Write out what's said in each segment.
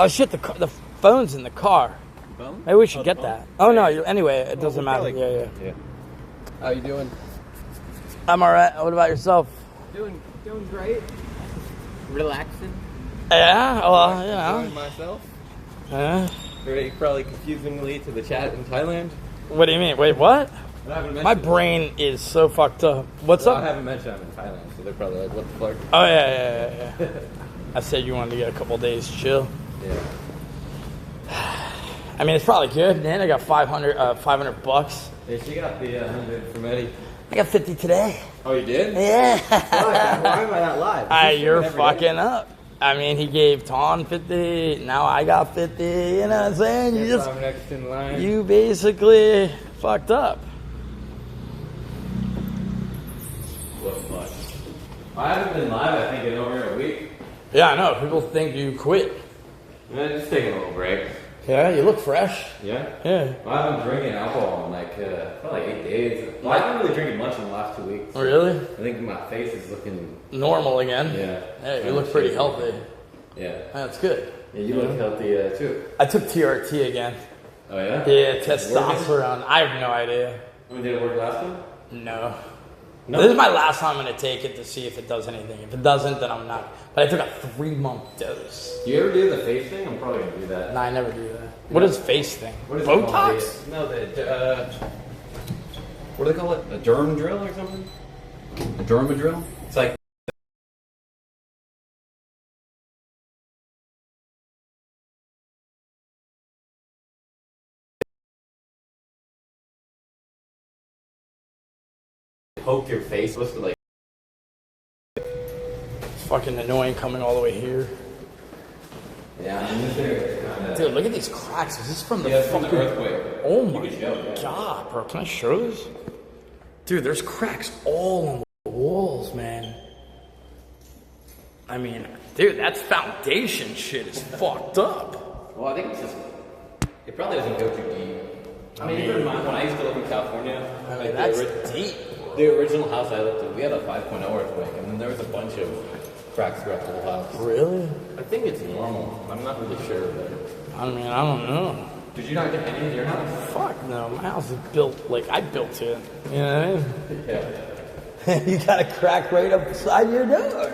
Oh shit, the phone's in the car. Phone? Maybe we should get that. Oh no, anyway, it doesn't matter. Yeah. How you doing? I'm alright. What about yourself? Doing great. Relaxing. Yeah, well, you know. Enjoying myself. Yeah. Very probably confusingly to the chat in Thailand. What do you mean? Wait, what? My My brain is so fucked up. What's up? I haven't mentioned I'm in Thailand, so they're probably like, what the fuck? Oh yeah. I said you wanted to get a couple days chill. Yeah. I mean, it's probably good, man. I got $500 bucks. Yeah, she got the 100 from Eddie. I got 50 today. Oh, you did? Yeah. Why am I not live? You're fucking up. I mean, he gave Ton 50. Now I got 50. You know what I'm saying? I'm next in line. You basically fucked up. What much? I haven't been live, I think, in over a week. Yeah, I know. People think you quit. Yeah, just taking a little break. Yeah, you look fresh. Yeah? Yeah. Well, I haven't been drinking alcohol in probably 8 days. Well, I haven't really drinking much in the last 2 weeks. Oh, really? I think my face is looking normal again. Yeah. Hey, you look pretty healthy. Yeah. That's good. Yeah, you look healthy too. I took TRT again. Oh yeah? Yeah, testosterone. I have no idea. I mean, did it work last time? No. No? This is my last time I'm going to take it to see if it does anything. If it doesn't, then I'm not. But I took a 3-month dose. Do you ever do the face thing? I'm probably going to do that. No, I never do that. What is face thing? What is Botox? No, what do they call it? A derm drill or something? A derma drill? It's like poke your face with like. It's fucking annoying coming all the way here. Yeah, Dude, look at these cracks. Is this from the from fucking the earthquake? Oh my god, bro. Can I show this? Dude, there's cracks all on the walls, man. I mean, dude, that's foundation shit is fucked up. Well, I think it's just. It probably doesn't go too deep. I mean, even when I used to live in California, I mean, that's deep. The original house I lived in, we had a 5.0 earthquake, and then there was a bunch of cracks throughout the whole house. Really? I think it's normal. I'm not really sure, but. I mean, I don't know. Did you not get any in your house? Fuck no. My house is built like I built it. You know what I mean? Yeah. You got a crack right up beside your door.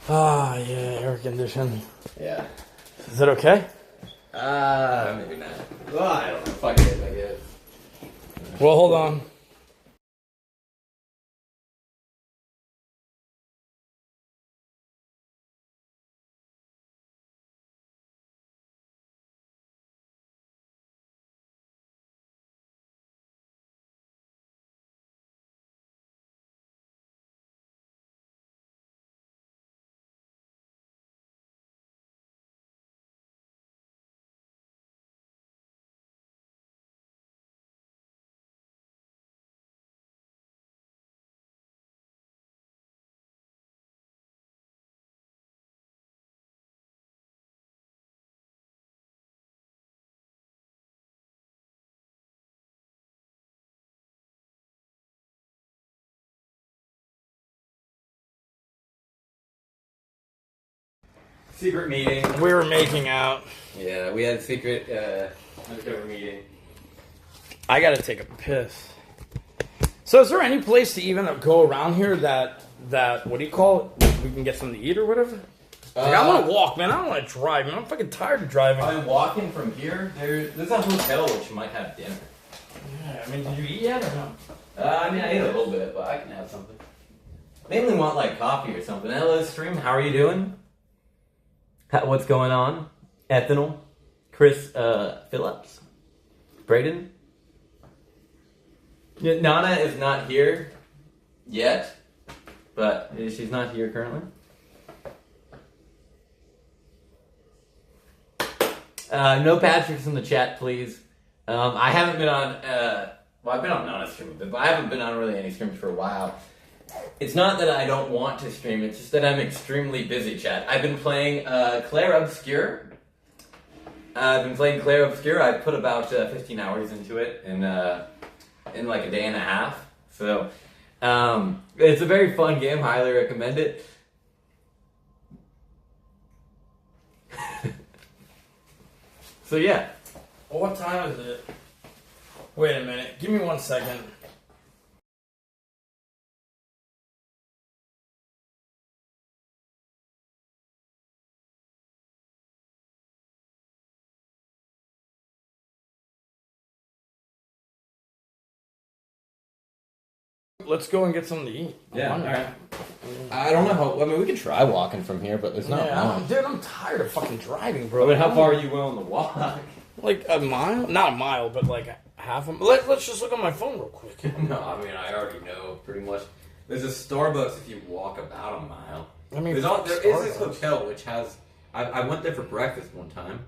Ah, yeah, air conditioning. Yeah. Is it okay? Maybe not. Well, I don't know. Fuck it, I guess. Well, hold on. Secret meeting. We were making out. Yeah, we had a secret undercover meeting. I gotta take a piss. So is there any place to even go around here that what do you call it? We can get something to eat or whatever? Like, I want to walk, man. I don't want to drive, man. I'm fucking tired of driving. I'm walking from here. There's a hotel which might have dinner. Yeah, I mean, did you eat yet or no? I mean, I ate a little bit, but I can have something. Mainly want like coffee or something. Hello, stream. How are you doing? What's going on? Ethanol, Chris Phillips, Braden. Yeah, Nana is not here yet, but she's not here currently. No Patrick's in the chat, please. I haven't been on. Well, I've been on Nana's stream, but I haven't been on really any streams for a while. It's not that I don't want to stream, it's just that I'm extremely busy, chat. I've been playing Claire Obscure. I put about 15 hours into it in like a day and a half. So It's a very fun game. Highly recommend it. So yeah. Well, what time is it? Wait a minute. Give me 1 second. Let's go and get something to eat. Yeah. All right. I don't know how. I mean, we could try walking from here, but there's not. Yeah, dude, I'm tired of fucking driving, bro. I mean, how far are you willing to walk? Like a mile? Not a mile, but like half a mile. Let's just look on my phone real quick. No, I mean, I already know pretty much. There's a Starbucks if you walk about a mile. I mean, there is this hotel which has. I went there for breakfast one time.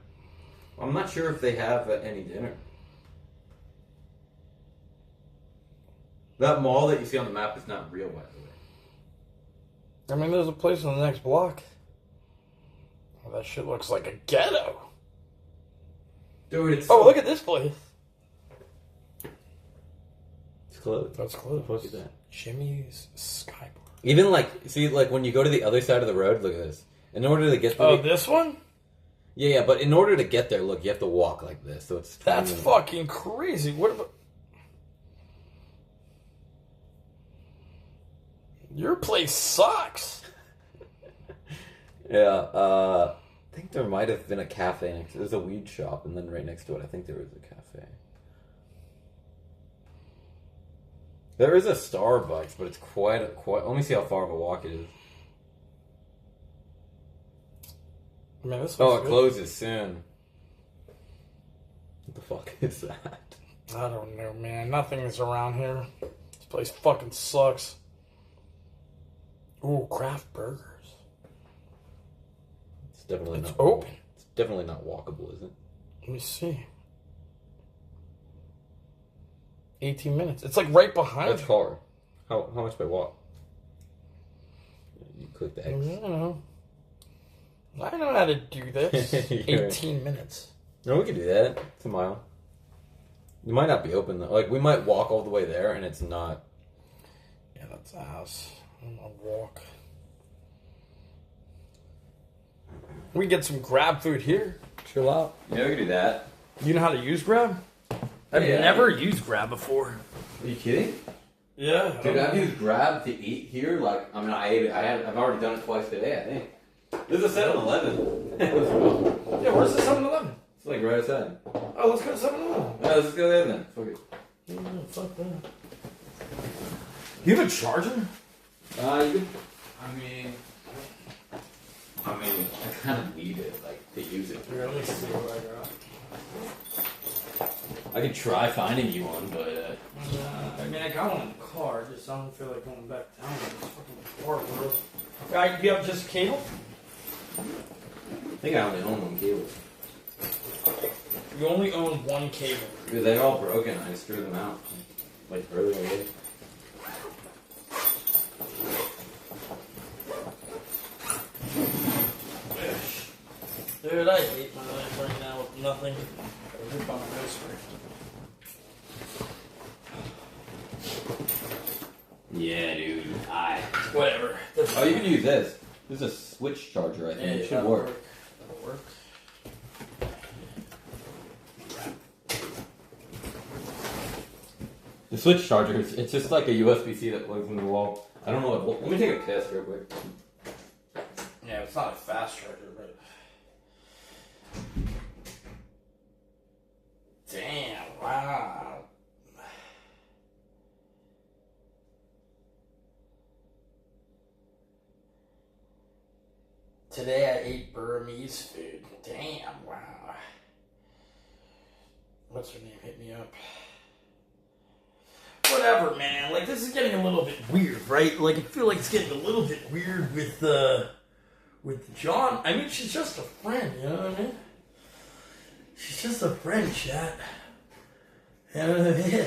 I'm not sure if they have any dinner. That mall that you see on the map is not real, by the way. I mean, there's a place on the next block. Well, that shit looks like a ghetto. Dude, it's... Oh, look at this place. It's closed. That's closed. Look at that. Jimmy's Skybar. Even like, see, like when you go to the other side of the road, look at this. In order to get Oh, this one? Yeah, but in order to get there, look, you have to walk like this. So it's... That's fucking crazy. What about... Your place sucks. Yeah, I think there might have been a cafe next to it. There's a weed shop, and then right next to it, I think there was a cafe. There is a Starbucks, but it's quite... Let me see how far of a walk it is. I mean, this Oh, it closes soon. What the fuck is that? I don't know, man. Nothing is around here. This place fucking sucks. Ooh, craft burgers. It's definitely It's not open. It's definitely not walkable, is it? Let me see. 18 minutes. It's like right behind That's you. far. How much by walk? You click the X. I know how to do this. 18 minutes. No, we could do that. It's a mile. You might not be open though. Like we might walk all the way there, and it's not. Yeah, that's a house. I'm gonna walk. We get some Grab food here. Chill out. Yeah, we could do that. You know how to use Grab? I've Yeah. never used Grab before. Are you kidding? Yeah. Dude, I've used Grab to eat here. Like, I mean, I've already done it twice today, I think. There's a 7-Eleven. Let's go. Yeah, where's the 7-Eleven? It's like right outside. Oh, let's go to 7-Eleven. Yeah, let's go there then. Fuck it. Yeah, fuck that. You have a charger? You could, I kind of need it, like, to use it. Here, let me see what I got. I could try finding you one, but, I mean, I got one in the car, just I don't feel like going back down to this fucking car, bro. Do you have just cable? I think I only own one cable. You only own one cable. Dude, they're all broken. I just threw them out, like, earlier today. Dude, I hate my life right now with nothing. Rip on my nose Yeah, dude. Whatever. Oh, you can use this. This is a switch charger, I think. It should work. That'll work. The switch charger, it's just like a USB-C that plugs in the wall. I don't know what... Let me take a test real quick. Yeah, it's not a fast charger, but... Damn, wow. Today I ate Burmese food. Damn, wow. What's her name? Hit me up. Whatever, man. Like, this is getting a little bit weird, right? Like, I feel like it's getting a little bit weird with John. I mean, she's just a friend, you know what I mean? She's just a friend, chat. You know what I mean?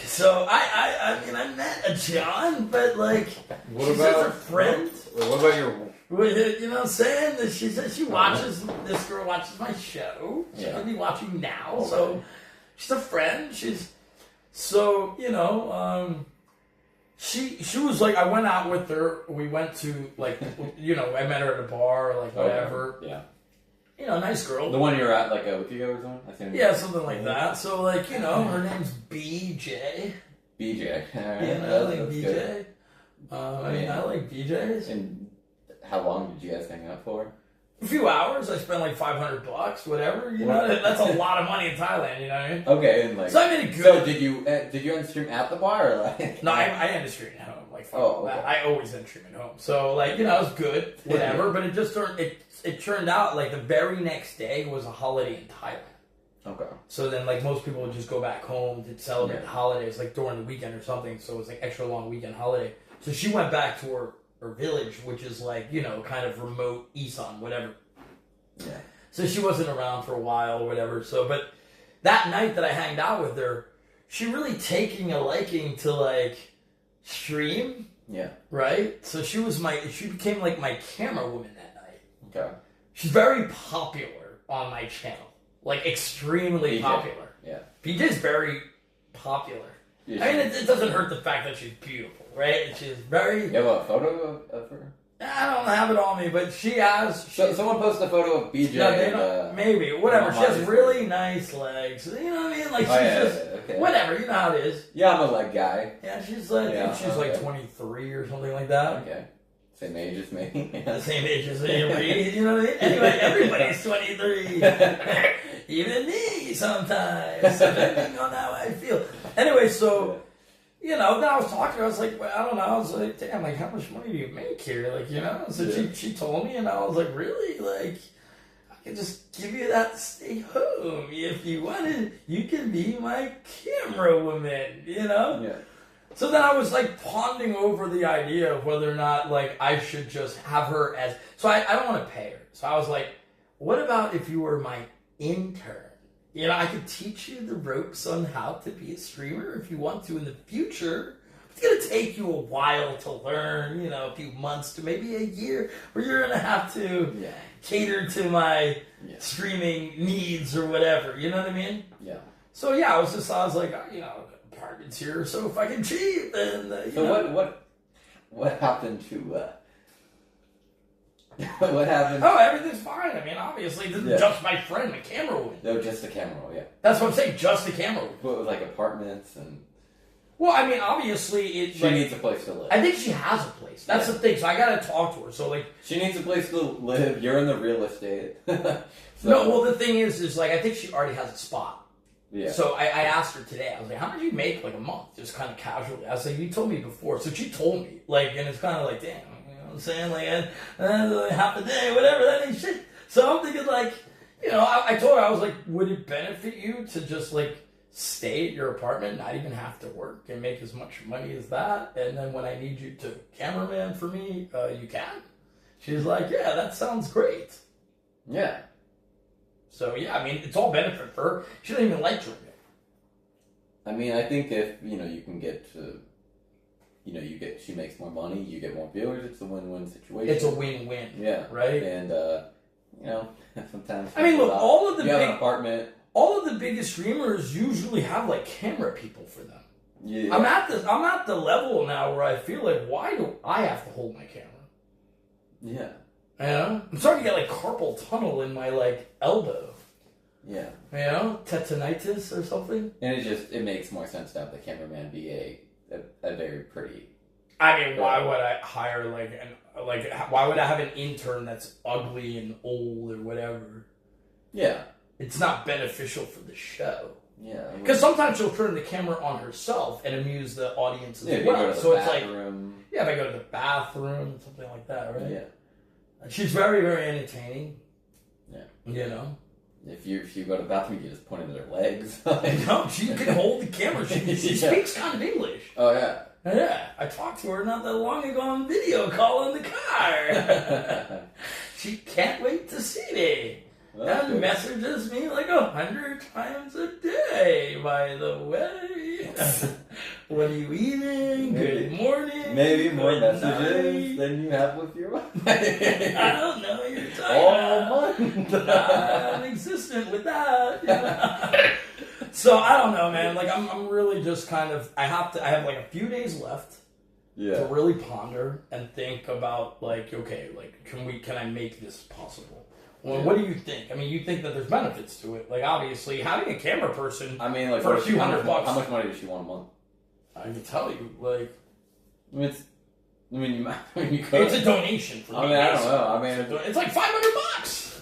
So, I mean, I met a John, but, like, she's just a friend. What about your... You know what I'm saying? She watches, this girl watches my show. She could be watching now, so she's a friend. So, you know, She was like, I went out with her. We went to like, I met her at a bar, or like whatever. Okay. Yeah. Nice girl. The one you were at like a week ago or something? Yeah, something like that. So like, her name's BJ. BJ. Alright. Yeah, I like BJ. I like BJs. And how long did you guys hang out for? A few hours. I spent like $500, whatever. That's a lot of money in Thailand. You know what I mean? Okay, and like. So I made it good. So did you end stream at the bar or like? No, I end the stream at home. Like, okay. I always end stream at home. So like, it was good, whatever. But it just turned out like the very next day was a holiday in Thailand. Okay. So then, like, most people would just go back home to celebrate the holidays, like during the weekend or something. So it was like extra long weekend holiday. So she went back to her village, which is like, kind of remote Isan, whatever. Yeah. So she wasn't around for a while or whatever. So, but that night that I hanged out with her, she really taking a liking to like stream. Yeah. Right? So she became like my camera woman that night. Okay. She's very popular on my channel. Like, extremely BJ. popular. Yeah. BJ's very popular. Yeah, I mean, it doesn't hurt the fact that she's beautiful, right? She's very... You have a photo of her? I don't have it on me, but she has... Someone posted a photo of BJ. No, they don't, maybe. Whatever. She has really nice legs. You know what I mean? Like, she's okay. Whatever. You know how it is. Yeah, I'm a leg guy. Yeah, she's like... she's like 23 or something like that. Okay. Same age as me. Same age as me. You know what I mean? Anyway, everybody's 23. Even me sometimes, depending on how I feel. Anyway, so, then I was talking to her, I was like, well, I don't know, I was like, damn, like, how much money do you make here? Like, so she told me, and I was like, really? Like, I could just give you that to stay home. If you wanted, you can be my camera woman, Yeah. So then I was like pondering over the idea of whether or not like I should just have her as, so I don't want to pay her. So I was like, what about if you were my intern? I could teach you the ropes on how to be a streamer if you want to in the future. It's going to take you a while to learn, a few months to maybe a year, where you're going to have to cater to my streaming needs or whatever. You know what I mean? Yeah. So I was like, apartments here, so if I can cheat, then so what happened to what happened? Oh, everything's fine. I mean, obviously, this is just my friend, the camera woman. No, just the camera, yeah. That's what I'm saying, just the camera woman. But with like apartments and. Well, I mean, obviously, she needs a place to live. I think she has a place. That's the thing. So I gotta talk to her. So like, she needs a place to live. You're in the real estate. No, well, the thing is like, I think she already has a spot. Yeah. So I asked her today, I was like, how much do you make like a month? Just kind of casually. I was like, you told me before. So she told me, like, and it's kind of like, damn, what I'm saying? Like, half a day, whatever, that ain't shit. So I'm thinking like, I told her, I was like, would it benefit you to just like stay at your apartment, not even have to work and make as much money as that? And then when I need you to cameraman for me, you can? She's like, yeah, that sounds great. Yeah. So, I mean, it's all benefit for her. She doesn't even like drinking. I mean, I think if, you can get to, she makes more money, you get more viewers, it's a win-win situation. It's a win-win. Yeah. Right? And, sometimes. I mean, look, have an apartment. All of the biggest streamers usually have, like, camera people for them. Yeah. I'm at the level now where I feel like, why do I have to hold my camera? Yeah. I'm starting to get like carpal tunnel in my like elbow. Yeah. Tetanitis or something. And it makes more sense to have the cameraman be a very pretty. I mean, why would I hire why would I have an intern that's ugly and old or whatever? Yeah. It's not beneficial for the show. Yeah. Because sometimes she'll turn the camera on herself and amuse the audience as well. So it's like, if I go to the bathroom, something like that, right? Yeah. She's very, very entertaining. Yeah. If you go to the bathroom, you just point at her legs. No, she can hold the camera. She speaks kind of English. Oh, yeah. Yeah. I talked to her not that long ago on video call in the car. She can't wait to see me. And messages me like 100 times a day, by the way. What are you eating? Good morning. Maybe more messages than you have with your wife. I don't know. You're talking about. Non-existent with that. So I don't know, man. Like I'm really just kind of. I have like a few days left, to really ponder and think about, like, okay, like, can I make this possible? Well, what do you think? I mean, you think that there's benefits to it. Like, obviously, having a camera person, I mean, like, for a few $100 bucks. How much money does she want a month? I can tell you, like, you could. It's a donation for me. I mean, I don't know. I mean, it's like $500.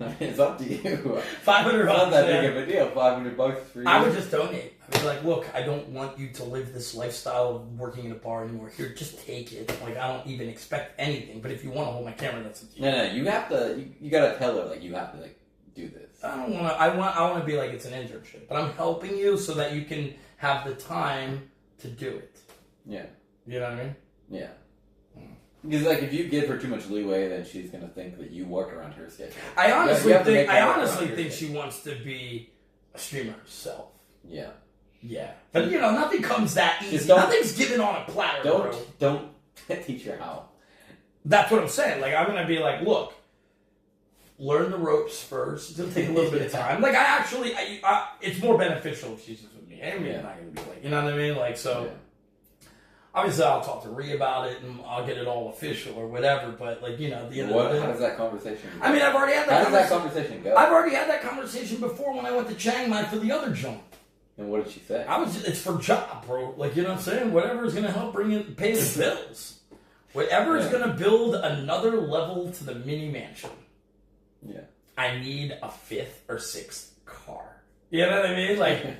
I mean, it's up to you. $500. It's not that big of a deal. $500 for you. I would just donate. I'd be like, look, I don't want you to live this lifestyle of working in a bar anymore. Here, just take it. Like, I don't even expect anything. But if you want to hold my camera, that's up to you. No, you have to. You gotta tell her, like, you have to, like, do this. I don't want to. I want to be like it's an internship, but I'm helping you so that you can have the time to do it. Yeah. You know what I mean? Yeah. Because, like, if you give her too much leeway, then she's gonna think that you work around her schedule. I honestly think she wants to be a streamer herself. Yeah. Yeah. But, you know, nothing comes that easy. Nothing's given on a platter, Don't teach her how. That's what I'm saying. Like, I'm gonna be like, look, learn the ropes first. It's gonna take a little bit of time. Like, it's more beneficial if she's just with me. I'm not gonna be like, you know what I mean? Like, so. Yeah. Obviously, I'll talk to Ree about it, and I'll get it all official or whatever, but, like, you know, at the end of the day... How does that conversation go? I mean, I've already had that How does that conversation go? I've already had that conversation before when I went to Chiang Mai for the other jump. And what did she say? It's for job, bro. Like, you know what I'm saying? Whatever is going to help pay the bills. Whatever is going to build another level to the mini mansion. Yeah. I need a 5th or 6th car. You know what I mean? Like...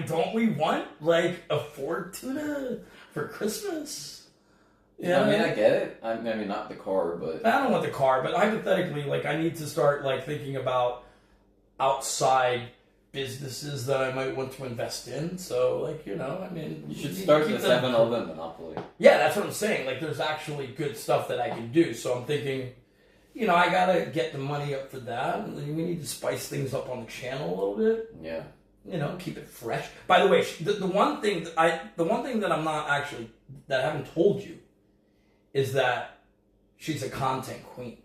don't we want, like, a Ford Tuna for Christmas? Yeah, I mean, I get it. I mean, not the car, but... I don't want the car, but hypothetically, like, I need to start, like, thinking about outside businesses that I might want to invest in. So, like, you know, I mean... You should start the 7-Eleven monopoly. Yeah, that's what I'm saying. Like, there's actually good stuff that I can do. So I'm thinking, you know, I gotta get the money up for that. And then we need to spice things up on the channel a little bit. Yeah. You know, keep it fresh. By the way, the one thing that I'm not actually, that I haven't told you, is that she's a content queen.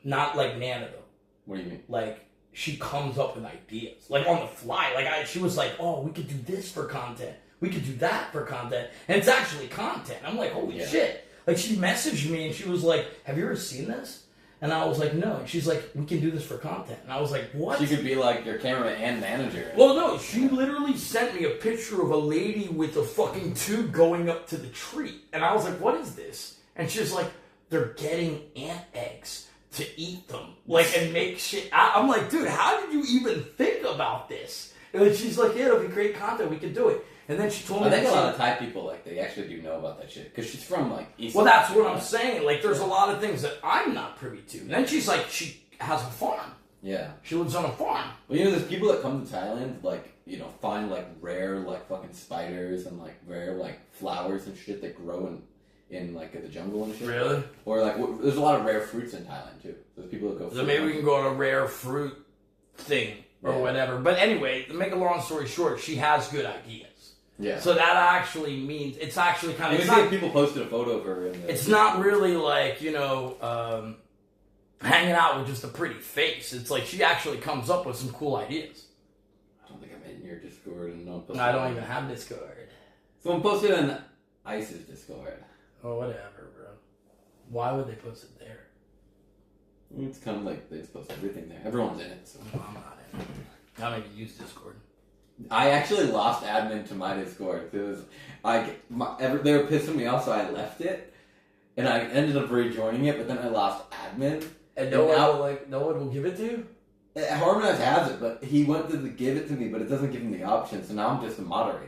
Not like Nana, though. What do you mean? Like, she comes up with ideas. Like, on the fly. Like, she was like, oh, we could do this for content. We could do that for content. And it's actually content. I'm like, holy shit. Like, she messaged me and she was like, have you ever seen this? And I was like, no. And she's like, we can do this for content. And I was like, what? She could be like your cameraman and manager. Well, no. She literally sent me a picture of a lady with a fucking tube going up to the tree. And I was like, what is this? And she's like, they're getting ant eggs to eat them. Like, and make shit. I'm like, dude, how did you even think about this? And then she's like, yeah, it'll be great content. We can do it. And then she told me I think a lot of Thai people, like, they actually do know about that shit. Because she's from, like, East. Well, that's what I'm saying. Like, there's a lot of things that I'm not privy to. And then she's like, she has a farm. Yeah. She lives on a farm. Well, you know, there's people that come to Thailand, like, you know, find, like, rare, like, fucking spiders and, like, rare, like, flowers and shit that grow in like, the jungle and shit. Really? Or, like, there's a lot of rare fruits in Thailand, too. There's people that go... So maybe we can go on a rare fruit thing or whatever. But anyway, to make a long story short, she has good ideas. Yeah. So that actually means it's actually kind of. It's not, people posted a photo of her. It's not really like, you know, hanging out with just a pretty face. It's like she actually comes up with some cool ideas. I don't think I'm in your Discord and no. I don't even have Discord. Someone posted in ICE's Discord. Oh, whatever, bro. Why would they post it there? It's kind of like they just post everything there. Everyone's in it. So. Well, I'm not in it. I don't even use Discord. I actually lost admin to my Discord. It was they were pissing me off, so I left it, and I ended up rejoining it. But then I lost admin, and no one will give it to you. Harmonize has it, but he wanted to give it to me, but it doesn't give him the option. So now I'm just a moderator.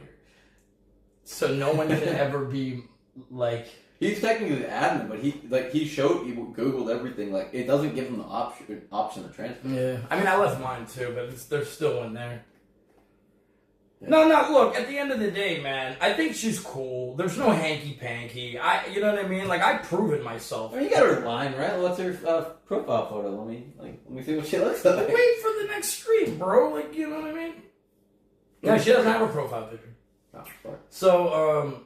So no one can ever be like. He's technically the admin, but he Googled everything. Like, it doesn't give him the option to transfer. Yeah, I mean, I left mine too, but there's still one there. Yeah. No, look, at the end of the day, man, I think she's cool. There's no hanky-panky. You know what I mean? Like, I've proven myself. I mean, you got her line, right? What's her profile photo? Let me see what she looks like. Wait for the next stream, bro. Like, you know what I mean? Yeah, she doesn't have a profile picture. Oh, fuck. So,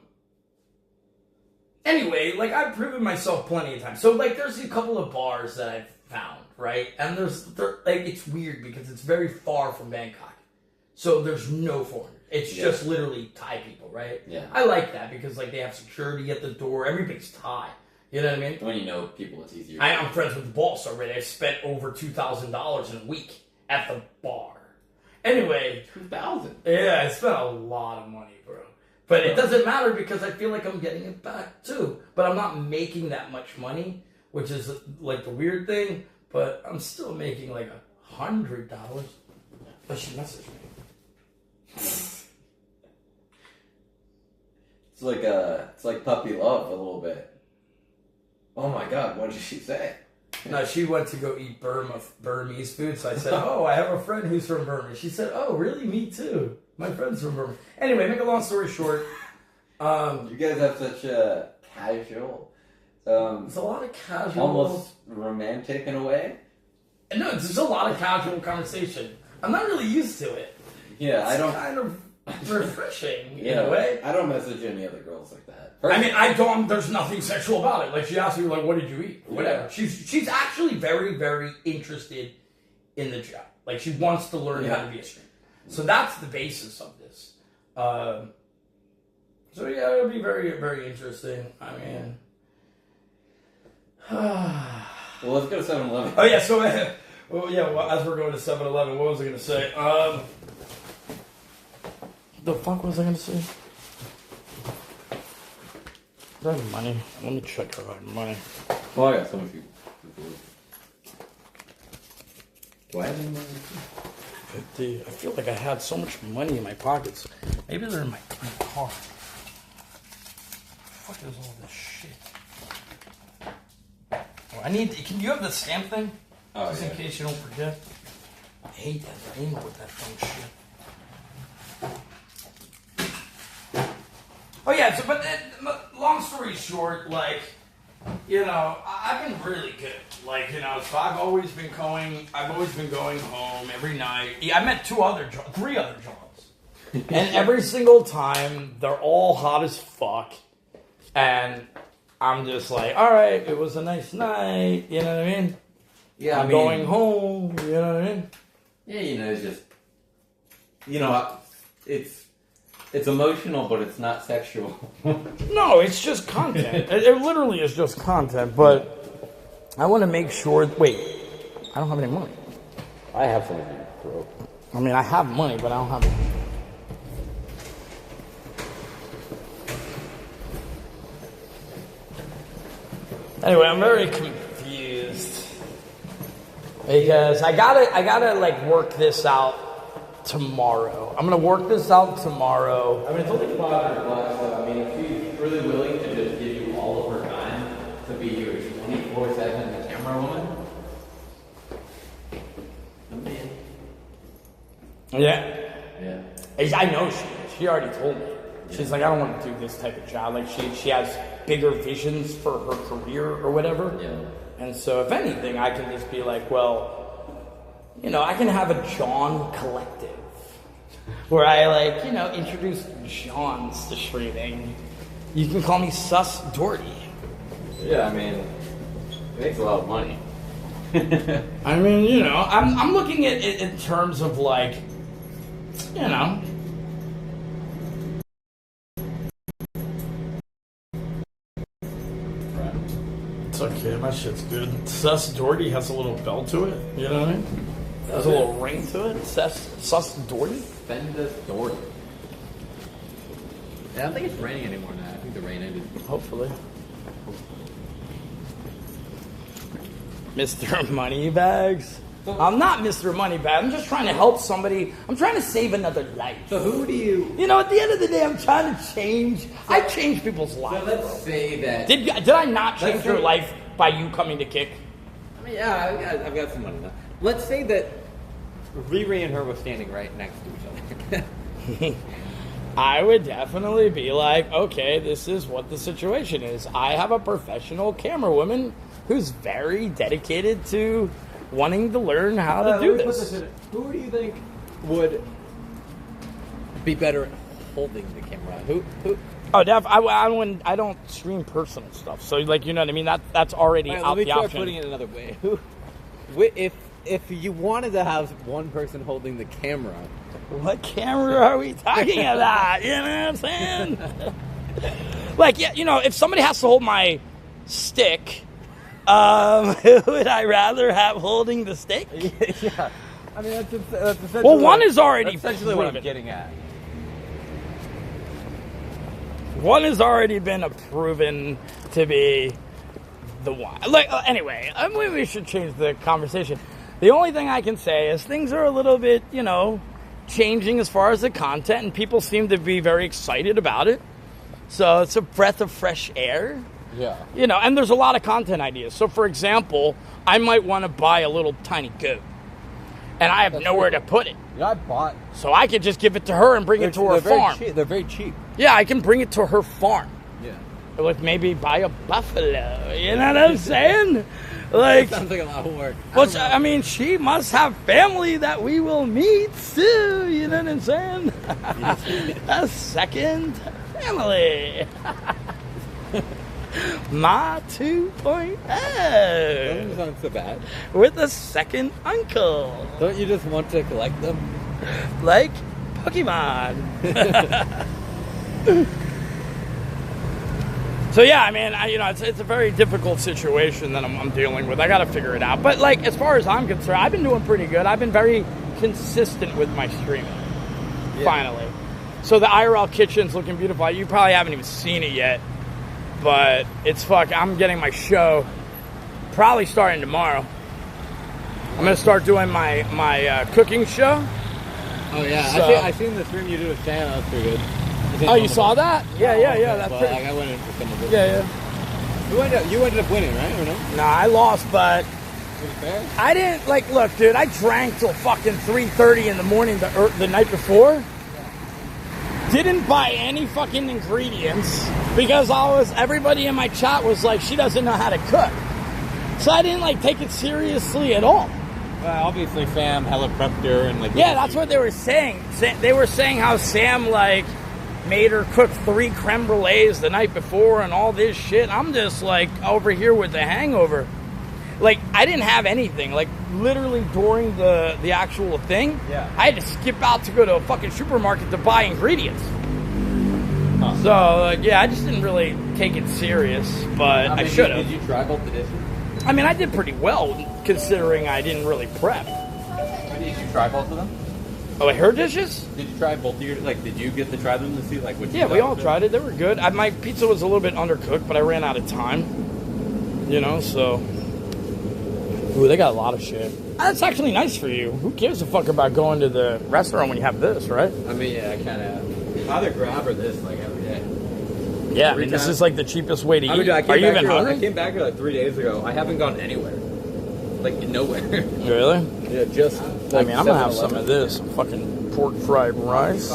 anyway, like, I've proven myself plenty of times. So, like, there's a couple of bars that I've found, right? And like, it's weird because it's very far from Bangkok. So there's no foreigner. It's just literally Thai people, right? Yeah. I like that because like they have security at the door. Everybody's Thai. You know what I mean? When you know people, it's easier. I'm friends with the boss already. I spent over $2,000 in a week at the bar. Anyway. 2,000. Yeah, I spent a lot of money, bro. But it doesn't matter because I feel like I'm getting it back too. But I'm not making that much money, which is like the weird thing. But I'm still making like $100. But she messaged me. It's like puppy love a little bit. Oh my god, what did she say? No, she went to go eat Burmese food, so I said, oh, I have a friend who's from Burma. She said, oh, really? Me too. My friend's from Burma. Anyway, make a long story short. You guys have such a casual... There's a lot of casual... Almost romantic in a way? No, there's a lot of casual conversation. I'm not really used to it. Yeah, it's kind of refreshing in a way. I don't message any other girls like that. I mean, I don't. There's nothing sexual about it. Like she asked me, like, "What did you eat?" Or whatever. Yeah. She's actually very, very interested in the job. Like she wants to learn how to be a streamer. So that's the basis of this. So yeah, it'll be very, very interesting. I mean, well, let's go to 7-Eleven. Oh yeah. So as we're going to 7-Eleven, what was I going to say? The fuck was I going to say? Do I have money? Let me check if I have money. Well, I got so much people. Do I have any money? 50. I feel like I had so much money in my pockets. Maybe they're in my car. What is all this shit? Oh, can you have the stamp thing? Oh, just in case you don't forget. I hate that anymore with that dumb shit. Oh yeah, but long story short, like, you know, I've been really good. Like, you know, so I've always been going home every night. Yeah, I met 3 other jobs. And every single time, they're all hot as fuck. And I'm just like, all right, it was a nice night, you know what I mean? Yeah, I'm going home, you know what I mean? Yeah, you know, it's just, you know, it's emotional, but it's not sexual. No, it's just content. It literally is just content, but I want to make sure... Wait, I don't have any money. I have some in your throat. I mean, I have money, but I don't have it. Anyway, I'm very confused. Because I gotta like work this out tomorrow. I'm gonna work this out tomorrow. I mean, it's only $500, so I mean, if she's really willing to just give you all of her time to be your 24/7 camera woman, I'm in. Yeah. Yeah. I know she already told me. She's like, I don't want to do this type of job. Like she has bigger visions for her career or whatever. Yeah. And so if anything, I can just be like, well, you know, I can have a John collective where I like, you know, introduce Johns to streaming. You can call me Sus Doherty. Yeah, I mean, it makes a lot of money. I mean, you know, I'm looking at it in terms of like, you know. It's okay, my shit's good. Sus Doherty has a little bell to it, you know what I mean? There's a little ring to it. Sus Doherty? Suspendas Kick. I don't think it's raining anymore now. I think the rain ended. Hopefully. Mr. Moneybags. I'm not Mr. Moneybags. I'm just trying to help somebody. I'm trying to save another life. So who do you... You know, at the end of the day, I'm trying to change. I change people's lives. So let's say that... Did I not change your life by you coming to Kick? I mean, yeah, I've got some money now. Let's say that Riri and her were standing right next to each other. I would definitely be like, okay, this is what the situation is. I have a professional camera woman who's very dedicated to wanting to learn how to do this. Who do you think would be better at holding the camera? Who? Oh, I don't stream personal stuff, so like, you know what I mean. That's already out the option. Let me try putting it another way. If you wanted to have one person holding the camera, What camera are we talking about? You know what I'm saying? Like, yeah, you know, if somebody has to hold my stick, who would I rather have holding the stick? Yeah. I mean, that's essentially. Well, one is already That's essentially what I'm proven. getting at. One has already been proven to be the one. Like, anyway, maybe we should change the conversation. The only thing I can say is things are a little bit, you know, changing as far as the content, and people seem to be very excited about it. So it's a breath of fresh air. Yeah. You know, and there's a lot of content ideas. So, for example, I might want to buy a little tiny goat, and I have nowhere to put it. Yeah, I bought. So I could just give it to her and bring it to her farm. They're very cheap. Yeah, I can bring it to her farm. Yeah. Like maybe buy a buffalo. You know what I'm saying? Like, Sounds like a lot of work. I mean, she must have family that we will meet too. You know what I'm saying? A second family. Ma 2.0. Doesn't sound so bad. With a second uncle. Don't you just want to collect them? Like Pokemon. So yeah, I mean, it's a very difficult situation that I'm dealing with. I got to figure it out. But like, as far as I'm concerned, I've been doing pretty good. I've been very consistent with my streaming. Yeah. Finally. So the IRL kitchen's looking beautiful. You probably haven't even seen it yet, but I'm getting my show probably starting tomorrow. I'm gonna start doing my cooking show. Oh yeah, So- I seen the stream you did with Santa. That's pretty good. Oh, you saw that? Yeah. That's Well, pretty. like, I went in for some of it. Yeah. You ended up winning, right? Or no? Nah, I lost, but Was it fair? I didn't look, dude. I drank till fucking 3:30 in the morning the night before. Didn't buy any fucking ingredients because everybody in my chat was like, she doesn't know how to cook. So I didn't take it seriously at all. Obviously, Sam hella prepped her and Yeah, that's what they were saying. They were saying how Sam made her cook 3 creme brulees the night before and all this shit. I'm just over here with the hangover. I didn't have anything. Literally during the actual thing, Yeah. I had to skip out to go to a fucking supermarket to buy ingredients. Huh. So, yeah, I just didn't really take it serious, but I should have. Did you try both the dishes? I mean, I did pretty well considering I didn't really prep. Did you try both of them? Oh, her dishes? Did you try both of your? Did you get to try them to see what? Yeah, we all tried it. They were good. My pizza was a little bit undercooked, but I ran out of time. You know, so. Ooh, they got a lot of shit. That's actually nice for you. Who gives a fuck about going to the restaurant when you have this, right? I mean, yeah, I kind of either grab or this every day. Yeah, Every this time. is the cheapest way to eat. I Are you even hungry? I came back here 3 days ago. I haven't gone anywhere. Nowhere. Really? Yeah, just. I mean, I'm gonna have some of this. Fucking pork fried rice.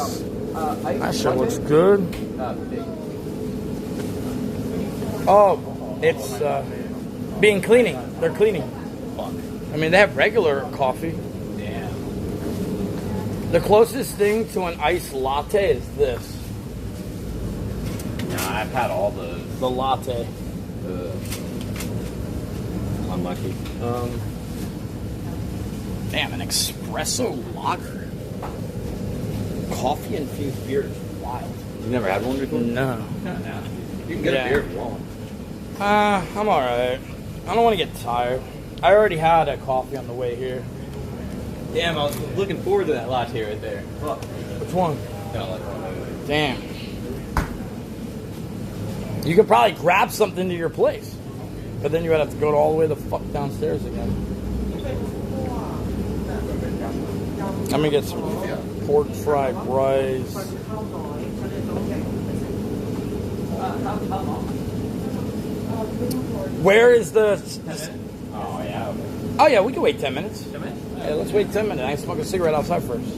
That shit looks good. Oh, it's being cleaning. They're cleaning. I mean, they have regular coffee. Damn. The closest thing to an iced latte is this. Nah, I've had all those. The latte. Unlucky. Damn, an espresso lager. Coffee infused beer is wild. You never had one before? No. No. You can get Yeah. a beer if you want. I'm alright. I don't want to get tired. I already had a coffee on the way here. Damn, I was looking forward to that latte right there. Which one? No, Damn. You could probably grab something to your place. But then you would have to go all the way the fuck downstairs again. Let me get some pork fried rice. Where is the... oh, yeah. Oh, yeah, we can wait 10 minutes. 10 minutes? Yeah, let's wait 10 minutes. I can smoke a cigarette outside first.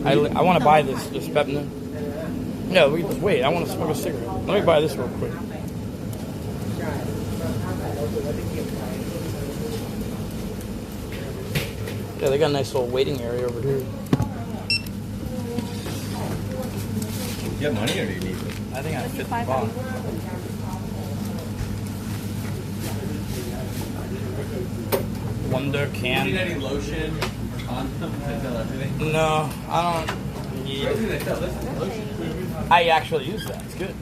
I want to buy this peppermint. Yeah, we can just wait. I want to smoke a cigarette. Let me buy this real quick. Yeah, they got a nice little waiting area over here. Do you have money or do you need it? I think I fit the bottom. Wonder Do you need can. any lotion or condom to fill everything? No, I don't. Yeah. I actually use that. It's good.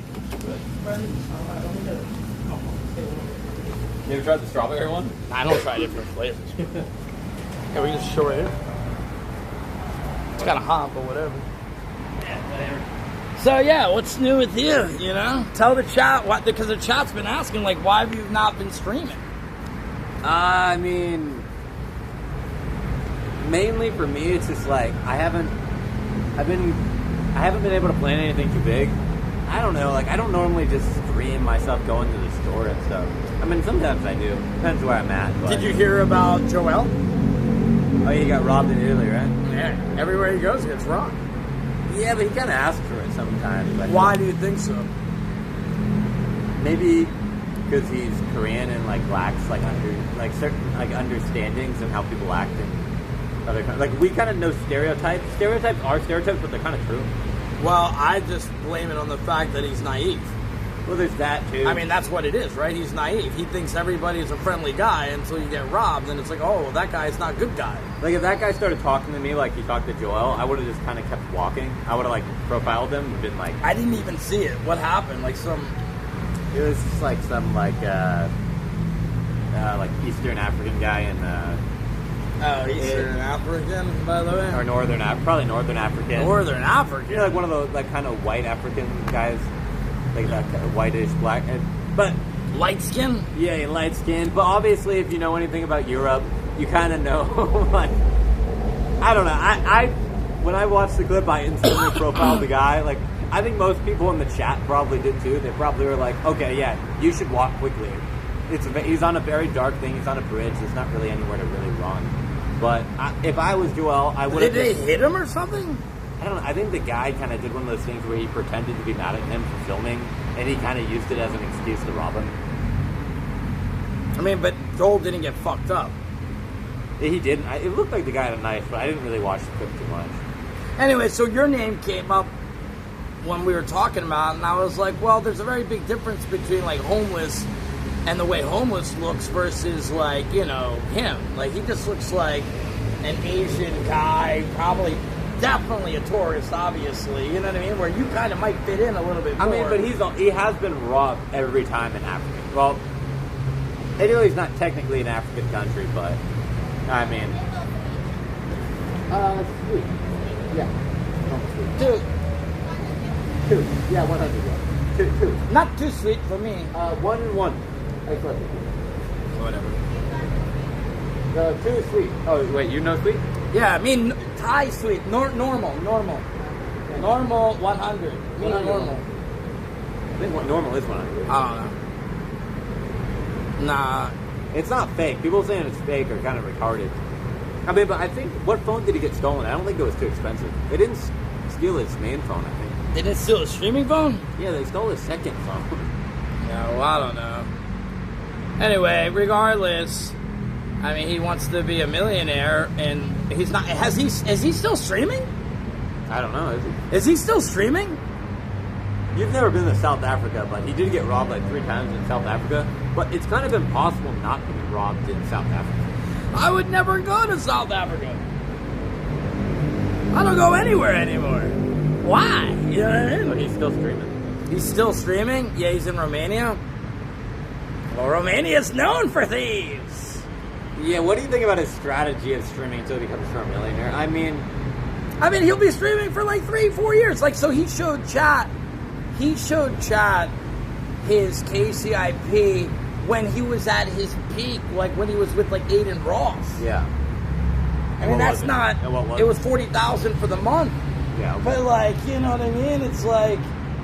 You ever tried the strawberry one? I don't try different flavors. Yeah, we just show it here. It's kind of hot, but whatever. Yeah, whatever. So yeah, what's new with you? You know, tell the chat what, because the chat's been asking like, why have you not been streaming? I mean, mainly for me, it's just like I haven't been able to plan anything too big. I don't know, like I don't normally just stream myself going to the store and stuff. I mean, sometimes I do. Depends where I'm at. But. Did you hear about Joel? Oh, he got robbed in Italy, right? Yeah, everywhere he goes, he gets robbed. Yeah, but he kind of asks for it sometimes. Like, Why do you think so? Maybe because he's Korean and like lacks like certain like understandings of how people act in other countries. Like we kind of know stereotypes. Stereotypes are stereotypes, but they're kind of true. Well, I just blame it on the fact that he's naive. Well, there's that too. I mean, that's what it is, right? He's naive. He thinks everybody's a friendly guy until you get robbed, and it's like, oh, well, that guy's not a good guy. Like if that guy started talking to me like he talked to Joel, I would have just kind of kept walking. I would have like profiled him and been like, I didn't even see it. What happened? Like some... it was just like some like Eastern African guy in Eastern African, by the way? or probably Northern African. Northern African? You know, like one of those like kind of white African guys, like that kind of whitish black, but Light skin? yeah, light skinned. But obviously, if you know anything about Europe, you kind of know. Like, I don't know. I when I watched the clip, I instantly profiled the guy. Like, I think most people in the chat probably did too. They probably were like, okay, yeah, you should walk quickly. He's on a very dark thing. He's on a bridge. There's not really anywhere to really run. But if I was Joel, I would have... Did they hit him or something? I don't know. I think the guy kind of did one of those things where he pretended to be mad at him for filming, and he kind of used it as an excuse to rob him. I mean, but Joel didn't get fucked up. He didn't. It looked like the guy had a knife, but I didn't really watch the clip too much. Anyway, so your name came up when we were talking about it, and I was like, well, there's a very big difference between, like, homeless and the way homeless looks versus, like, you know, him. Like, he just looks like an Asian guy, probably, definitely a tourist, obviously, you know what I mean? Where you kind of might fit in a little bit more. I mean, but he has been robbed every time in Africa. Well, Italy's not technically an African country, but, I mean... sweet. Yeah. Dude. 2. Yeah, 100. Yeah. 2. Not too sweet for me. 1 and 1. Excellent. Whatever. 2 is sweet. Oh, wait, you know sweet? Yeah, I mean, Thai sweet. Normal. Normal 100. Me normal. I think what normal is 100. I don't know. Nah. It's not fake. People saying it's fake are kind of retarded. I mean, but I think, what phone did he get stolen? I don't think it was too expensive. They didn't steal his main phone, I think. They didn't steal a streaming phone? Yeah, they stole his second phone. Yeah, well, I don't know. Anyway, regardless, I mean, he wants to be a millionaire, and he's not. Is he still streaming? I don't know, is he? Is he still streaming? You've never been to South Africa, but he did get robbed like 3 times in South Africa. But it's kind of impossible not to be robbed in South Africa. I would never go to South Africa. I don't go anywhere anymore. Why? You know what I mean? So he's still streaming. He's still streaming? Yeah, he's in Romania. Well, Romania's known for thieves. Yeah, what do you think about his strategy of streaming until he becomes a millionaire? I mean, he'll be streaming for like 3-4 years. Like, so he showed chat his KCIP when he was at his peak, like when he was with like Aiden Ross. Yeah. I mean, that's not. It was 40,000 for the month. Yeah. Okay. But like, you know what I mean? It's like,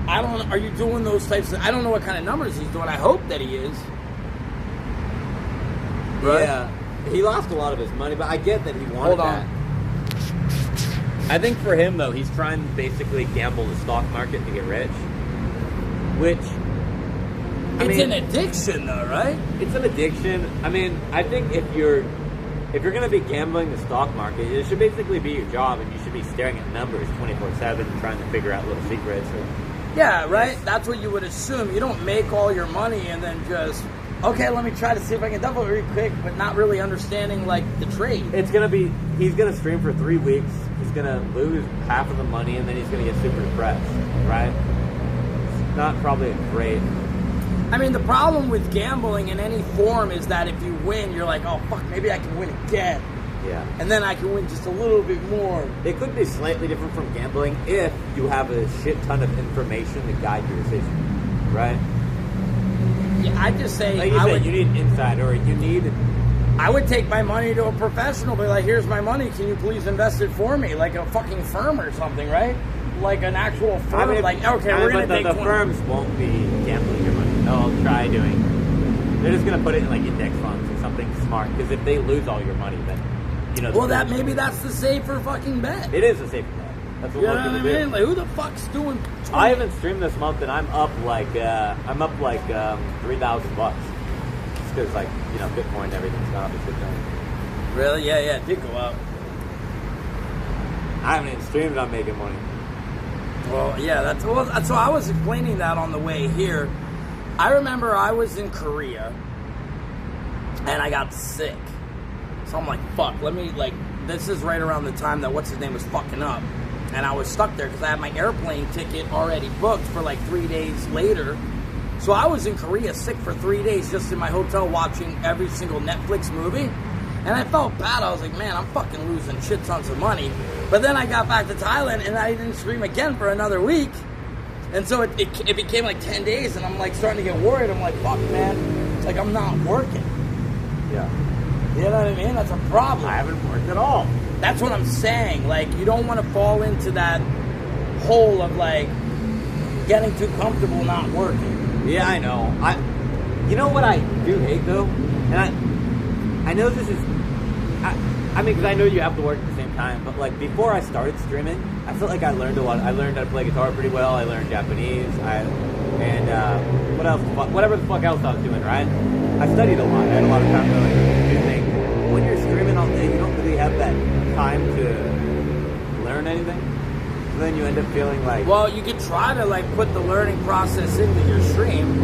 I don't. Are you doing those types of? I don't know what kind of numbers he's doing. I hope that he is. Right? Yeah. He lost a lot of his money, but I get that he wanted that. I think for him though, he's trying to basically gamble the stock market to get rich, which. It's an addiction, though, right? It's an addiction. I mean, I think if you're going to be gambling the stock market, it should basically be your job, and you should be staring at numbers 24/7 and trying to figure out little secrets. Yeah, right? That's what you would assume. You don't make all your money and then just, okay, let me try to see if I can double it really quick, but not really understanding, like, the trade. He's going to stream for 3 weeks. He's gonna lose half of the money and then he's gonna get super depressed, right? It's not probably a great. I mean, the problem with gambling in any form is that if you win, you're like, oh fuck, maybe I can win again. Yeah. And then I can win just a little bit more. It could be slightly different from gambling if you have a shit ton of information to guide your decision, right? Yeah, I just say, Like you said, you need an insider, or you need. I would take my money to a professional, be like, here's my money, can you please invest it for me? Like a fucking firm or something, right? Like an actual firm. Like, okay, we're going to take the firms won't be gambling your money. They'll try doing. They're just going to put it in like index funds or something smart. Because if they lose all your money, then you know. Well, maybe that's the safer fucking bet. It is a safer bet. That's what You we're know what I going to mean? do. Like, who the fuck's doing? I haven't streamed this month, and I'm up like $3,000. Just because like Bitcoin and everything's gone up a shit ton. Really? Yeah, it did go up. I haven't even streamed. I'm making money. Well, yeah, so I was explaining that on the way here. I remember I was in Korea and I got sick. So I'm like, fuck, this is right around the time that what's his name was fucking up. And I was stuck there because I had my airplane ticket already booked for like 3 days later. So I was in Korea sick for 3 days just in my hotel watching every single Netflix movie. And I felt bad. I was like, man, I'm fucking losing shit tons of money. But then I got back to Thailand and I didn't stream again for another week. And so it became like 10 days and I'm like starting to get worried. I'm like, fuck, man. Like, I'm not working. Yeah. You know what I mean? That's a problem. I haven't worked at all. That's what I'm saying. Like, you don't want to fall into that hole of like getting too comfortable not working. Yeah, I know. You know what I do hate though? And I know this is... I mean, because I know you have to work at the same time, but like before I started streaming, I felt like I learned a lot. I learned how to play guitar pretty well. I learned Japanese. What else? Whatever the fuck else I was doing, right? I studied a lot. I had a lot of time to like do things. When you're streaming all day, you don't really have that time to learn anything. So then you end up feeling like... Well, you could try to like put the learning process into your stream.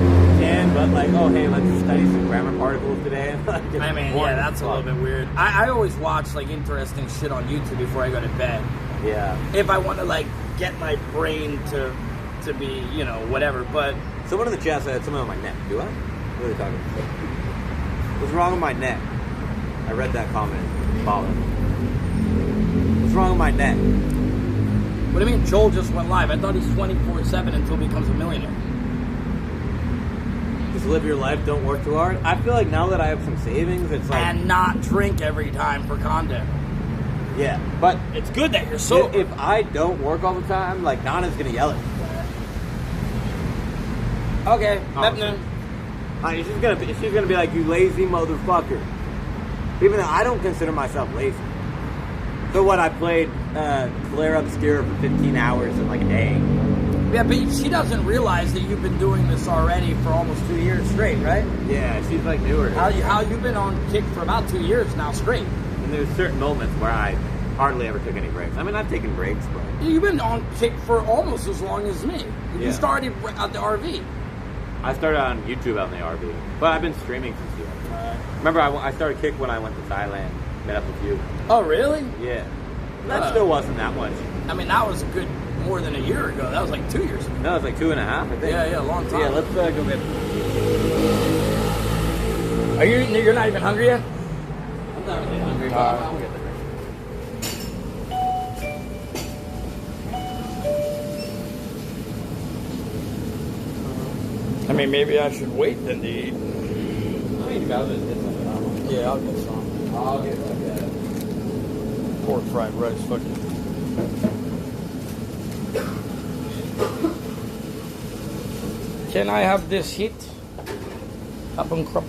But like, oh hey, let's study some grammar particles today. I mean, yeah, that's a little bit weird. I always watch like interesting shit on YouTube before I go to bed. Yeah. If I want to like get my brain to be, whatever. But someone in the chat said something on my neck. Do I? What are they talking about? What's wrong with my neck? I read that comment. Follow. What's wrong with my neck? What do you mean Joel just went live? I thought he's 24/7 until he becomes a millionaire. Just live your life, don't work too hard. I feel like now that I have some savings, it's like... And not drink every time for content. Yeah, but it's good that you're sober. If I don't work all the time, like, Nana's gonna yell at me. Okay, she's gonna be like, you lazy motherfucker. Even though I don't consider myself lazy. So what, I played Claire Obscure for 15 hours in like a day. Yeah, but she doesn't realize that you've been doing this already for almost 2 years straight, right? Yeah, she's like newer. How you've been on Kick for about 2 years now straight. And there's certain moments where I hardly ever took any breaks. I mean, I've taken breaks, but... You've been on Kick for almost as long as me. You started at the RV. I started on YouTube out in the RV. But I've been streaming since then. Remember, I started Kick when I went to Thailand. Met up with you. Oh, really? Yeah. That still wasn't that much. I mean, that was a good more than a year ago. That was like 2 years ago. No, it was like 2.5, I think. Yeah, a long time. Yeah, let's go get... You're not even hungry yet? I'm not really hungry, but I'll get there. I mean, maybe I should wait then to eat. I mean, about it. Yeah, I'll get some. I'll get like that. Pork fried rice, fuck it. Can I have this heat? Up and crop.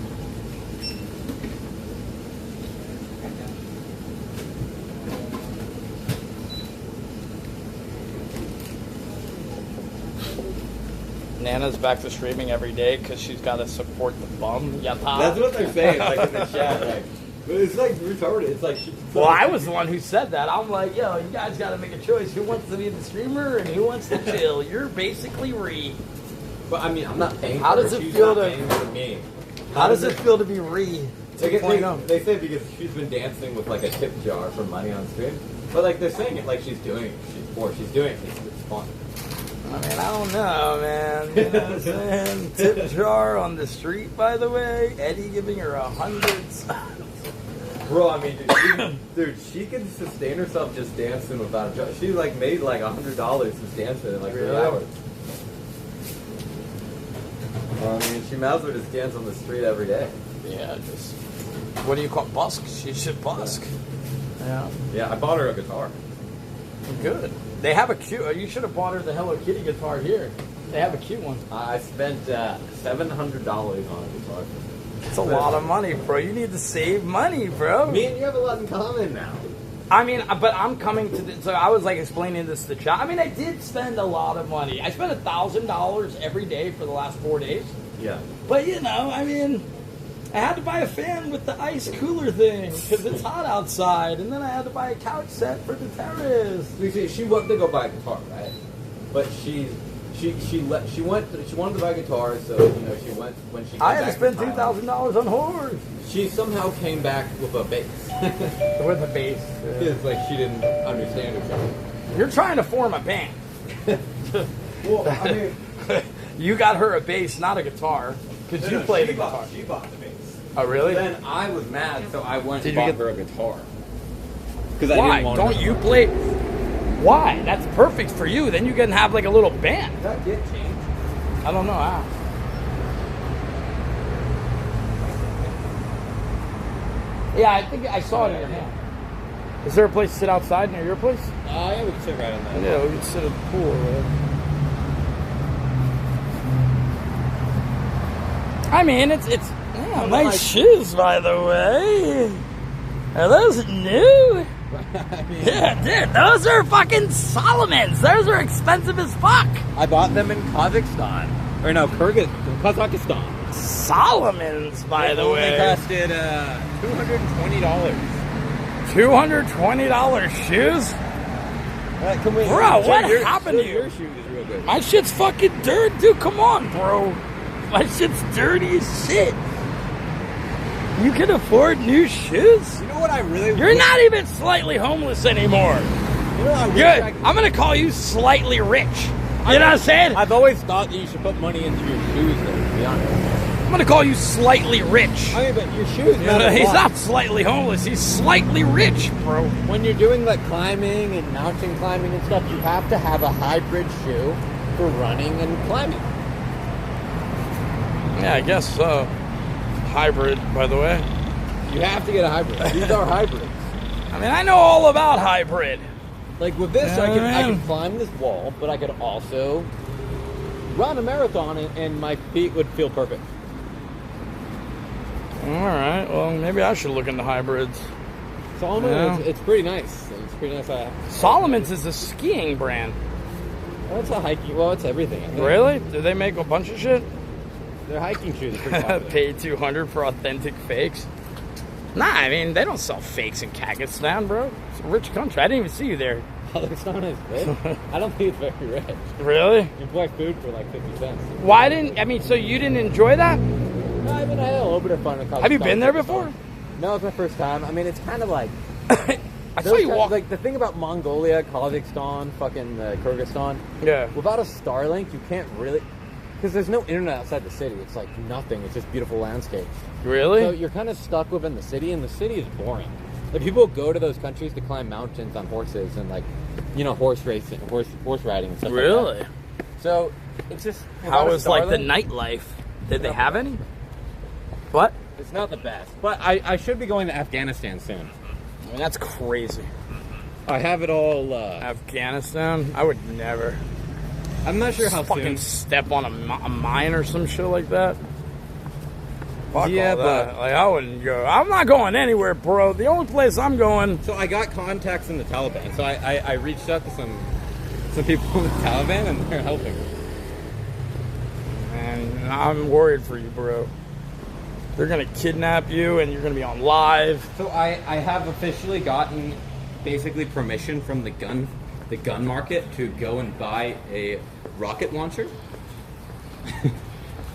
Nana's back to streaming every day because she's got to support the bum. Yata. That's what they're saying, like in the chat. Like, but it's like retarded. It's like... Well, I was the one who said that. I'm like, yo, you guys got to make a choice. Who wants to be the streamer and who wants to chill? You're basically Ree. But I mean, I'm not paying How for does her. it She's feel not to- paying for me. How does it feel to be Ree? 2.0. They say because she's been dancing with like a tip jar for money on stream, but like they're saying it like she's doing it. She's doing it. It's fun. I mean, I don't know, man. You know what I'm saying? Tip jar on the street, by the way. Eddie giving her 100. Bro, I mean, dude, she can sustain herself just dancing without a job. She like made like $100 just dancing in like 3 hours. Well, I mean, she might as well just dance on the street every day. Yeah, just what do you call busk? She should busk. Yeah. Yeah, I bought her a guitar. Good. They have a cute. You should have bought her the Hello Kitty guitar here. They have a cute one. I spent $700 on a guitar. It's a lot of money, bro. You need to save money, bro. Me and you have a lot in common now. I mean, but I'm coming to the, so I was like explaining this to John. I mean, I did spend a lot of money. I spent $1,000 every day for the last 4 days. Yeah. But you know, I mean, I had to buy a fan with the ice cooler thing because it's hot outside, and then I had to buy a couch set for the terrace. She wanted to go buy a guitar, right? But she wanted to buy a guitar, so you know she went when she. I had to spend $2,000 on horse. She somehow came back with a bass. With a bass. It's like she didn't understand herself. You're trying to form a band. Well, I mean, You got her a bass, not a guitar, because you played the guitar. She bought the bass. Oh, really? Then I was mad, so I went Did and you bought get her a guitar. Because I Why? didn't want Don't you play? Why? That's perfect for you. Then you can have like a little band. Did that get changed? I don't know how. Yeah, I think I saw it in your hand. Is there a place to sit outside near your place? Yeah, we can sit right on that. Yeah, we can sit at the pool. Right? I mean, it's yeah, nice shoes, by the way. Are those new? Yeah, dude, those are fucking Solomons. Those are expensive as fuck. I bought them in Kazakhstan. Or no, Kazakhstan. Solomons, by the way. They costed $220. $220 shoes? Can we, Bro, what happened to you? Your shoe is real good. My shit's fucking dirt, dude. Come on, bro. My shit's dirty as shit. You can afford new shoes? You know what I really You're not even slightly homeless anymore. You know what I'm gonna call you slightly rich. You know what I'm saying? I've always thought that you should put money into your shoes, though, to be honest. I'm gonna call you slightly rich. I mean, but your shoes matter a He's lot. not slightly homeless. He's slightly rich, bro. When you're doing like climbing and mountain climbing and stuff, you have to have a hybrid shoe for running and climbing. Yeah, I guess so. Hybrid, by the way. You have to get a hybrid. These are hybrids. I mean, I know all about hybrid. Like with this, I Yeah. can climb this wall, but I could also run a marathon and my feet would feel perfect. All right. Well, maybe I should look into hybrids. Solomon, Yeah. it's pretty nice. It's pretty nice. Solomon's is a skiing brand. Well, it's a hiking. Well, it's everything. I think. Really? Do they make a bunch of shit? Their hiking shoes are pretty popular. Pay $200 for authentic fakes? Nah, I mean, they don't sell fakes in Kazakhstan, bro. It's a rich country. I didn't even see you there. Kazakhstan is rich. I don't think it's very rich. Really? You buy food for like 50 cents. Why didn't, I mean, so you didn't enjoy that? No, I mean, I had a little bit of fun in Kazakhstan. Have you been there before? No, it's my first time. I mean, it's kind of like... I saw you walk. Like, the thing about Mongolia, Kazakhstan, fucking Kyrgyzstan, Yeah. without a Starlink, you can't really... Because there's no internet outside the city. It's like nothing. It's just beautiful landscapes. Really? So you're kind of stuck within the city, and the city is boring. Like, people go to those countries to climb mountains on horses and, like, you know, horse racing, horse riding and stuff like Really? that. So, it's just... How was like the Starlink, nightlife? Did they have any? What? It's not the best. But I should be going to Afghanistan soon. I mean, that's crazy. I have it all... Afghanistan? I would never. I'm not sure how fucking soon. step on a mine or some shit like that. Fuck Yeah, all that. but- Like, I wouldn't go. I'm not going anywhere, bro. The only place I'm going. So I got contacts in the Taliban. So I reached out to some people in the Taliban, and they're helping me. And I'm worried for you, bro. They're gonna kidnap you, and you're gonna be on live. So I have officially gotten basically permission from the gun market to go and buy a rocket launcher.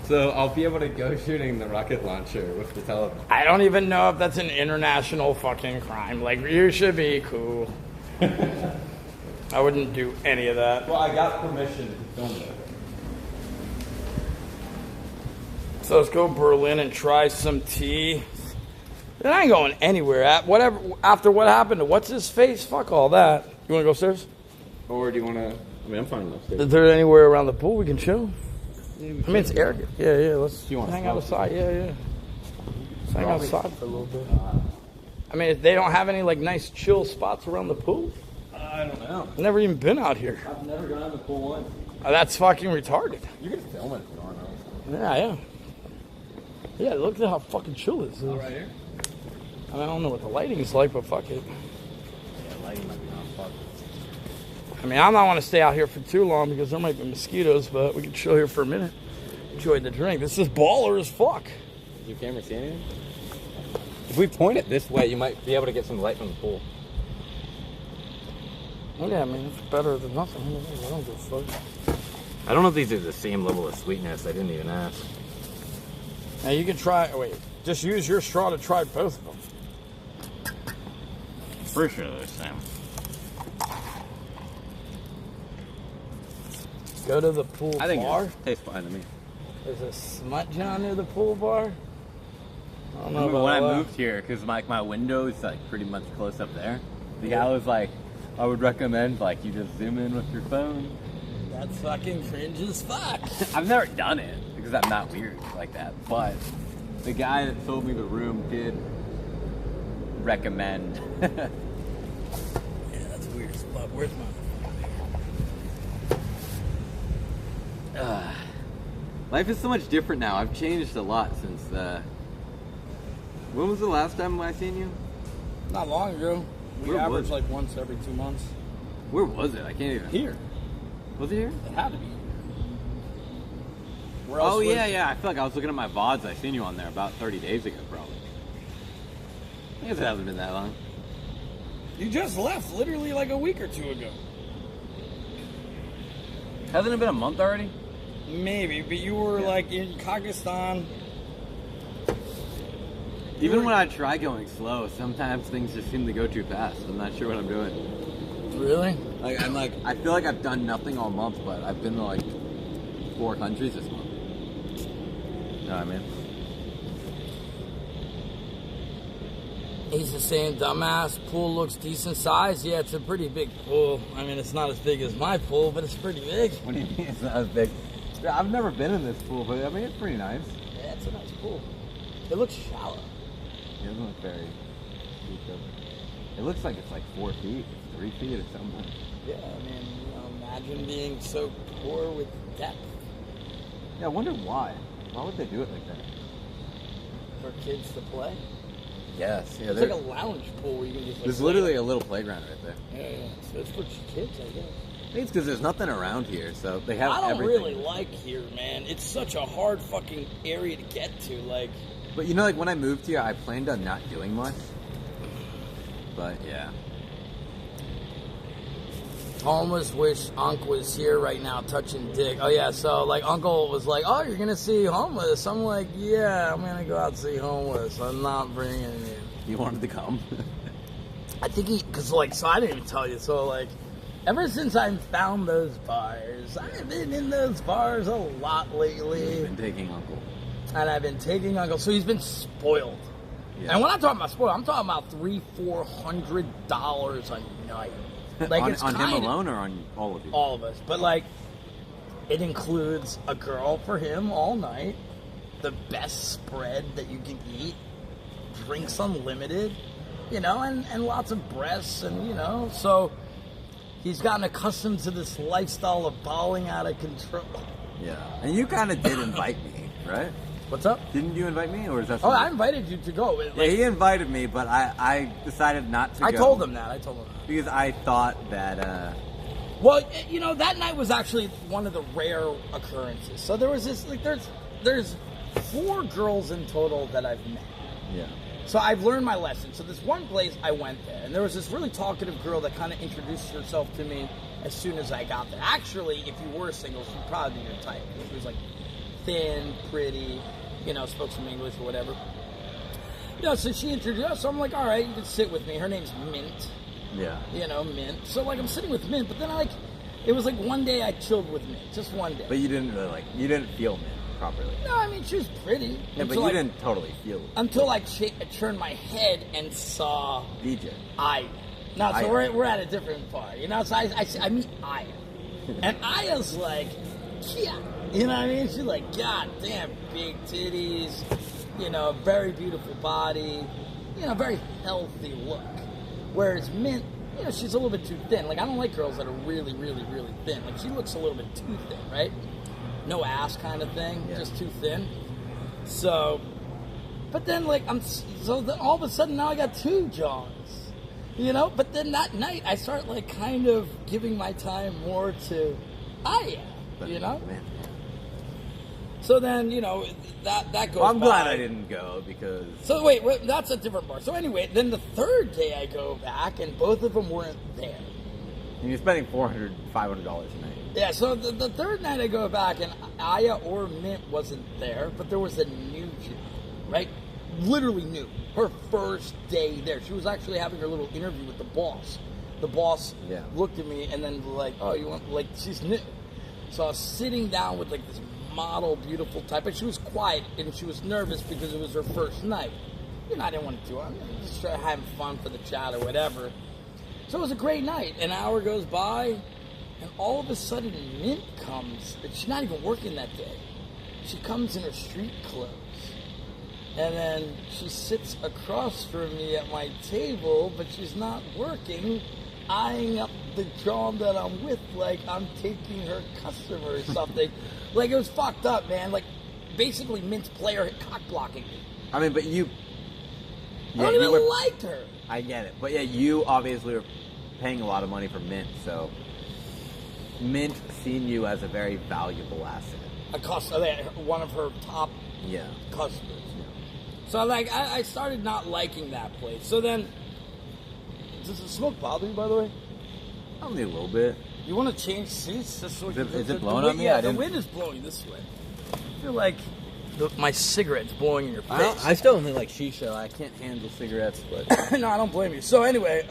So I'll be able to go shooting the rocket launcher with the telephone. I don't even know if that's an international fucking crime. Like, you should be cool. I wouldn't do any of that. Well, I got permission to film it. So let's go Berlin and try some tea. Then I ain't going anywhere. Whatever. After what happened to what's his face? Fuck all that. You want to go upstairs? Or do you want to? I mean, I'm fine upstairs. Is there anywhere around the pool we can chill? I mean, it's arrogant. Yeah. Let's You want hang to out outside. Yeah. Let's hang outside for a little bit. I mean, if they don't have any like nice chill spots around the pool. I don't know. I've never even been out here. I've never gone to the pool once. Oh, that's fucking retarded. You can film it if you want to. Yeah. Yeah, look at how fucking chill this is. Right here? I mean, I don't know what the lighting is like, but fuck it. Yeah, lighting might be not fuck. I mean, I don't want to stay out here for too long because there might be mosquitoes, but we can chill here for a minute. Enjoy the drink. This is baller as fuck. Does your camera see anything? If we point it this way, you might be able to get some light from the pool. Yeah, I mean, it's better than nothing. I don't give a fuck. I don't know if these are the same level of sweetness. I didn't even ask. Now you can try. Wait, just use your straw to try both of them. For sure they're the same. Go to the pool I think bar. it tastes fine to me. There's a smut john near the pool bar. I don't know Remember about when I that. moved here, because my window is like pretty much close up there. The guy was like, I would recommend like you just zoom in with your phone. That's fucking cringe as fuck. I've never done it because I'm not weird like that. But the guy that sold me the room did recommend. Yeah, that's weird as fuck. Where's my? Life is so much different now. I've changed a lot since when was the last time I seen you? Not long ago. We Where average was it? like once every 2 months. Where was it? I can't even. Here. Was it here? It had to be. Where else Oh would- yeah. I feel like I was looking at my VODs. I seen you on there about 30 days ago, probably. I guess it hasn't been that long. You just left literally like a week or two ago. Hasn't it been a month already? Maybe, but you were like in Kazakhstan. Even when I try going slow, sometimes things just seem to go too fast. I'm not sure what I'm doing. Really? Like I feel like I've done nothing all month, but I've been to like 4 countries this month. You know what I mean? He's just saying, dumbass, pool looks decent size. Yeah, it's a pretty big pool. I mean, it's not as big as my pool, but it's pretty big. What do you mean it's not as big? I've never been in this pool, but I mean it's pretty nice. Yeah, it's a nice pool. It looks shallow. It doesn't look very deep, does it? It looks like it's like 4 feet, 3 feet or something. Yeah, I mean, you know, imagine being so poor with depth Yeah, I wonder why. Why would they do it like that? for kids to play. Yes, yeah. It's like a lounge pool where you can just. Like, There's play. literally a little playground right there. Yeah. So it's for kids, I guess. I think it's because there's nothing around here, so they have I don't everything. really like here, man. It's such a hard fucking area to get to. Like, But you know, like when I moved here, I planned on not doing much. But yeah. homeless wish Unc was here right now touching dick. Oh yeah, so like Uncle was like, "Oh, you're gonna see homeless." I'm like, "Yeah, I'm gonna go out and see homeless. I'm not bringing you." You wanted to come? I think because like, so I didn't even tell you. So like, ever since I found those bars, I've been in those bars a lot lately. You've been taking Uncle. And I've been taking Uncle, so he's been spoiled. Yeah. And when I'm talking about spoiled, I'm talking about $300-400 a night. Like on, it's on him kinda- alone or on all of you? all of us. But like, it includes a girl for him all night, the best spread that you can eat, drinks unlimited, you know, and lots of breasts, and you know, so he's gotten accustomed to this lifestyle of balling out of control. Yeah. And you kind of did invite me, right? What's up? Didn't you invite me, or is that? Oh, something- I invited you to go. Like, Yeah, he invited me, but I decided not to. I go told him that. because I thought that. Well, you know, that night was actually one of the rare occurrences. So there was this, like, there's 4 girls in total that I've met. Yeah. So I've learned my lesson. So this one place, I went there, and there was this really talkative girl that kind of introduced herself to me as soon as I got there. Actually, if you were single, she'd probably be your type. She was like thin, pretty, spoke some English or whatever. So she introduced us. So I'm like, all right, you can sit with me. Her name's Mint. Yeah. Mint. So I'm sitting with Mint, but then it was one day I chilled with Mint, just one day. But you didn't really you didn't feel Mint properly. No, I mean, she was pretty. Yeah, but you didn't totally feel it. Until I turned my head and saw DJ. Aya. No, so Aya. we're at a different bar, so I meet Aya. And Aya's like, yeah. You know what I mean? She's like, God damn, big titties, very beautiful body, very healthy look. Whereas Mint, she's a little bit too thin. I don't like girls that are really, really, really thin. She looks a little bit too thin, right? No ass kind of thing, just too thin. So, but then all of a sudden now I got two jaws. But then that night I start kind of giving my time more to Aya, Man. So then, that goes Well, I'm by. glad I didn't go because... So wait, that's a different bar. So anyway, then the third day I go back and both of them weren't there. And you're spending $400, $500 a night. Yeah, so the third night I go back and Aya or Mint wasn't there, but there was a new chick, right? Literally new. Her first day there. She was actually having her little interview with the boss. The boss looked at me and then oh, you want, she's new. So I was sitting down with this model, beautiful type, but she was quiet and she was nervous because it was her first night. I didn't want to do it. I'm just having fun for the chat or whatever. So it was a great night. An hour goes by, and all of a sudden Mint comes, and she's not even working that day. She comes in her street clothes. And then she sits across from me at my table, but she's not working, eyeing up the John that I'm with like I'm taking her customer or something. It was fucked up, man. Basically Mint's player cock blocking me. I mean, but you... I don't even like her. I get it. But yeah, you obviously were paying a lot of money for Mint, so Mint seen you as a very valuable asset. One of her top customers. So I started not liking that place. So then, does the smoke bother you, by the way? Only a little bit. You want to change seats? Is it blowing on me? Yeah, the wind is blowing this way. I feel like my cigarette's blowing in your face. I still only like shisha. I can't handle cigarettes, but No, I don't blame you. So anyway,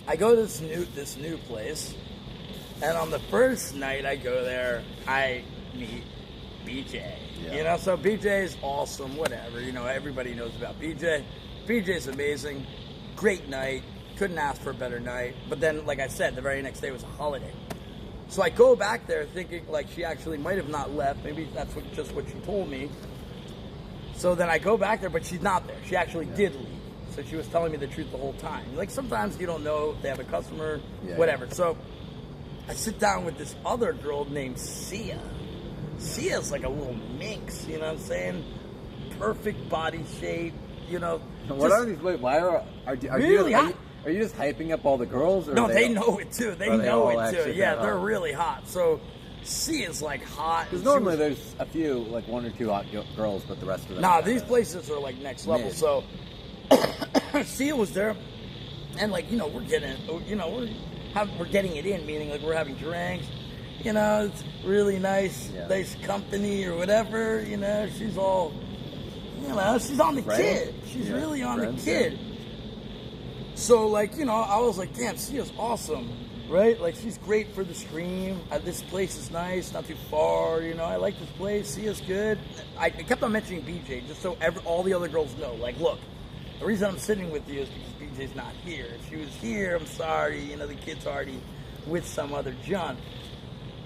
I go to this new place, and on the first night I go there, I meet BJ. Yeah. So BJ is awesome, whatever. Everybody knows about BJ. BJ's amazing. Great night. Couldn't ask for a better night. But then, like I said, the very next day was a holiday. So I go back there thinking she actually might have not left. Maybe that's just what she told me. So then I go back there, but she's not there. She actually did leave. So she was telling me the truth the whole time. Sometimes you don't know if they have a customer, whatever. So I sit down with this other girl named Sia. Sia's like a little minx, you know what I'm saying? Perfect body shape, What are these? Wait, why are really hot? Are you just hyping up all the girls? Or No, they know it too. They know it too. Yeah, they're hot? really hot. So Sia's hot. Because normally there's a few, one or two hot girls, but the rest of them. Nah, these places are next level. Man. So Sia was there, and we're getting, we're getting it in, meaning we're having drinks. It's really nice company or whatever. She's all, she's on the kid. She's really on the kid. So I was like, damn, Sia's awesome, right? She's great for the stream. This place is nice, not too far. I like this place. Sia's good. I kept on mentioning BJ just so all the other girls know. Look, the reason I'm sitting with you is because BJ's not here. If she was here, I'm sorry. The kid's already with some other John.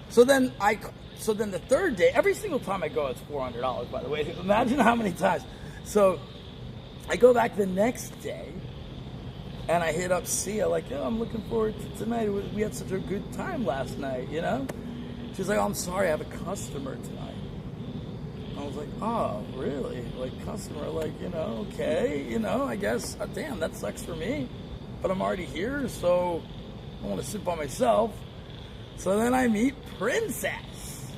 So then the third day, every single time I go, it's $400, by the way. Imagine how many times. So I go back the next day, and I hit up Sia, I'm looking forward to tonight. We had such a good time last night, She's like, oh, I'm sorry, I have a customer tonight. I was like, oh, really? Customer, okay, I guess, damn, that sucks for me. But I'm already here, so I want to sit by myself. So then I meet Princess.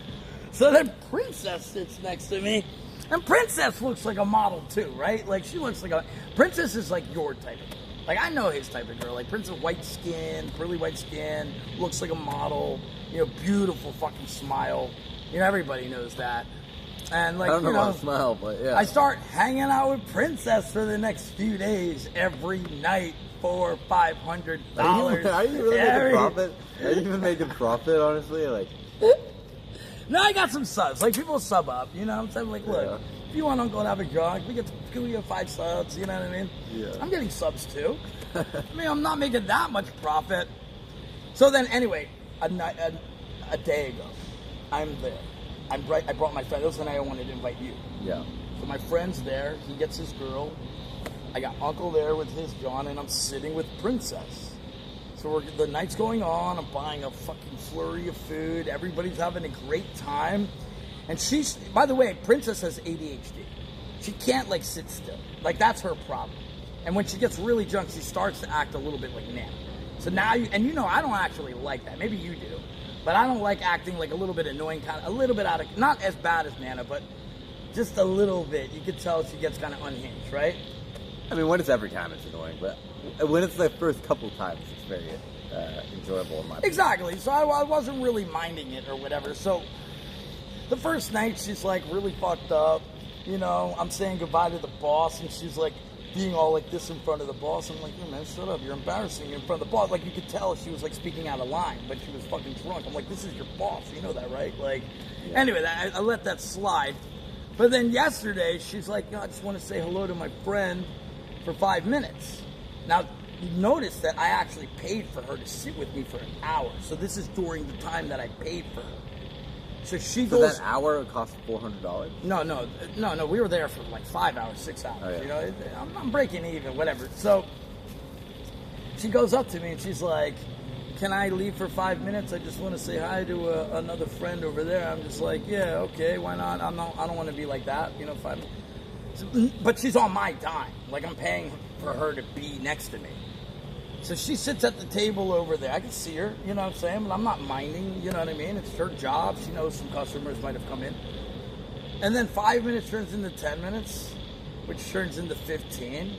So then Princess sits next to me. And Princess looks like a model too, right? She looks like Princess is your type of girl. I know his type of girl. Princess, white skin, pearly white skin, looks like a model. Beautiful fucking smile. You know, everybody knows that. And like, I don't know you know, about smile, but yeah. I start hanging out with Princess for the next few days, every night, $400, $500. Are you really making profit? Are you even making profit, honestly? Like, no, I got some subs. Like, people sub up, you know what I'm saying? Like, look, if you want to go and have a jog, we get 5 subs, you know what I mean? Yeah. I'm getting subs too. I mean, I'm not making that much profit. So then, anyway, a day ago, I'm there. I brought my friend. This was the night I wanted to invite you. yeah. So my friend's there. He gets his girl. I got Uncle there with his John, and I'm sitting with Princess. So the night's going on. I'm buying a fucking flurry of food. Everybody's having a great time. And she's, by the way, Princess has ADHD. She can't, like, sit still. Like, that's her problem. And when she gets really drunk, she starts to act a little bit like Nana. So now, you know, I don't actually like that. Maybe you do. But I don't like acting like a little bit annoying, kind of, a little bit out of, not as bad as Nana, but just a little bit. You can tell she gets kind of unhinged, right? I mean, when it's every time, it's annoying, but when it's the first couple times, it's very enjoyable in my opinion. Exactly. So I wasn't really minding it or whatever. So the first night, she's like really fucked up. You know, I'm saying goodbye to the boss, and she's like being all like this in front of the boss. I'm like, hey man, shut up. You're embarrassing me in front of the boss. Like, you could tell she was like speaking out of line, but she was fucking drunk. I'm like, this is your boss. You know that, right? Like, anyway, I let that slide. But then yesterday, she's like, I just want to say hello to my friend for 5 minutes. Now, you notice that I actually paid for her to sit with me for an hour. So this is during the time that I paid for her. So she goes. That hour it cost $400? No. We were there for like 5 hours, 6 hours. Oh, yeah. You know, I'm breaking even, whatever. So she goes up to me and she's like, "Can I leave for 5 minutes? I just want to say hi to another friend over there." I'm just like, "Yeah, okay, why not? I don't want to be like that, you know." But she's on my dime. Like, I'm paying for her to be next to me. So she sits at the table over there. I can see her, you know what I'm saying? But I'm not minding, you know what I mean? It's her job. She knows some customers might have come in. And then 5 minutes turns into 10 minutes, which turns into 15.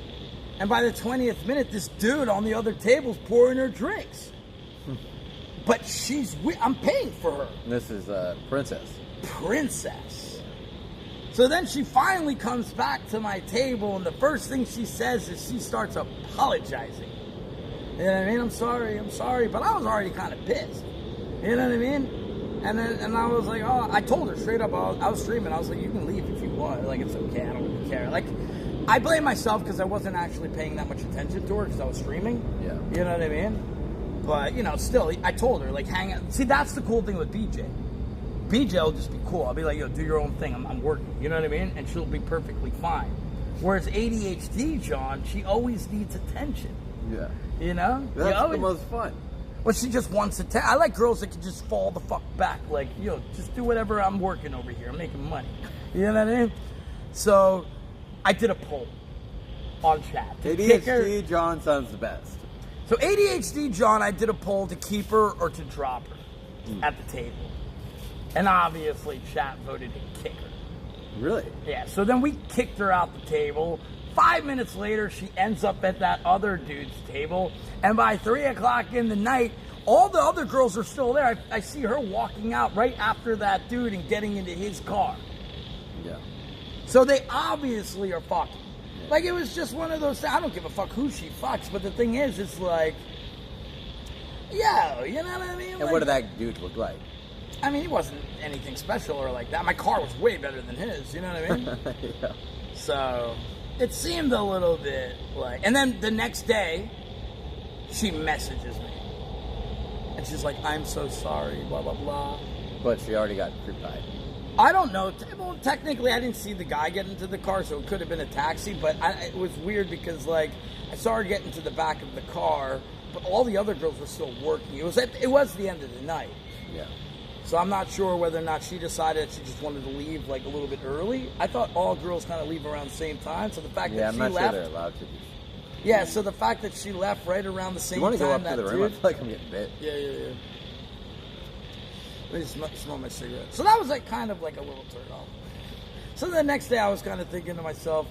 And by the 20th minute, this dude on the other table's pouring her drinks. But I'm paying for her. And this is Princess. Princess. So then she finally comes back to my table, and the first thing she says is she starts apologizing. You know what I mean? I'm sorry. But I was already kind of pissed. You know what I mean? And I was like, oh, I told her straight up, I was streaming. I was like, you can leave if you want. Like, it's okay. I don't really care. Like, I blame myself because I wasn't actually paying that much attention to her because I was streaming. Yeah. You know what I mean? But, you know, still, I told her, like, hang out. See, that's the cool thing with BJ. BJ will just be cool. I'll be like, yo, do your own thing. I'm working. You know what I mean? And she'll be perfectly fine. Whereas ADHD, John, she always needs attention. Yeah. You know? That's the most fun. Well, she just wants attention. I like girls that can just fall the fuck back. Like, yo, just do whatever. I'm working over here. I'm making money. You know what I mean? So, I did a poll on chat. ADHD John sounds the best. So, ADHD John, I did a poll to keep her or to drop her at the table. And obviously, chat voted to kick her. Really? Yeah, so then we kicked her out the table. 5 minutes later, she ends up at that other dude's table. And by 3 o'clock in the night, all the other girls are still there. I see her walking out right after that dude and getting into his car. Yeah. So they obviously are fucking. Like, it was just one of those things. I don't give a fuck who she fucks, but the thing is, it's like, yeah, you know what I mean? And like, what did that dude look like? I mean, he wasn't anything special or like that. My car was way better than his, you know what I mean? Yeah. So, it seemed a little bit like... And then the next day, she messages me. And she's like, I'm so sorry, blah, blah, blah. But she already got creeped by. I don't know. Well, technically, I didn't see the guy get into the car, so it could have been a taxi. But it was weird because, like, I saw her get into the back of the car, but all the other girls were still working. It was the end of the night. Yeah. So I'm not sure whether or not she decided she just wanted to leave, like, a little bit early. I thought all girls kind of leave around the same time. So the fact that she left... Yeah, I'm not sure they're allowed to. Yeah, so the fact that she left right around the same time... You want to go up to the room? I feel like I'm getting bit. Yeah. Let me just smell my cigarette. So that was, like, kind of like a little turn off. So the next day I was kind of thinking to myself,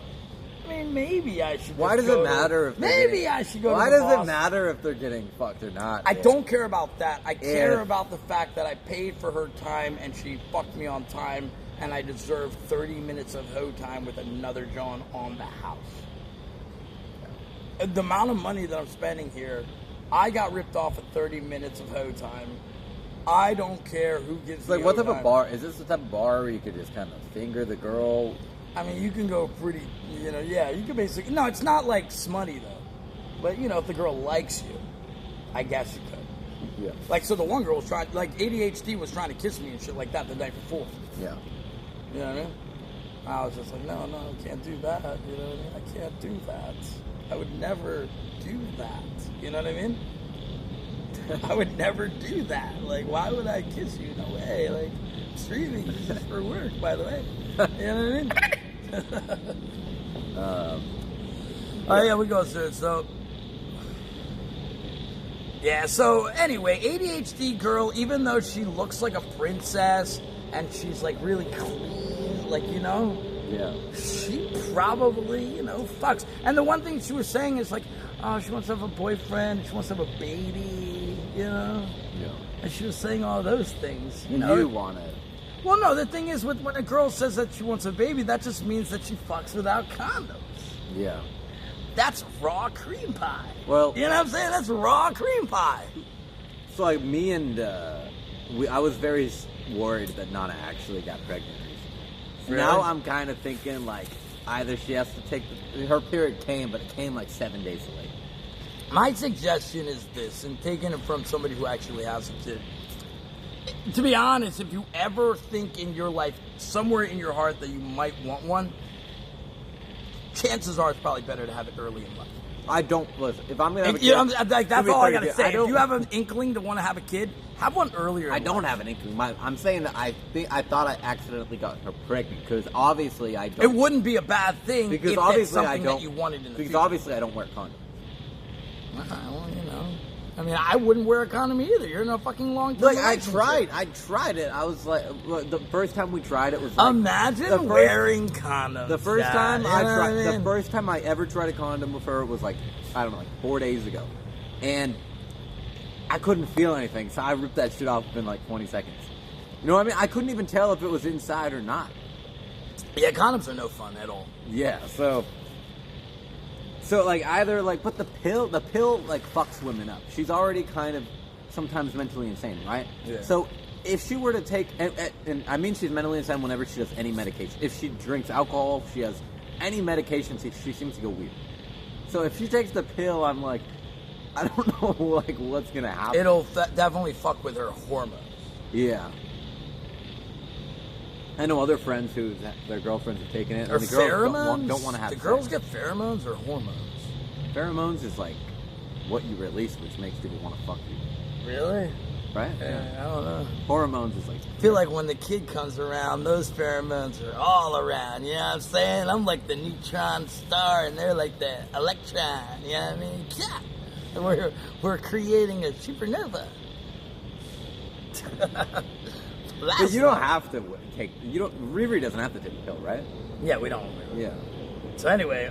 I mean, maybe I should. Why does it matter if I should go? Why to the does it boss. matter if they're getting fucked or not? I don't care about that. I care If- about the fact that I paid for her time and she fucked me on time, and I deserve 30 minutes of hoe time with another John on the house. The amount of money that I'm spending here, I got ripped off at 30 minutes of hoe time. I don't care who gives It's like, me what hoe type of time. bar? Is this the type of bar where you could just kind of finger the girl? I mean, you can go pretty, you can basically, no, it's not like smutty though. But, if the girl likes you, I guess you could. Yeah. Like, so the one girl was trying, like, ADHD was trying to kiss me and shit like that the night before. Yeah. You know what I mean? I was just like, no, I can't do that. You know what I mean? I can't do that. I would never do that. You know what I mean? I would never do that. Like, why would I kiss you? No way. Like, streaming is just for work, by the way. You know what I mean? Oh, yeah, we go through it. So, yeah, so anyway, ADHD girl, even though she looks like a princess and she's like really clean, like, Yeah. she probably, fucks. And the one thing she was saying is like, oh, she wants to have a boyfriend, she wants to have a baby, Yeah. And she was saying all those things, You want it. Well, no, the thing is, when a girl says that she wants a baby, that just means that she fucks without condoms. Yeah. That's raw cream pie. Well- you know what I'm saying? That's raw cream pie. So like me and I was very worried that Nana actually got pregnant recently. Really? Now I'm kind of thinking like either she has to take her period came, but it came like 7 days late. My suggestion is this, and taking it from somebody who actually has a kid. To be honest, if you ever think in your life, somewhere in your heart, that you might want one, chances are it's probably better to have it early in life. I don't listen. If I'm gonna have a You know, kid, like, that's let me all I tell you, gotta say. I If don't- you have an inkling to want to have a kid, have one earlier. I don't have an inkling. I'm saying that I thought I accidentally got her pregnant because obviously I don't. It wouldn't be a bad thing because if obviously it's something I don't. that you wanted in the because future. obviously I don't wear condoms. Well, I mean, I wouldn't wear a condom either. You're in a fucking long-term Like I relationship. tried it. I was like, look, the first time we tried it was like Imagine wearing condoms. The first Dad. time You I know tried, what I the mean? first time I ever tried a condom with her was like, I don't know, like 4 days ago, and I couldn't feel anything, so I ripped that shit off within like 20 seconds. You know what I mean? I couldn't even tell if it was inside or not. Yeah, condoms are no fun at all. Yeah, so like either like, but the pill like fucks women up. She's already kind of sometimes mentally insane, right? Yeah. So if she were to take, and I mean she's mentally insane whenever she does any medication. If she drinks alcohol, if she has any medication, she seems to go weird. So if she takes the pill, I'm like, I don't know like what's gonna happen. It'll definitely fuck with her hormones. Yeah. I know other friends who their girlfriends have taken it, Or and the girls pheromones? don't want to have The sex. girls get pheromones or hormones? Pheromones is like what you release, which makes people want to fuck you, Really? right? I don't know. Hormones is like I feel like when the kid comes around, those pheromones are all around. You know what I'm saying? I'm like the neutron star, and they're like the electron. You know what I mean? Yeah. And we're creating a supernova. But you don't have to take. You don't. Riri doesn't have to take a pill, right? Yeah, we don't. Yeah. So anyway,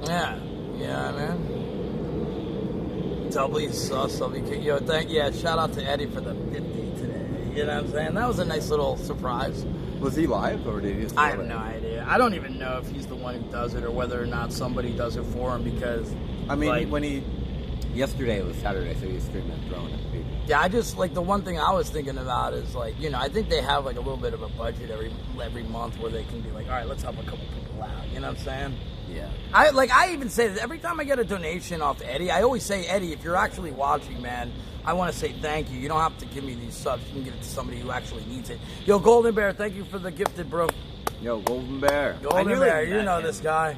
yeah, man. W sauce, shout out to Eddie for the 50 today. You know what I'm saying? That was a nice little surprise. Was he live or did he just? I have no idea. I don't even know if he's the one who does it or whether or not somebody does it for him because. I mean, like, yesterday it was Saturday, so he was streaming and throwing at people. Yeah, I just like the one thing I was thinking about is like, I think they have like a little bit of a budget every month where they can be like, all right, let's help a couple people out. You know what I'm saying? Yeah. I even say that every time I get a donation off Eddie, I always say, Eddie, if you're actually watching, man, I want to say thank you. You don't have to give me these subs. You can give it to somebody who actually needs it. Yo, Golden Bear, thank you for the gifted, bro. Yo, Golden Bear. Golden Bear, you know this guy.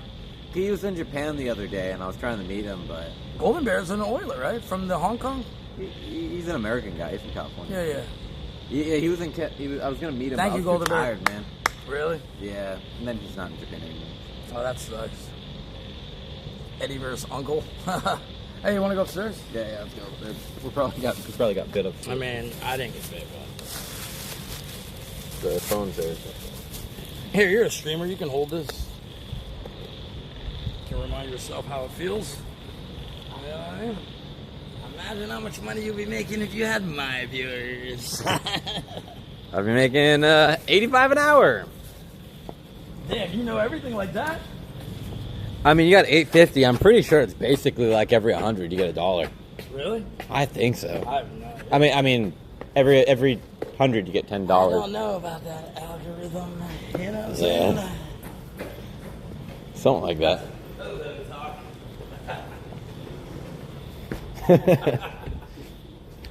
He was in Japan the other day, and I was trying to meet him, but Golden Bear's an Oiler, right? From the Hong Kong? he's an American guy. He's from California. Yeah. He was in. I was gonna meet him. Thank but you, I was Golden too Bear. tired, man. Really? Yeah, and then he's not in Japan anymore. Oh, that sucks. Eddie versus Uncle. Hey, you want to go upstairs? Yeah, let's go. We probably got bit of I mean, I didn't get bit, but... the phones there. Here, you're a streamer. You can hold this. You can remind yourself how it feels. You know what I mean? Imagine how much money you'd be making if you had my viewers. I'd be making 85 an hour. Damn, you know everything like that? I mean, you got 850. I'm pretty sure it's basically like every 100 you get $1. Really? I think so. I have no idea. I mean, every 100 you get $10. I don't know about that algorithm. You know what I'm saying? Yeah. Something like that. I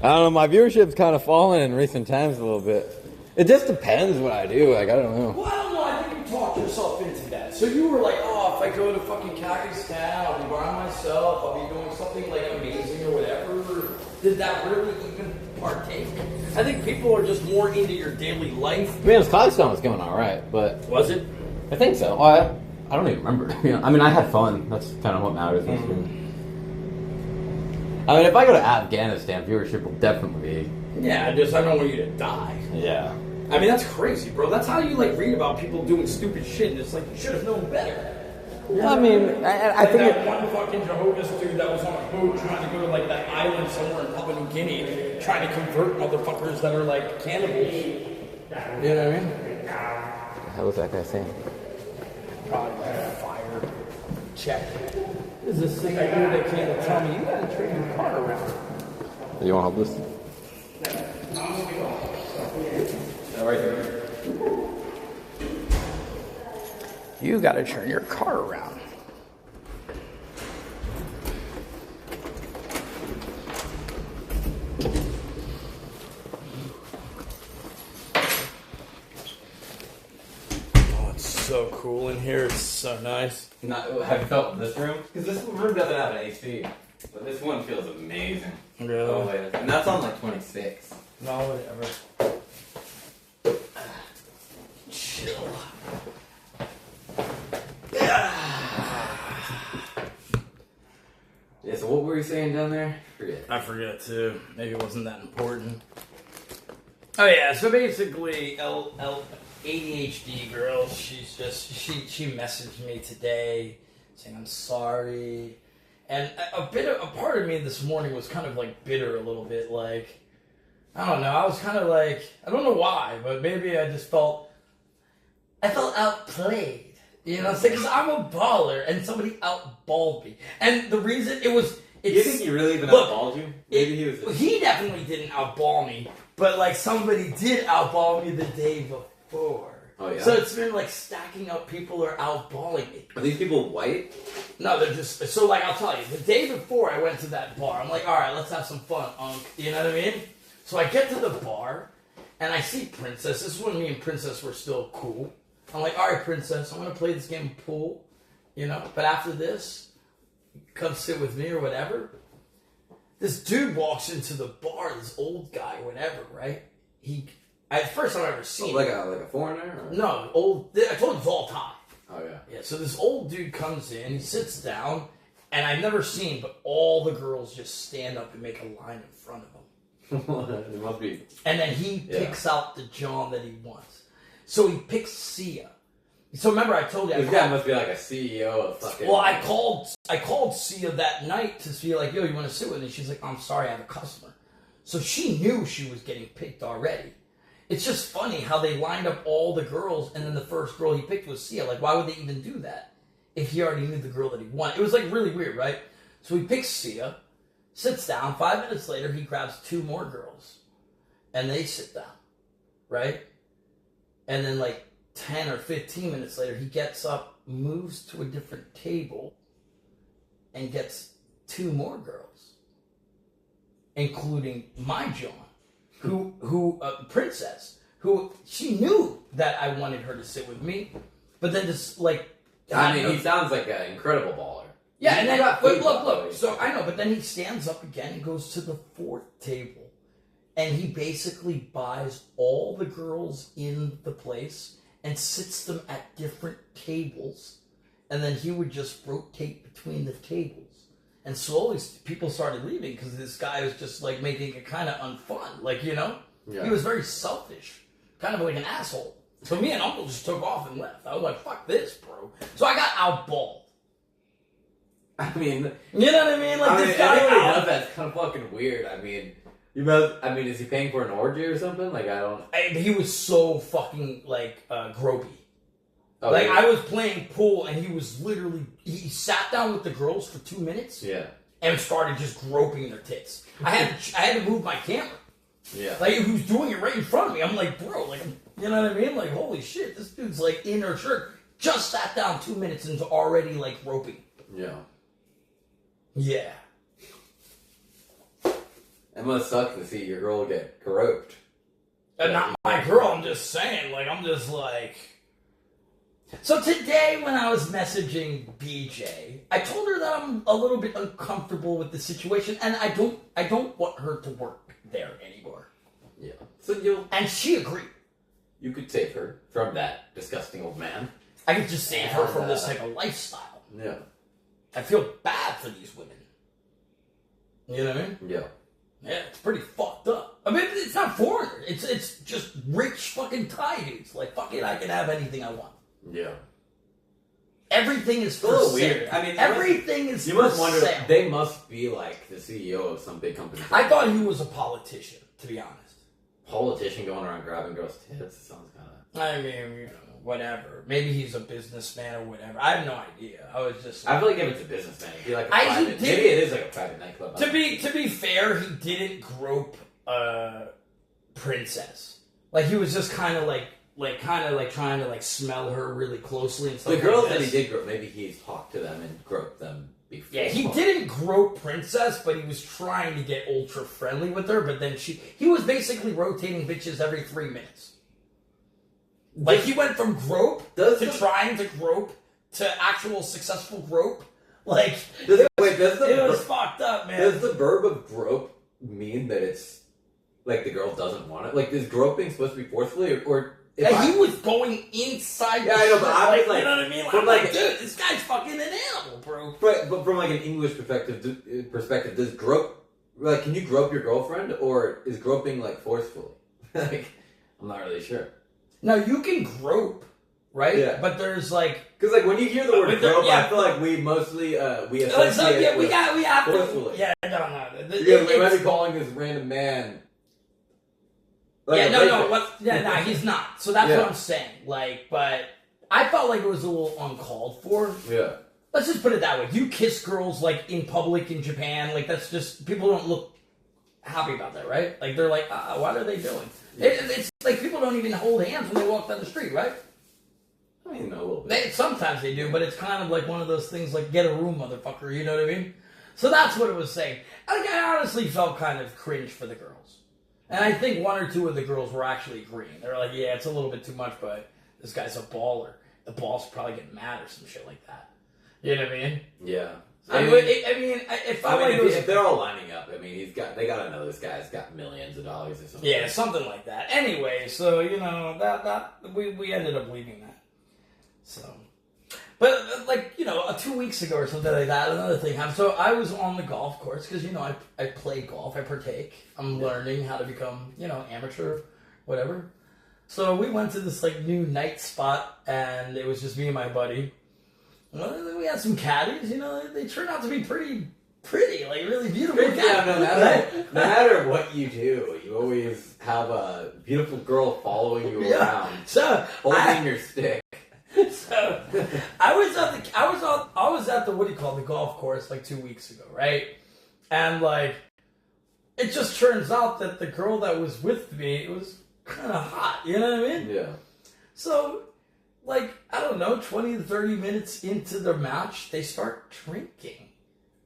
don't know, my viewership's kind of fallen in recent times a little bit. It just depends what I do, like, I don't know. Well, I don't know, I think you talked yourself into that. So you were like, oh, if I go to fucking Kazakhstan, I'll be by myself, I'll be doing something like amazing or whatever. Did that really even partake? I think people are just more into your daily life. I mean, Kazakhstan was going alright, but... Was it? I think so. I don't even remember. I mean, I had fun. That's kind of what matters. I mean, if I go to Afghanistan, viewership will definitely be... Yeah, I don't want you to die. Yeah. I mean, that's crazy, bro. That's how you, like, read about people doing stupid shit, and it's like, you should have known better. I mean, I think... That one fucking Jehovah's dude that was on a boat trying to go to, like, that island somewhere in Papua New Guinea, trying to convert motherfuckers that are, like, cannibals. You know what I mean? How was that guy saying? Probably like fire check. There's this thing I hear that came to tell me, you gotta turn your car around. You want to hold this? Right here. You gotta turn your car around. Oh, it's so cool in here. It's so nice. Have you felt this room? Because this room doesn't have an AC. But this one feels amazing. Really? Oh, wait. And that's on like 26. No, whatever. Chill. Yeah, so what were you saying down there? I forget too. Maybe it wasn't that important. Oh yeah, so basically, ADHD girl. She's just she messaged me today saying I'm sorry, and a part of me this morning was kind of like bitter a little bit. Like I don't know. I was kind of like I don't know why, but maybe I just felt outplayed. You know, because I'm a baller and somebody outballed me. And the reason it was... Do you think he really even outballed you? Maybe he was... He definitely didn't outball me, but like somebody did outball me the day before. Oh, yeah? So it's been like stacking up people who are outballing me. Are these people white? No, they're just... So like, I'll tell you, the day before I went to that bar, I'm like, all right, let's have some fun, you know what I mean? So I get to the bar, and I see Princess. This is when me and Princess were still cool. I'm like, all right, Princess, I'm going to play this game of pool, you know? But after this, come sit with me or whatever. This dude walks into the bar, this old guy, whatever, right? First time I've ever seen like a foreigner? Or? No, old, I told you it's all time. Oh, yeah. Yeah, so this old dude comes in, he sits down, and I've never seen, but all the girls just stand up and make a line in front of him. It must be. And then he picks out the John that he wants. So he picks Sia. So remember I told you... This guy must be like a CEO of fucking... Well, I called Sia that night to be like, yo, you want to sit with me? She's like, I'm sorry, I have a customer. So she knew she was getting picked already. It's just funny how they lined up all the girls, and then the first girl he picked was Sia. Like, why would they even do that if he already knew the girl that he wanted? It was like really weird, right? So he picks Sia, sits down. 5 minutes later, he grabs 2 more girls, and they sit down, right? And then like 10 or 15 minutes later, he gets up, moves to a different table, and gets 2 more girls, including my John, Princess, who she knew that I wanted her to sit with me, but then just like... I mean, he sounds like an incredible baller. Yeah, and then, look, so I know, but then he stands up again and goes to the 4th table. And he basically buys all the girls in the place and sits them at different tables. And then he would just rotate between the tables. And slowly people started leaving because this guy was just like making it kind of unfun. Like, you know? Yeah. He was very selfish. Kind of like an asshole. So me and Uncle just took off and left. I was like, fuck this, bro. So I got outballed. I mean, you know what I mean? Like, this guy anybody does that's kind of fucking weird. I mean, is he paying for an orgy or something? Like, I don't. He was so fucking like gropey. Oh, like, yeah. I was playing pool and he was literally. He sat down with the girls for 2 minutes. Yeah. And started just groping their tits. I had to move my camera. Yeah. Like, he was doing it right in front of me. I'm like, bro, like, you know what I mean? Like, holy shit, this dude's like in her shirt. Just sat down 2 minutes and is already like groping. Yeah. Yeah. It must suck to see your girl get groped. And not my girl, I'm just saying. Like, I'm just like. So today when I was messaging BJ, I told her that I'm a little bit uncomfortable with the situation and I don't want her to work there anymore. Yeah. So and she agreed. You could save her from that disgusting old man. I could just save her from this type of lifestyle. Yeah. I feel bad for these women. You know what I mean? Yeah. Yeah, it's pretty fucked up. I mean, it's not foreigner. It's just rich fucking Thai dudes. Like, fuck it, I can have anything I want. Yeah. Everything is for sale. Weird. I mean, everything is you for must wonder, sale. they must be like the CEO of some big company. I thought he was a politician, to be honest. Politician going around grabbing girls' tits? Sounds kind of... I mean, you know, whatever. Maybe he's a businessman or whatever. I have no idea. I was just... I feel like if it's a businessman, it'd be like a private... Maybe it is like a private nightclub. To be fair, he didn't grope Princess. Like, he was just kind of like trying to like smell her really closely and stuff. The girls like that this. he did grope, maybe he's talked to them and groped them before. Yeah, he didn't grope Princess, but he was trying to get ultra friendly with her. But then he was basically rotating bitches every 3 minutes. Like, he went from grope to trying to grope to actual successful grope. Like, it was fucked up, man. Does the verb of grope mean that it's like the girl doesn't want it? Like, is groping supposed to be forcefully or he was going inside. Yeah, I know, but I was like, you know what I mean? From like, dude, this guy's fucking an animal, bro. But from like an English perspective, does grope, like, can you grope your girlfriend, or is groping like forcefully? Like, I'm not really sure. No, you can grope, right? Yeah. But there's like, because like when you hear the word grope, I feel like we mostly we associate it with we have forcefully. Yeah, no. We might be calling this random man. Like he's not. So that's what I'm saying. Like, but I felt like it was a little uncalled for. Yeah. Let's just put it that way. You kiss girls like in public in Japan, like that's just people don't look happy about that, right? Like they're like, what are they doing? Yeah. It's like people don't even hold hands when they walk down the street, right? I mean, a little bit. Sometimes they do, but it's kind of like one of those things like get a room, motherfucker. You know what I mean? So that's what it was saying. Like, I honestly felt kind of cringe for the girls. And I think one or two of the girls were actually agreeing. They were like, yeah, it's a little bit too much, but this guy's a baller. The boss probably get mad or some shit like that. You know what I mean? Yeah. If they're all lining up, I mean, they gotta know this guy's got millions of dollars or something. Yeah, something like that. Anyway, so, you know, that we ended up leaving that. So... But, like, you know, 2 weeks ago or something like that, another thing happened. So I was on the golf course because, you know, I play golf. I partake. I'm learning how to become, you know, amateur, whatever. So we went to this, like, new night spot, and it was just me and my buddy. Well, we had some caddies, you know. They turned out to be pretty, like, really beautiful caddies. Yeah, no matter what you do, you always have a beautiful girl following you around, holding your stick. So I was at the the golf course like 2 weeks ago, right? And like it just turns out that the girl that was with me was kind of hot, you know what I mean? Yeah. So like I don't know, 20 to 30 minutes into the match, they start drinking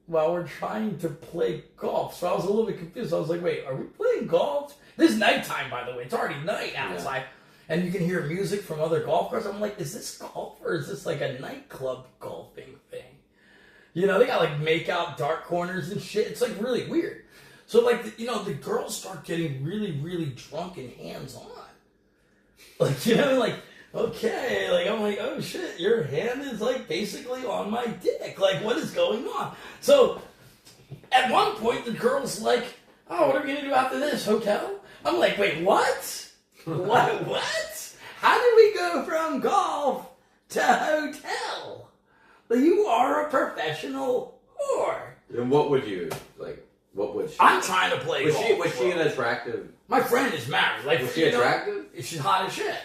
while we're trying to play golf. So I was a little bit confused. I was like, wait, are we playing golf? This is nighttime, by the way. It's already night outside. Yeah. And you can hear music from other golf courses. I'm like, is this golf or is this like a nightclub golfing thing? You know, they got like make out dark corners and shit. It's like really weird. So like, you know, the girls start getting really, really drunk and hands on. Like, you know, like, okay. Like, I'm like, oh shit, your hand is like basically on my dick. Like, what is going on? So at one point, the girl's like, oh, what are we going to do after this? Hotel? I'm like, wait, what? What? How did we go from golf to hotel? You are a professional whore. And what would you like? What would she? I'm trying to play Was golf. she bro. an attractive? My friend is married. Like, Was she attractive? She's hot as shit.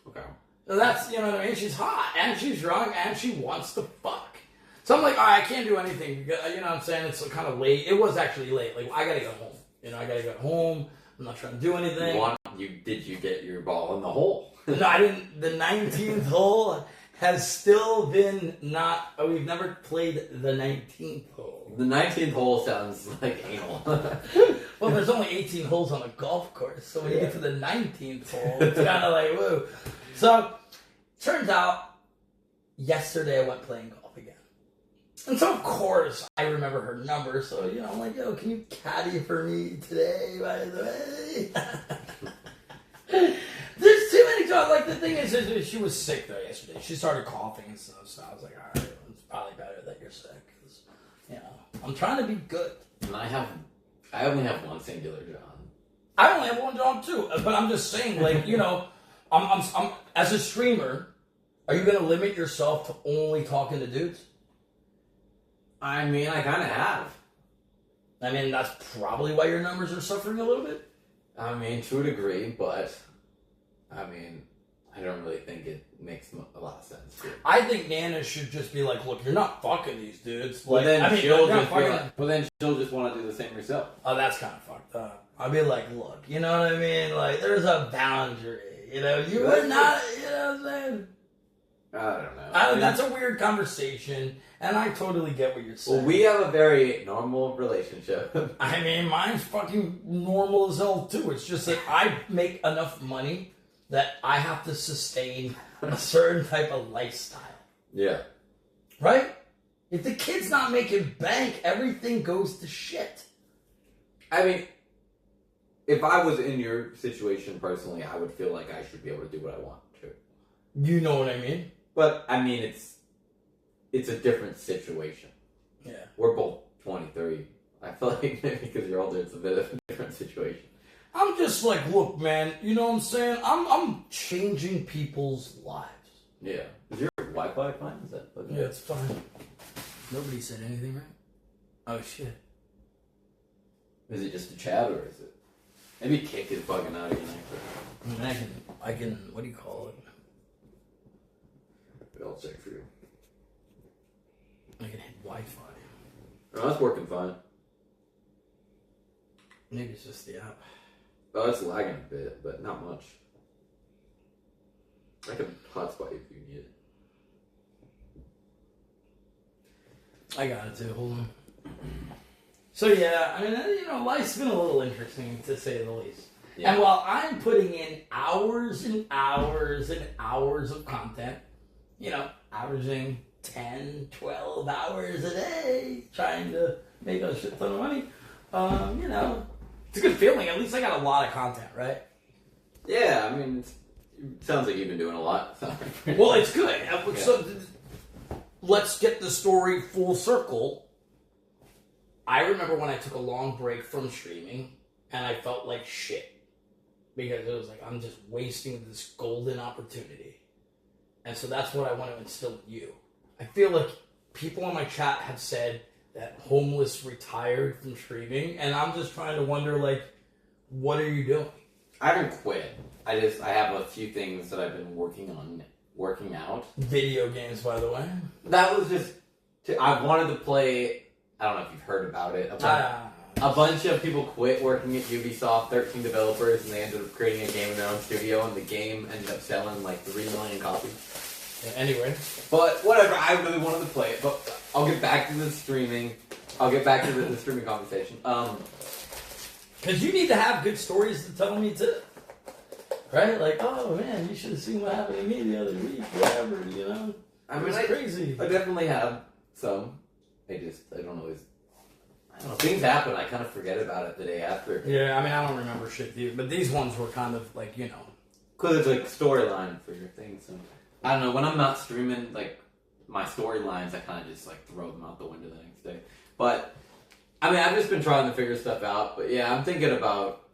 Okay. So that's, you know what I mean? She's hot, and she's drunk, and she wants to fuck. So I'm like, all right, I can't do anything. You know what I'm saying? It's kind of late. It was actually late. Like, I gotta go home. You know, I gotta go home. I'm not trying to do anything. Did you get your ball in the hole? No, I didn't. The 19th hole has still been not. Oh, we've never played the 19th hole. The 19th hole sounds like anal. Well, there's only 18 holes on a golf course, so when you get to the 19th hole, it's kind of like, whoa. So, turns out, yesterday I went playing golf again. And so, of course, I remember her number, so, you know, I'm like, yo, can you caddy for me today, by the way? There's too many times. Like, the thing is, she was sick, though, yesterday. She started coughing and stuff, so I was like, all right, it's probably better that you're sick, because, you know, I'm trying to be good. And I only have one singular John. I only have one job too, but I'm just saying, like, you know, I'm as a streamer, are you going to limit yourself to only talking to dudes? I mean, I kind of have. I mean, that's probably why your numbers are suffering a little bit. I mean, to a degree, but I mean, I don't really think it makes a lot of sense. I think Nana should just be like, look, you're not fucking these dudes. But Like, then I mean, she'll you're not just be fucking like, but then she'll just want to do the same herself. Oh, that's kind of fucked up. I'll be like, look, you know what I mean? Like, there's a boundary. You know, you are not, you know what I'm saying? I don't know. That's a weird conversation, and I totally get what you're saying. Well, we have a very normal relationship. I mean, mine's fucking normal as hell, too. It's just that I make enough money that I have to sustain a certain type of lifestyle. Yeah. Right? If the kid's not making bank, everything goes to shit. I mean, if I was in your situation personally, I would feel like I should be able to do what I want to. You know what I mean? But, I mean, it's a different situation. Yeah. We're both 23. I feel like maybe because you're older, it's a bit of a different situation. I'm just like, look, man, you know what I'm saying? I'm changing people's lives. Yeah. Is your Wi-Fi fine? Is that okay? Yeah, it's fine. Nobody said anything, right? Oh, shit. Is it just a chat or is it? Maybe Kick is bugging out again. I can, what do you call it? I'll check for you. I can hit Wi-Fi. Oh, that's working fine. Maybe it's just the app. Oh, it's lagging a bit, but not much. I can hotspot if you need it. I got it too. Hold on. So yeah, I mean, you know, life's been a little interesting to say the least. Yeah. And while I'm putting in hours and hours and hours of content, you know, averaging 10, 12 hours a day, trying to make a shit ton of money, you know, it's a good feeling. At least I got a lot of content, right? Yeah, I mean, it sounds like you've been doing a lot. Well, it's good. So let's get the story full circle. I remember when I took a long break from streaming, and I felt like shit. Because it was like, I'm just wasting this golden opportunity. And so that's what I want to instill in you. I feel like people in my chat have said that Homeless retired from streaming, and I'm just trying to wonder, like, what are you doing? I haven't quit. I have a few things that I've been working out. Video games, by the way. That was just, I wanted to play, I don't know if you've heard about it. A bunch of people quit working at Ubisoft, 13 developers, and they ended up creating a game in their own studio, and the game ended up selling like 3 million copies. Yeah, anyway. But whatever, I really wanted to play it, but I'll get back to the streaming. I'll get back to the streaming conversation. Because you need to have good stories to tell me too. Right? Like, oh man, you should have seen what happened to me the other week, whatever, you know? I mean, it's crazy. I definitely have some. I don't always... I don't know, things happen, I kind of forget about it the day after. Yeah, I mean, I don't remember shit, dude. But these ones were kind of like, you know. Because it's like storyline for your thing, so... I don't know, when I'm not streaming, like, my storylines, I kind of just, like, throw them out the window the next day. But, I mean, I've just been trying to figure stuff out. But, yeah, I'm thinking about,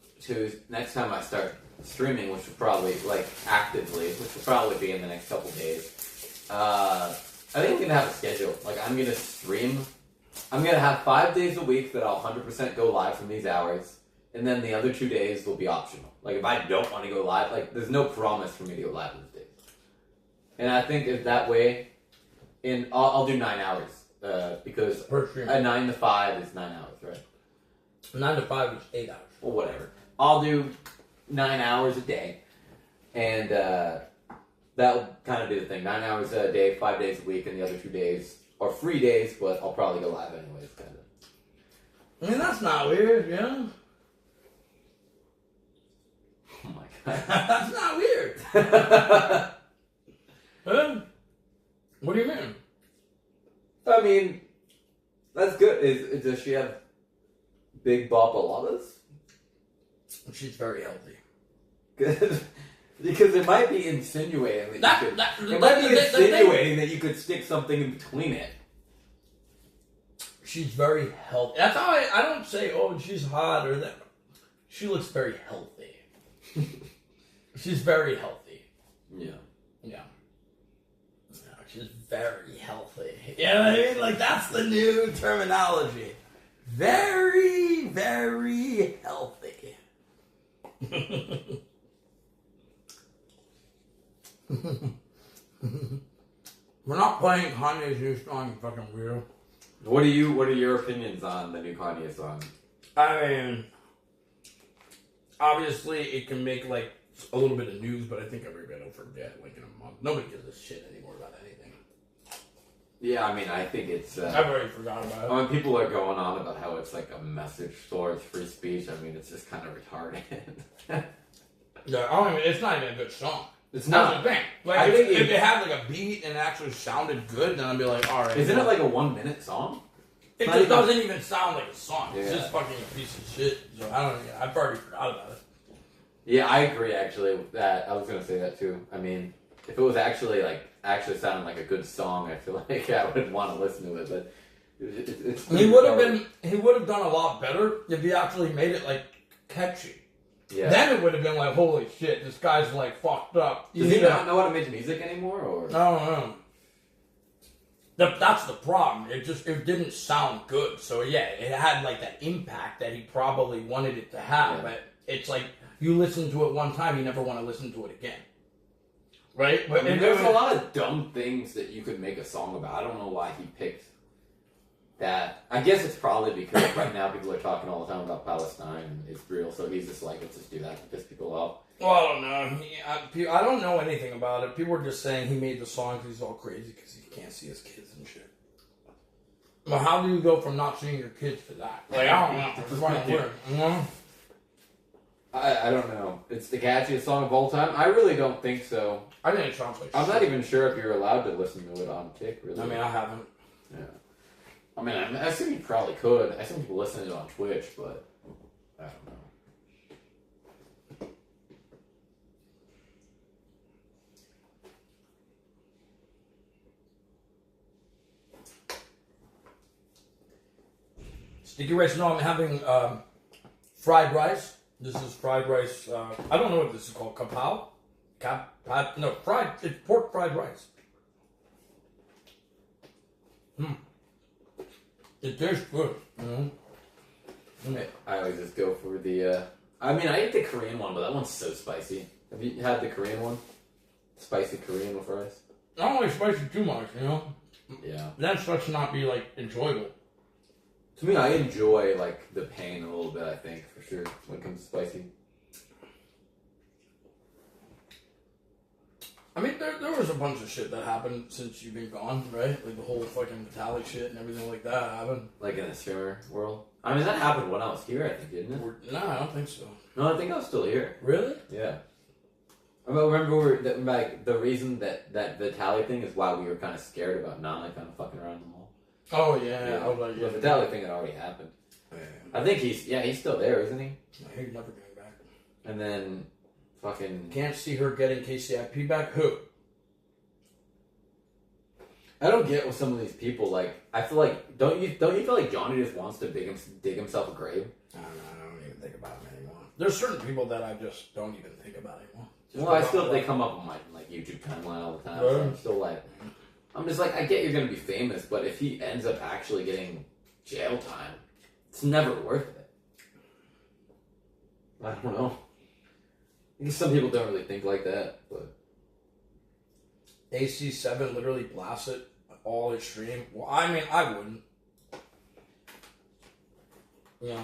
next time I start streaming, which will probably, like, actively, which will probably be in the next couple days, I think I'm gonna have a schedule. Like, I'm gonna stream. I'm gonna have 5 days a week that I'll 100% go live from these hours, and then the other 2 days will be optional. Like, if I don't want to go live, like, there's no promise for me to go live those days. And I think if that way, I'll do 9 hours, because a 9 to 5 is 9 hours, right? 9 to 5 is 8 hours. Well, whatever. I'll do 9 hours a day, and that'll kind of be the thing. 9 hours a day, 5 days a week, and the other 2 days are free days, but I'll probably go live anyways, kind of. I mean, that's not weird, yeah? Oh my god. That's not weird. Huh? What do you mean? I mean, that's good. Does she have big bopaladas? She's very healthy. Good. Because it might be insinuating that you could stick something in between it. She's very healthy. That's how I don't say, oh, she's hot or that. She looks very healthy. She's very healthy. Yeah. Yeah. No, she's very healthy. You know what I mean? Like, that's the new terminology. Very, very healthy. We're not playing Kanye's new song, you fucking weirdo. What are your opinions on the new Kanye song? I mean, obviously it can make like a little bit of news, but I think everybody will forget like in a month. Nobody gives a shit anymore about anything. Yeah, I mean, I think it's... I've already forgot about it. When people are going on about how it's like a message towards free speech, I mean, it's just kind of retarded. Yeah, I don't even, it's not even a good song. It's That's not. the thing. Like, if it had like a beat and it actually sounded good, then I'd be like, alright. Isn't it like a 1 minute song? It just doesn't even sound like a song. It's Yeah. just fucking a piece of shit. So I don't know. I've already forgot about it. Yeah, I agree actually with that. I was gonna say that too. I mean, if it was actually sounding like a good song, I feel like I would want to listen to it. But it's He would have done a lot better if he actually made it like catchy. Yeah. Then it would have been like, holy shit, this guy's like fucked up. Does he not know how to make music anymore, or? I don't know. That's the problem. It didn't sound good. So yeah, it had like that impact that he probably wanted it to have. Yeah. But it's like you listen to it one time, you never want to listen to it again. Right? But I mean, there's a lot of dumb things that you could make a song about. I don't know why he picked that. I guess it's probably because right now people are talking all the time about Palestine and Israel, so he's just like, let's just do that to piss people off. Well, I don't know. I don't know anything about it. People are just saying he made the song because he's all crazy because he can't see his kids and shit. Well, how do you go from not seeing your kids to that? Like, I don't know. It's fucking weird, you know? I don't know. It's the catchiest song of all time? I really don't think so. I think it sounds like I'm shit. not even sure if you're allowed to listen to it on Kick, really. I mean, I haven't. Yeah. I mean, I assume you probably could. I assume people listen to it on Twitch, but I don't know. Sticky rice. No, I'm having fried rice. This is fried rice. I don't know what this is called. Kapow? No, fried. It's pork fried rice. It tastes good. I always just go for the... I mean, I ate the Korean one, but that one's so spicy. Have you had the Korean one? Spicy Korean with rice? I don't like spicy too much, you know? Yeah. That starts to not be, like, enjoyable. To me, I enjoy, like, the pain a little bit, I think, for sure, when it comes to spicy. I mean, there was a bunch of shit that happened since you've been gone, right? Like, the whole fucking metallic shit and everything like that happened. Like in the streamer world? I mean, that happened when I was here, I think, didn't it? No, I don't think so. No, I think I was still here. Really? Yeah. I remember the reason that the tally thing is why we were kind of scared about Nana kind of fucking around the mall. Oh, yeah. I was like, The tally thing had already happened. Yeah. I think he's still there, isn't he? He's never getting back. And then fucking... Can't see her getting KCIP back? Who? I don't get with some of these people, like, I feel like, don't you feel like Johnny just wants to dig himself a grave? I don't know. I don't even think about him anymore. There's certain people that I just don't even think about anymore. Well, they come up on my like YouTube timeline all the time. So I'm still like, I'm just like, I get you're gonna be famous, but if he ends up actually getting jail time, it's never worth it. I don't know. I guess some people don't really think like that, but AC7 literally blasts it all extreme. Well, I mean, I wouldn't. You know.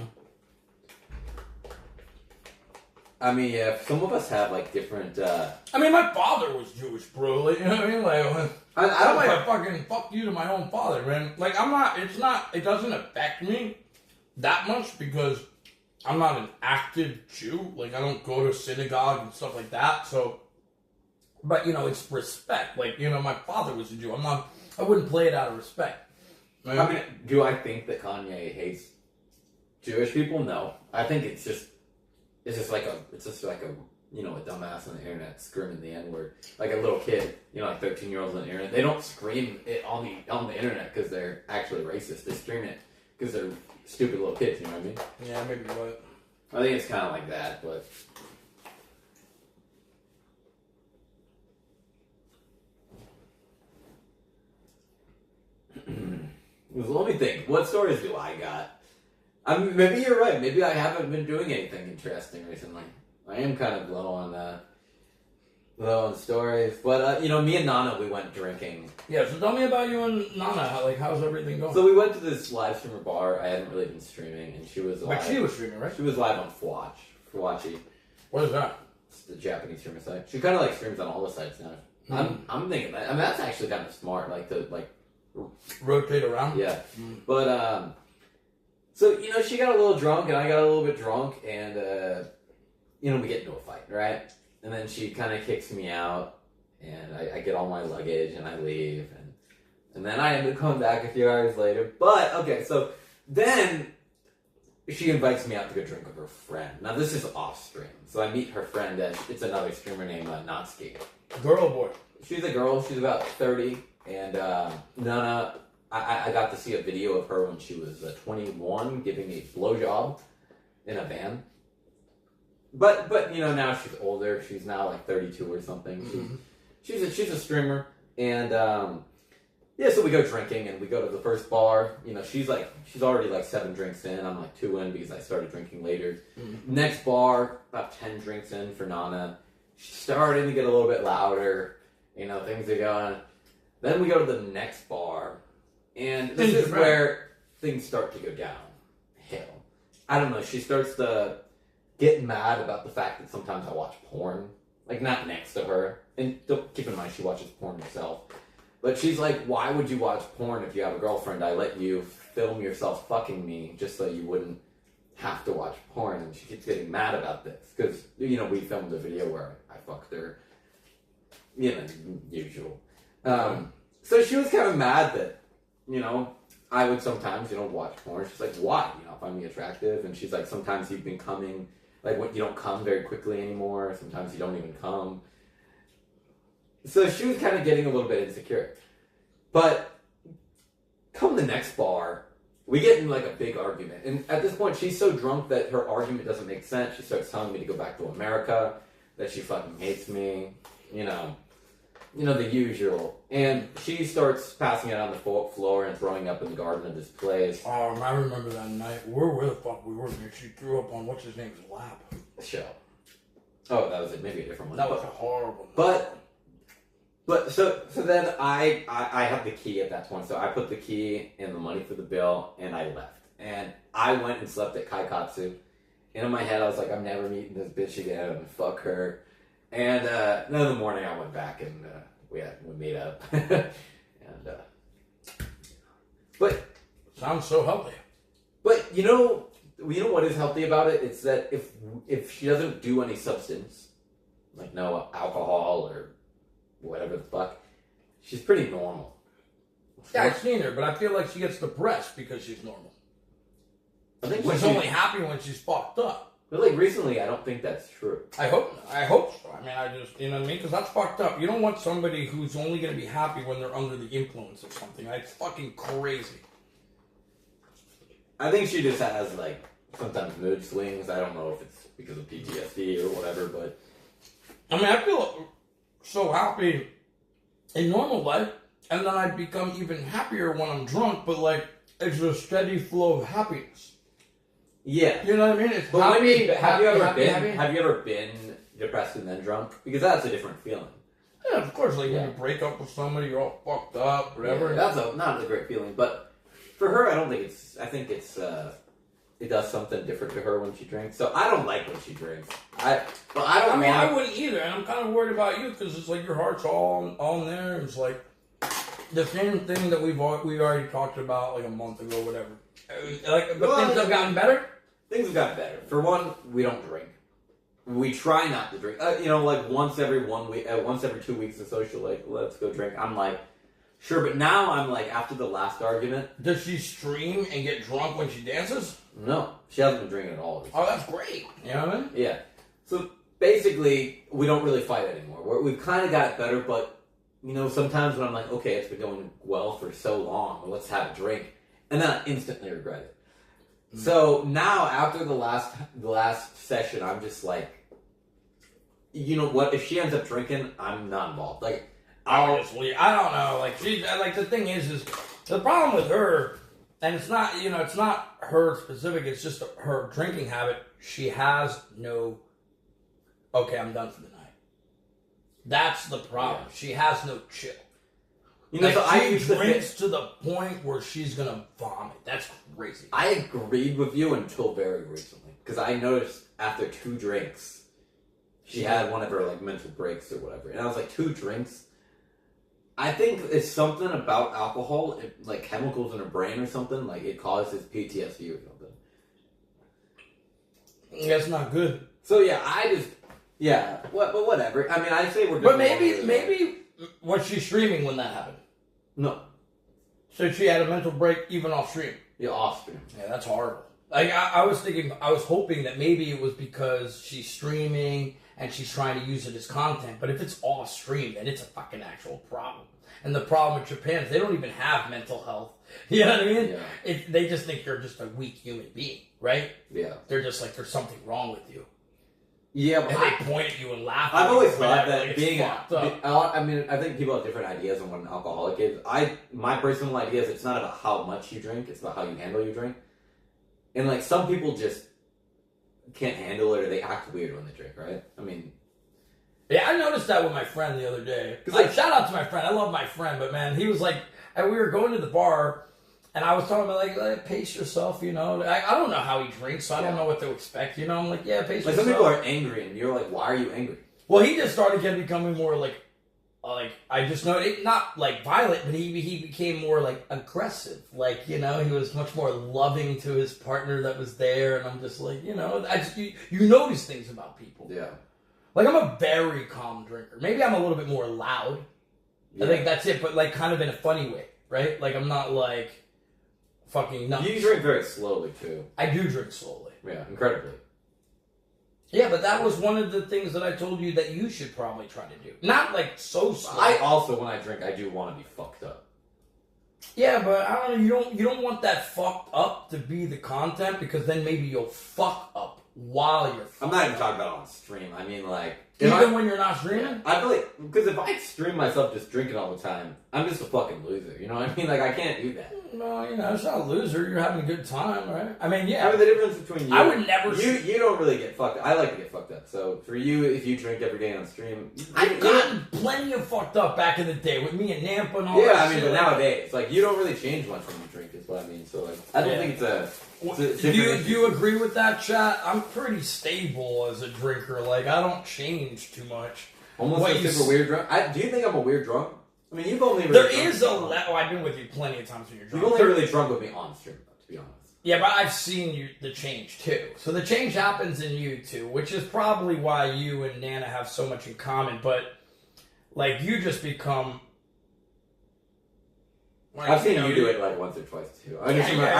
I mean, yeah, some of us have like different. I mean, my father was Jewish, bro. Like, you know what I mean? Like, I don't like fucking fuck you to my own father, man. Like, I'm not. It's not. It doesn't affect me that much because I'm not an active Jew. Like, I don't go to synagogue and stuff like that. So, but you know, it's respect. Like, you know, my father was a Jew. I'm not. I wouldn't play it out of respect. Right? I mean, do I think that Kanye hates Jewish people? No, I think it's just like a you know, a dumbass on the internet screaming the N-word, like a little kid, you know, like 13-year-olds on the internet. They don't scream it on the internet because they're actually racist. They scream it because they're stupid little kids. You know what I mean? Yeah, maybe what. I think it's kind of like that, but. Let me think. What stories do I got? I mean, maybe you're right. Maybe I haven't been doing anything interesting recently. I am kind of low on stories. But, you know, me and Nana, we went drinking. Yeah, so tell me about you and Nana. How's everything going? So we went to this live streamer bar. I hadn't really been streaming, and she was live. Like, she was streaming, right? She was live on Fuwachi. What is that? It's the Japanese streamer site. She kind of, like, streams on all the sites now. I'm thinking that. I mean, that's actually kind of smart, like, to, like... rotate around? Yeah. But, so, you know, she got a little drunk, and I got a little bit drunk, and, you know, we get into a fight, right? And then she kind of kicks me out, and I get all my luggage, and I leave, and then I end up coming back a few hours later. But, okay, so then she invites me out to go drink with her friend. Now, this is off stream, so I meet her friend, and it's another streamer named Natsuki. Girl or boy? She's a girl, she's about 30, and Nana... I got to see a video of her when she was 21 giving a blowjob in a van. But you know, now she's older. She's now like 32 or something. Mm-hmm. She's a streamer, and yeah. So we go drinking, and we go to the first bar. You know, she's already like 7 drinks in. I'm like 2 in because I started drinking later. Mm-hmm. Next bar, about 10 drinks in for Nana. She's starting to get a little bit louder. You know, things are going. Then we go to the next bar. And this is where things start to go downhill. I don't know, she starts to get mad about the fact that sometimes I watch porn. Like, not next to her. And don't keep in mind, she watches porn herself. But she's like, why would you watch porn if you have a girlfriend? I let you film yourself fucking me just so you wouldn't have to watch porn. And she keeps getting mad about this. Because, you know, we filmed a video where I fucked her. You know, usual. So she was kind of mad that, you know, I would sometimes, you know, watch porn. She's like, why? You know, find me attractive. And she's like, sometimes you've been coming, like, you don't come very quickly anymore. Sometimes you don't even come. So she was kind of getting a little bit insecure. But come the next bar, we get in, like, a big argument. And at this point, she's so drunk that her argument doesn't make sense. She starts telling me to go back to America, that she fucking hates me, you know, the usual. And she starts passing it on the floor and throwing up in the garden of this place. Oh, I remember that night. Where the fuck we were? She threw up on what's his name's lap. Show. Oh, that was it. Maybe a different one. That was a horrible. But so then I have the key at that point. So I put the key and the money for the bill, and I left. And I went and slept at 𝐇𝑜𝓂𝑒𝑒𝓈. And in my head, I was like, I'm never meeting this bitch again. Fuck her. And then in the morning, I went back and we made up. And but sounds so healthy. But you know what is healthy about it? It's that if she doesn't do any substance, like no alcohol or whatever the fuck, she's pretty normal. Yeah, I've seen her, but I feel like she gets depressed because she's normal. I think she's only happy when she's fucked up. But like recently, I don't think that's true. I hope so. I mean, I just, you know what I mean? Because that's fucked up. You don't want somebody who's only going to be happy when they're under the influence of something. It's fucking crazy. I think she just has like sometimes mood swings. I don't know if it's because of PTSD or whatever, but I mean, I feel so happy in normal life, and then I become even happier when I'm drunk, but like, it's a steady flow of happiness. yeah. You know what I mean? It's But happy, have you ever happy, been? happy. Have you ever been depressed and then drunk? Because that's a different feeling. Yeah, of course. Like Yeah. when you break up with somebody, you're all fucked up, whatever. Yeah, that's not a great feeling. But for her, I don't think it's. I think it's. It does something different to her when she drinks. So I don't like when she drinks. I don't. I mean, want- I wouldn't either, and I'm kind of worried about you because it's like your heart's all on there. It's like the same thing that we already talked about like a month ago, whatever. Like, but things have gotten better. Things have gotten better. For one, we don't drink. We try not to drink. You know, like once every 1 week, once every 2 weeks or so, she'll like, let's go drink. I'm like, sure, but now I'm like, after the last argument, Does she stream and get drunk when she dances? no, she hasn't been drinking at all. Oh, that's great. You know what I mean? Yeah. So basically, we don't really fight anymore. We've kind of got it better, but you know, sometimes when I'm like, okay, it's been going well for so long, well, let's have a drink, and then I instantly regret it. So now, after the last session, I'm just like, you know what? If she ends up drinking, I'm not involved. Like, Honestly, I don't know. Like the thing is the problem with her, and it's not it's not her specific. It's just her drinking habit. She has no. Okay, I'm done for the night. That's the problem. Yeah. She has no chill. you know, Like, so I she used to drinks think, to the point where she's gonna vomit. That's crazy. I agreed with you until very recently because I noticed after 2 drinks, she had one of her like mental breaks or whatever, and I was like, 2 drinks. I think it's something about alcohol, like chemicals in her brain or something. Like it causes PTSD or something. That's not good. So yeah, but whatever. I mean, I say we're. But good maybe was she streaming when that happened? No, So she had a mental break even off stream. you're off stream. Yeah, that's horrible. Like I was hoping that maybe it was because she's streaming and she's trying to use it as content. But if it's off stream, then it's a fucking actual problem. And the problem with Japan is they don't even have mental health. You know what I mean? Yeah. They just think you're just a weak human being, right? Yeah. They're just like, there's something wrong with you. Yeah, but And they point at you and laugh at I've you always or thought whatever, that like, it's being. fucked up. I mean, I think people have different ideas on what an alcoholic is. My personal idea is it's not about how much you drink; it's about how you handle your drink. And like some people just can't handle it, or they act weird when they drink. Right? I mean, Yeah, I noticed that with my friend the other day. 'Cause, Like, like- shout out to my friend. I love my friend, but man, he was like, and we were going to the bar, and I was talking about like pace yourself, you know. I don't know how he drinks, so I don't Yeah. know what to expect, you know. I'm like, yeah, pace like yourself. some people are angry, and you're like, "Why are you angry?" Well, he just started becoming more like I just know it, not like violent, but he became more like aggressive. Like, you know, he was much more loving to his partner that was there, and I'm just like, you know, you notice things about people. Yeah. Like, I'm a very calm drinker. Maybe I'm a little bit more loud. I think that's it, but like kind of in a funny way, right? Like, I'm not like fucking nuts. You drink very slowly too. I do drink slowly. Yeah, incredibly. Yeah, but that was one of the things that I told you that you should probably try to do. Not like so slow. I also, when I drink, I do want to be fucked up. Yeah, but I don't know. You don't want that fucked up to be the content because then maybe you'll fuck up while you're. I'm not even talking about on stream. I mean, like Even when you're not streaming. I feel like because if I stream myself just drinking all the time, I'm just a fucking loser. You know what I mean? Like I can't do that. No, you know, it's not a loser. You're having a good time, right? I mean, yeah. I mean, the difference between you, I would never. You don't really get fucked up. I like to get fucked up. So for you, if you drink every day on stream, I've gotten plenty of fucked up back in the day with me and Nampa and all yeah, that I mean, shit. but nowadays, like you don't really change much when you drink. Is what I mean. So like, I don't think it's a. Do you agree with that, chat? I'm pretty stable as a drinker. Like, I don't change too much. Almost What a you super weird drunk. Do you think I'm a weird drunk? I mean, you've only really There drunk is me a on- level. I've been with you plenty of times when you're drunk. You've only really drunk with me on stream, though, to be honest. Yeah, but I've seen the change too. So the change happens in you too, which is probably why you and Nana have so much in common. But like, you just become. Like, I've seen know, you do it like once or twice too. I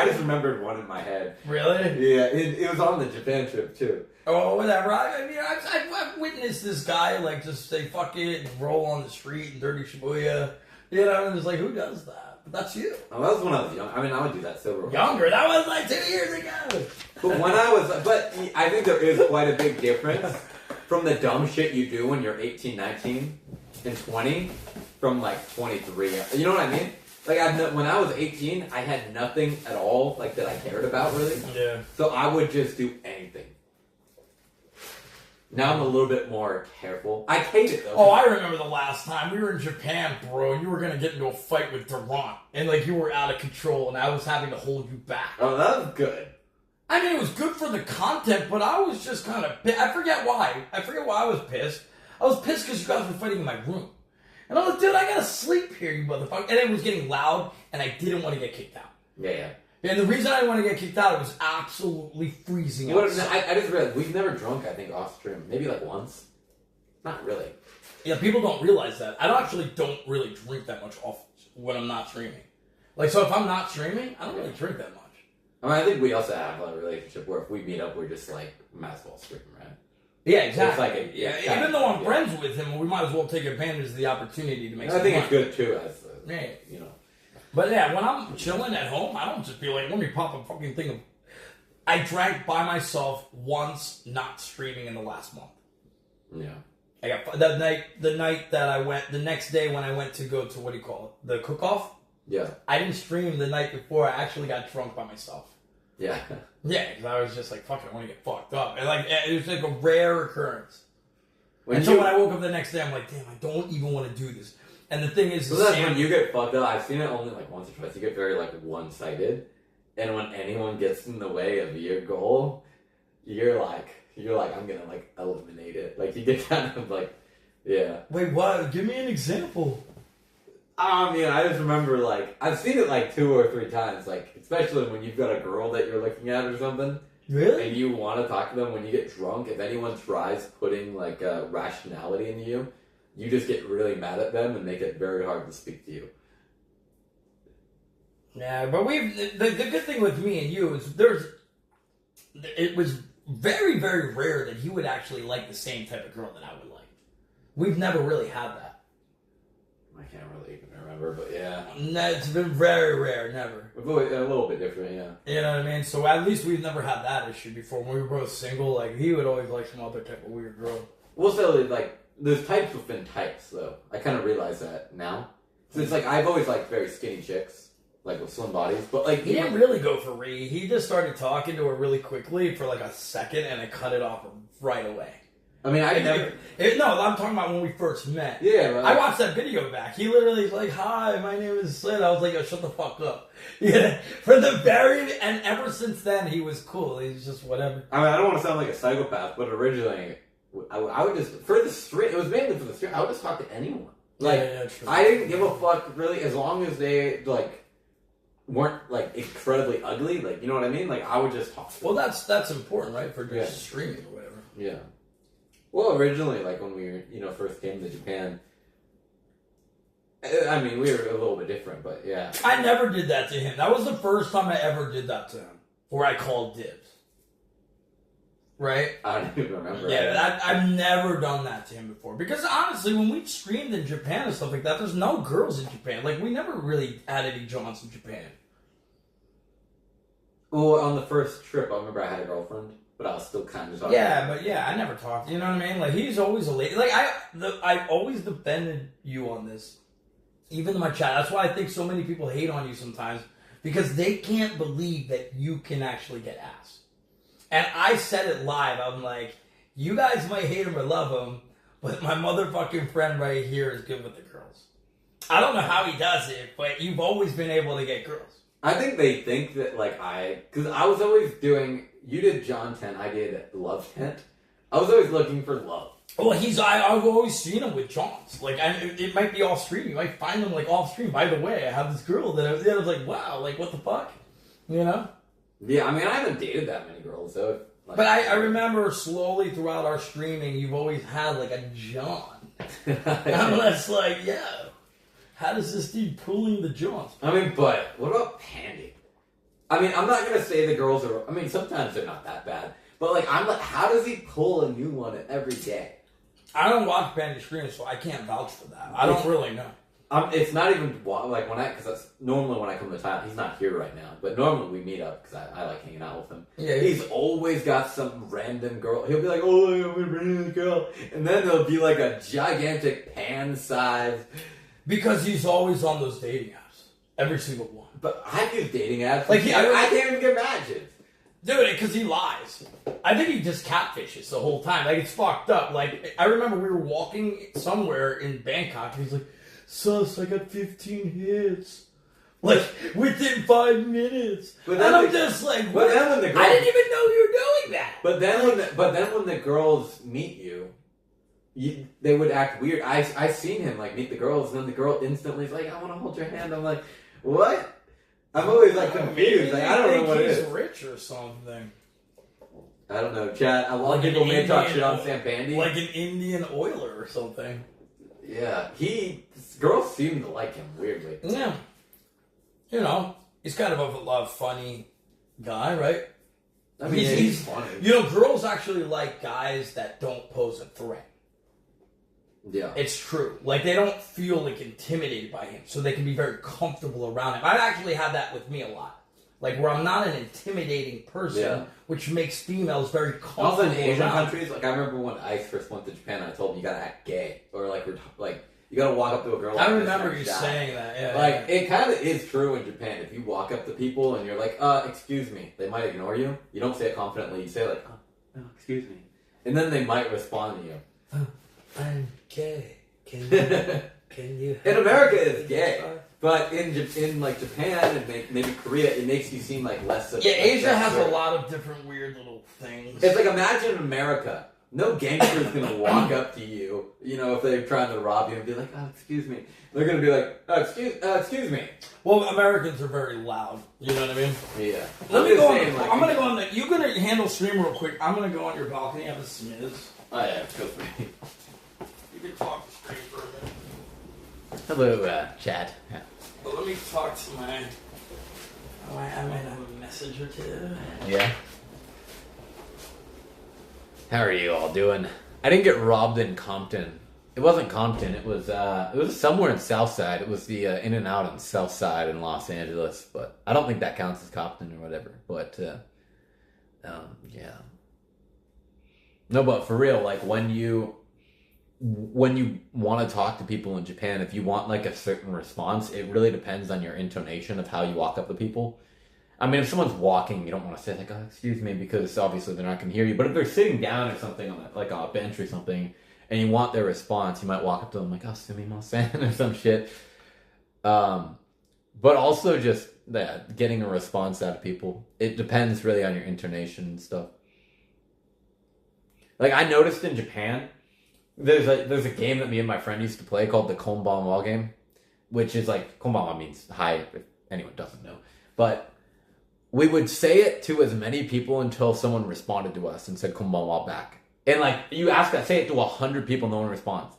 just remembered one in my head. Really? Yeah, it was on the Japan trip too. Oh, whatever. I mean, I've witnessed this guy like just say fuck it and roll on the street in dirty Shibuya. You know, and it's like, who does that? But that's you. Oh, that was when I was young. I mean, I would do that sober. Younger. That was like 2 years ago. But I think there is quite a big difference from the dumb shit you do when you're 18, 19, and 20 from like 23. You know what I mean? Like when I was 18, I had nothing at all like that I cared about really. Yeah. So I would just do anything. Now I'm a little bit more careful. I hate it though. Oh, I remember the last time we were in Japan, bro, and you were gonna get into a fight with Durant, and like you were out of control, and I was having to hold you back. Oh, that was good. I mean, it was good for the content, but I was just kind of. I forget why. I was pissed. I was pissed because you guys were fighting in my room, and I was, dude, I gotta sleep here, you motherfucker. And it was getting loud, and I didn't want to get kicked out. Yeah. And the reason I didn't want to get kicked out, it was absolutely freezing outside. I just realized we've never drunk, I think, off stream. Maybe like once. Not really. Yeah, people don't realize that. I don't really drink that much off when I'm not streaming. Like, so if I'm not streaming, I don't really drink that much. I mean, I think we also have a relationship where if we meet up, we're just like, might as well stream, right? Yeah, exactly. It's like even though I'm friends with him, we might as well take advantage of the opportunity to make some money. I think it's good too, as you know. But yeah, when I'm chilling at home, I don't just be like, let me pop a fucking thing of... I drank by myself once, not streaming in the last month. Yeah. I got the next day when I went to go to, the cook-off? Yeah. I didn't stream the night before. I actually got drunk by myself. Yeah. Yeah, because I was just like, fuck it, I want to get fucked up. And like, it was like a rare occurrence. When I woke up the next day, I'm like, damn, I don't even want to do this. And the thing is, that's when you get fucked up. I've seen it only like once or twice. You get very like one-sided, and when anyone gets in the way of your goal, you're like, I'm gonna like eliminate it. Like you get kind of like, yeah. Wait, what? Give me an example. I mean, I just remember like I've seen it like 2 or 3 times. Like especially when you've got a girl that you're looking at or something. Really? And you want to talk to them when you get drunk. If anyone tries putting like rationality into you. You just get really mad at them and make it very hard to speak to you. Yeah, but the good thing with me and you is it was very, very rare that he would actually like the same type of girl that I would like. We've never really had that. I can't really even remember, but yeah. No, it's been very rare, never. A little bit different, yeah. You know what I mean? So at least we've never had that issue before. When we were both single, like he would always like some other type of weird girl. We'll say like, there's types within types, though. I kind of realize that now. So it's like, I've always liked very skinny chicks, like with slim bodies, but like... He didn't really go for Ree. He just started talking to her really quickly for like a second, and it cut it off right away. I mean, I never... No, I'm talking about when we first met. Yeah, but I watched that video back. He literally was like, hi, my name is Slid. I was like, yo, shut the fuck up. Yeah, for the very... And ever since then, he was cool. He's just whatever. I mean, I don't want to sound like a psychopath, but originally... I would just, for the stream, it was mainly for the stream, I would just talk to anyone. Like, true. I didn't give a fuck, really, as long as they, like, weren't, like, incredibly ugly, like, you know what I mean? Like, I would just talk to them. Well, that's important, right, for just streaming or whatever. Yeah. Well, originally, like, when we, first came to Japan, I mean, we were a little bit different, but yeah. I never did that to him. That was the first time I ever did that to him, where I called dibs. Right? I don't even remember. Yeah, I've never done that to him before. Because honestly, when we streamed in Japan and stuff like that, there's no girls in Japan. Like, we never really had any Johns in Japan. Well, on the first trip, I remember I had a girlfriend, but I was still kind of talking. Yeah, but yeah, I never talked. You know what I mean? Like, he's always a lady. Like, I've always defended you on this. Even in my chat. That's why I think so many people hate on you sometimes. Because they can't believe that you can actually get ass. And I said it live. I'm like, you guys might hate him or love him, but my motherfucking friend right here is good with the girls. I don't know how he does it, but you've always been able to get girls. I think they think that, like, because I was always doing, you did John Tent, I did Love Tent. I was always looking for love. Well, I've always seen him with Johns. Like, it might be off stream. You might find him, like, off stream. By the way, I have this girl that I was like, wow, like, what the fuck? You know? Yeah, I mean, I haven't dated that many girls, though. Like, but I remember slowly throughout our streaming, you've always had, like, a John. And I'm just like, yeah, how does this dude pulling the Johns? I mean, but what about Pandy? I mean, I'm not going to say the girls are, I mean, sometimes they're not that bad. But, like, I'm like, how does he pull a new one every day? I don't watch Pandy stream, so I can't vouch for that. I don't really know. It's not even like because that's normally when I come to Thailand. He's not here right now, but normally we meet up because I like hanging out with him. Yeah, he's always got some random girl. He'll be like, "Oh, I'm a random girl," and then there'll be like a gigantic pan size. Because he's always on those dating apps, every single one. But I've used dating apps. Like I can't even get matches. Dude, because he lies. I think he just catfishes the whole time. Like, it's fucked up. Like, I remember we were walking somewhere in Bangkok, and he's like, "Sus, I got 15 hits. Like, within 5 minutes." But and I'm just like, but then when the girls, I didn't even know you were doing that. But then when the girls meet you, they would act weird. I seen him like meet the girls, and then the girl instantly is like, "I want to hold your hand." I'm like, "What?" I'm always like confused. Like, I don't know what it is. He's rich or something. I don't know, Chad. A lot of Like people an may talk Indian- shit on Sam Bandy. Like an Indian oiler or something. Yeah, girls seem to like him weirdly. Yeah. You know, he's kind of a funny guy, right? I mean, he's funny. You know, girls actually like guys that don't pose a threat. Yeah. It's true. Like, they don't feel, like, intimidated by him, so they can be very comfortable around him. I've actually had that with me a lot. Like, where I'm not an intimidating person, which makes females very comfortable Also in Asian around. countries, like, I remember when Ice first went to Japan, I told him you gotta act gay. Or, like, you gotta walk up to a girl like I this remember and you shout. saying that, yeah. Like, it kind of is true in Japan. If you walk up to people and you're like, excuse me, they might ignore you. You don't say it confidently. You say, like, oh, no, excuse me. And then they might respond to you. I'm gay. Can you In America, it's gay. But in like, Japan and maybe Korea, it makes you seem like less of Yeah, Asia has a lot of different weird little things. It's like, imagine America. No gangster's gonna walk up to you, you know, if they're trying to rob you and be like, "Oh, excuse me." They're gonna be like, "Oh, excuse me." Well, Americans are very loud. You know what I mean? Yeah. Let me go on. I'm gonna go on the. You're gonna handle stream real quick. I'm gonna go on your balcony. Have a smiz. Oh yeah, go for me. You can talk to stream for a minute. Hello, Chad. Yeah. But let me talk to my. I might have a message or two. Yeah. How are you all doing? I didn't get robbed in Compton. It wasn't Compton. It was somewhere in Southside. It was the In-N-Out on Southside in Los Angeles. But I don't think that counts as Compton or whatever. But yeah. No, but for real, like when you want to talk to people in Japan, if you want like a certain response, it really depends on your intonation of how you walk up to people. I mean, if someone's walking, you don't want to say like, "Oh, excuse me," because obviously they're not going to hear you. But if they're sitting down or something on like a bench or something, and you want their response, you might walk up to them like, "Oh, sumimasen," or some shit. But also just that getting a response out of people, it depends really on your intonation and stuff. Like I noticed in Japan, there's a game that me and my friend used to play called the Konbanwa game, which is like Konbanwa means hi if anyone doesn't know, but we would say it to as many people until someone responded to us and said "konbanwa" back. And like you say it to 100 people, no one responds.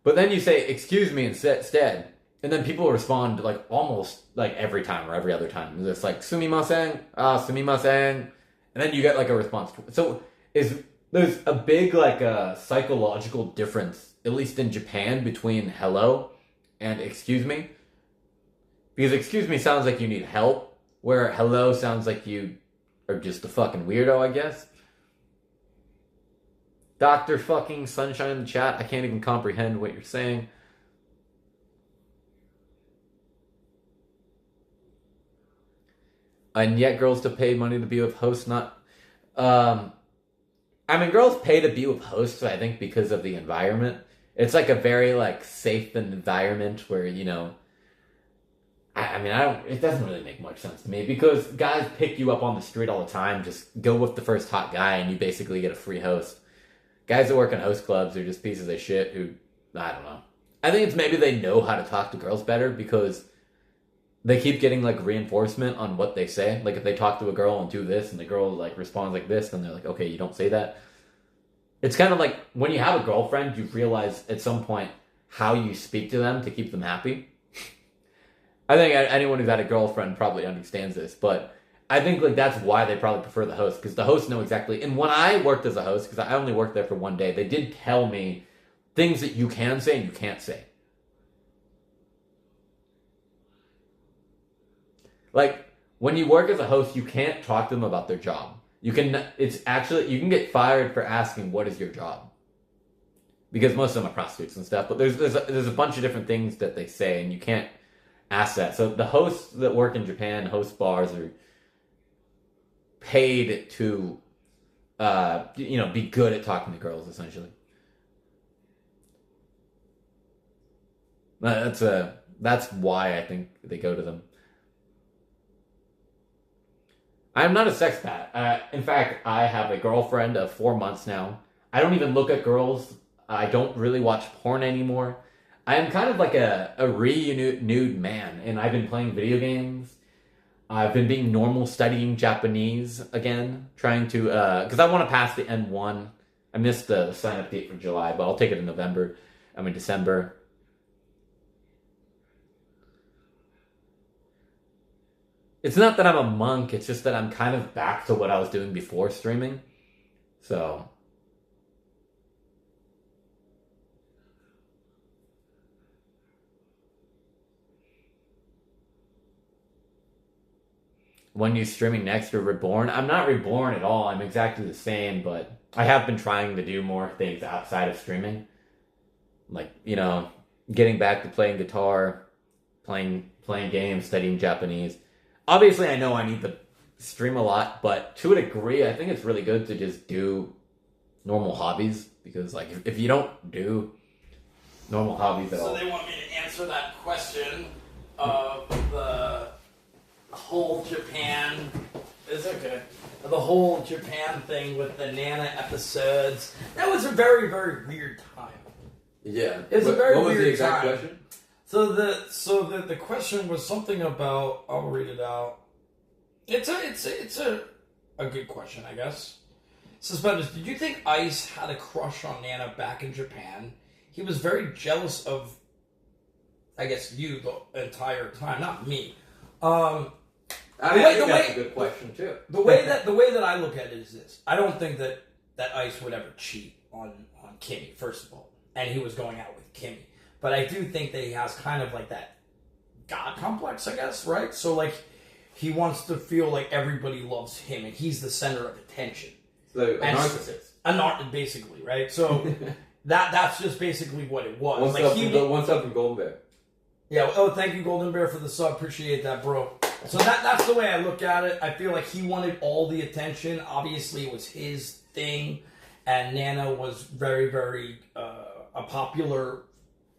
But then you say "excuse me" instead, and then people respond like almost like every time or every other time. It's like "sumimasen," "sumimasen," and then you get like a response. So there's a big like psychological difference, at least in Japan, between "hello" and "excuse me," because "excuse me" sounds like you need help. Where "hello" sounds like you are just a fucking weirdo, I guess. Dr. fucking Sunshine in the chat, I can't even comprehend what you're saying. And yet girls to pay money to be with hosts, not... I mean, girls pay to be with hosts, I think, because of the environment. It's like a very, like, safe environment where, you know... it doesn't really make much sense to me because guys pick you up on the street all the time. Just go with the first hot guy and you basically get a free host. Guys that work in host clubs are just pieces of shit who, I don't know. I think it's maybe they know how to talk to girls better because they keep getting like reinforcement on what they say. Like if they talk to a girl and do this and the girl like responds like this, then they're like, okay, you don't say that. It's kind of like when you have a girlfriend, you realize at some point how you speak to them to keep them happy. I think anyone who's had a girlfriend probably understands this, but I think like that's why they probably prefer the host, because the hosts know exactly. And when I worked as a host, because I only worked there for one day, they did tell me things that you can say and you can't say. Like, when you work as a host, you can't talk to them about their job. You can get fired for asking, what is your job? Because most of them are prostitutes and stuff, but there's a bunch of different things that they say, and you can't ask that. So the hosts that work in Japan, host bars, are paid to, be good at talking to girls, essentially. That's why I think they go to them. I'm not a sexpat. In fact, I have a girlfriend of 4 months now. I don't even look at girls. I don't really watch porn anymore. I am kind of like a renewed man, and I've been playing video games. I've been being normal, studying Japanese again, trying to, because I want to pass the N1. I missed the sign-up date for July, but I'll take it in December. It's not that I'm a monk, it's just that I'm kind of back to what I was doing before streaming. So. When you streaming next, you're reborn. I'm not reborn at all. I'm exactly the same, but I have been trying to do more things outside of streaming. Like, getting back to playing guitar, playing games, studying Japanese. Obviously, I know I need to stream a lot, but to a degree, I think it's really good to just do normal hobbies, because, like, if you don't do normal hobbies at all... So they want me to answer that question of the whole Japan... It's okay. The whole Japan thing with the Nana episodes. That was a very, very weird time. Yeah. It was a very what was weird the exact time. question? So the question was something about, I'll read it out. It's a good question, I guess. Suspendas, did you think Ice had a crush on Nana back in Japan? He was very jealous of, I guess, you the entire time, not me. I think that's a good question too. The way that I look at it is this: I don't think that Ice would ever cheat on Kimmy, first of all, and he was going out with Kimmy. But I do think that he has kind of like that God complex, I guess, right? So like he wants to feel like everybody loves him and he's the center of attention. So a narcissist. Basically, right? So that's just basically what it was. One sub from Golden Bear. Yeah, thank you, Golden Bear, for the sub. Appreciate that, bro. So that's the way I look at it. I feel like he wanted all the attention. Obviously, it was his thing, and Nana was very, very a popular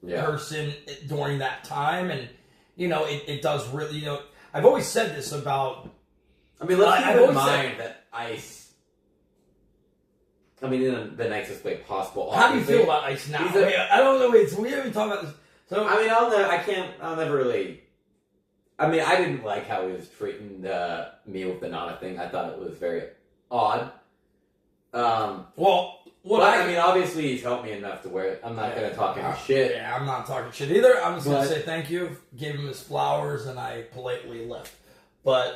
person during that time, and it does really. I've always said this about. I mean, let's keep in mind that Ice. I mean, in the nicest way possible. How do you feel about Ice now? I don't know. We haven't talked about this. So I mean, I'll never really. I mean, I didn't like how he was treating me with the Nana thing. I thought it was very odd. I mean, obviously he's helped me enough to where I'm not going to talk any shit. Yeah, I'm not talking shit either. I'm just going to say thank you, gave him his flowers, and I politely left. But,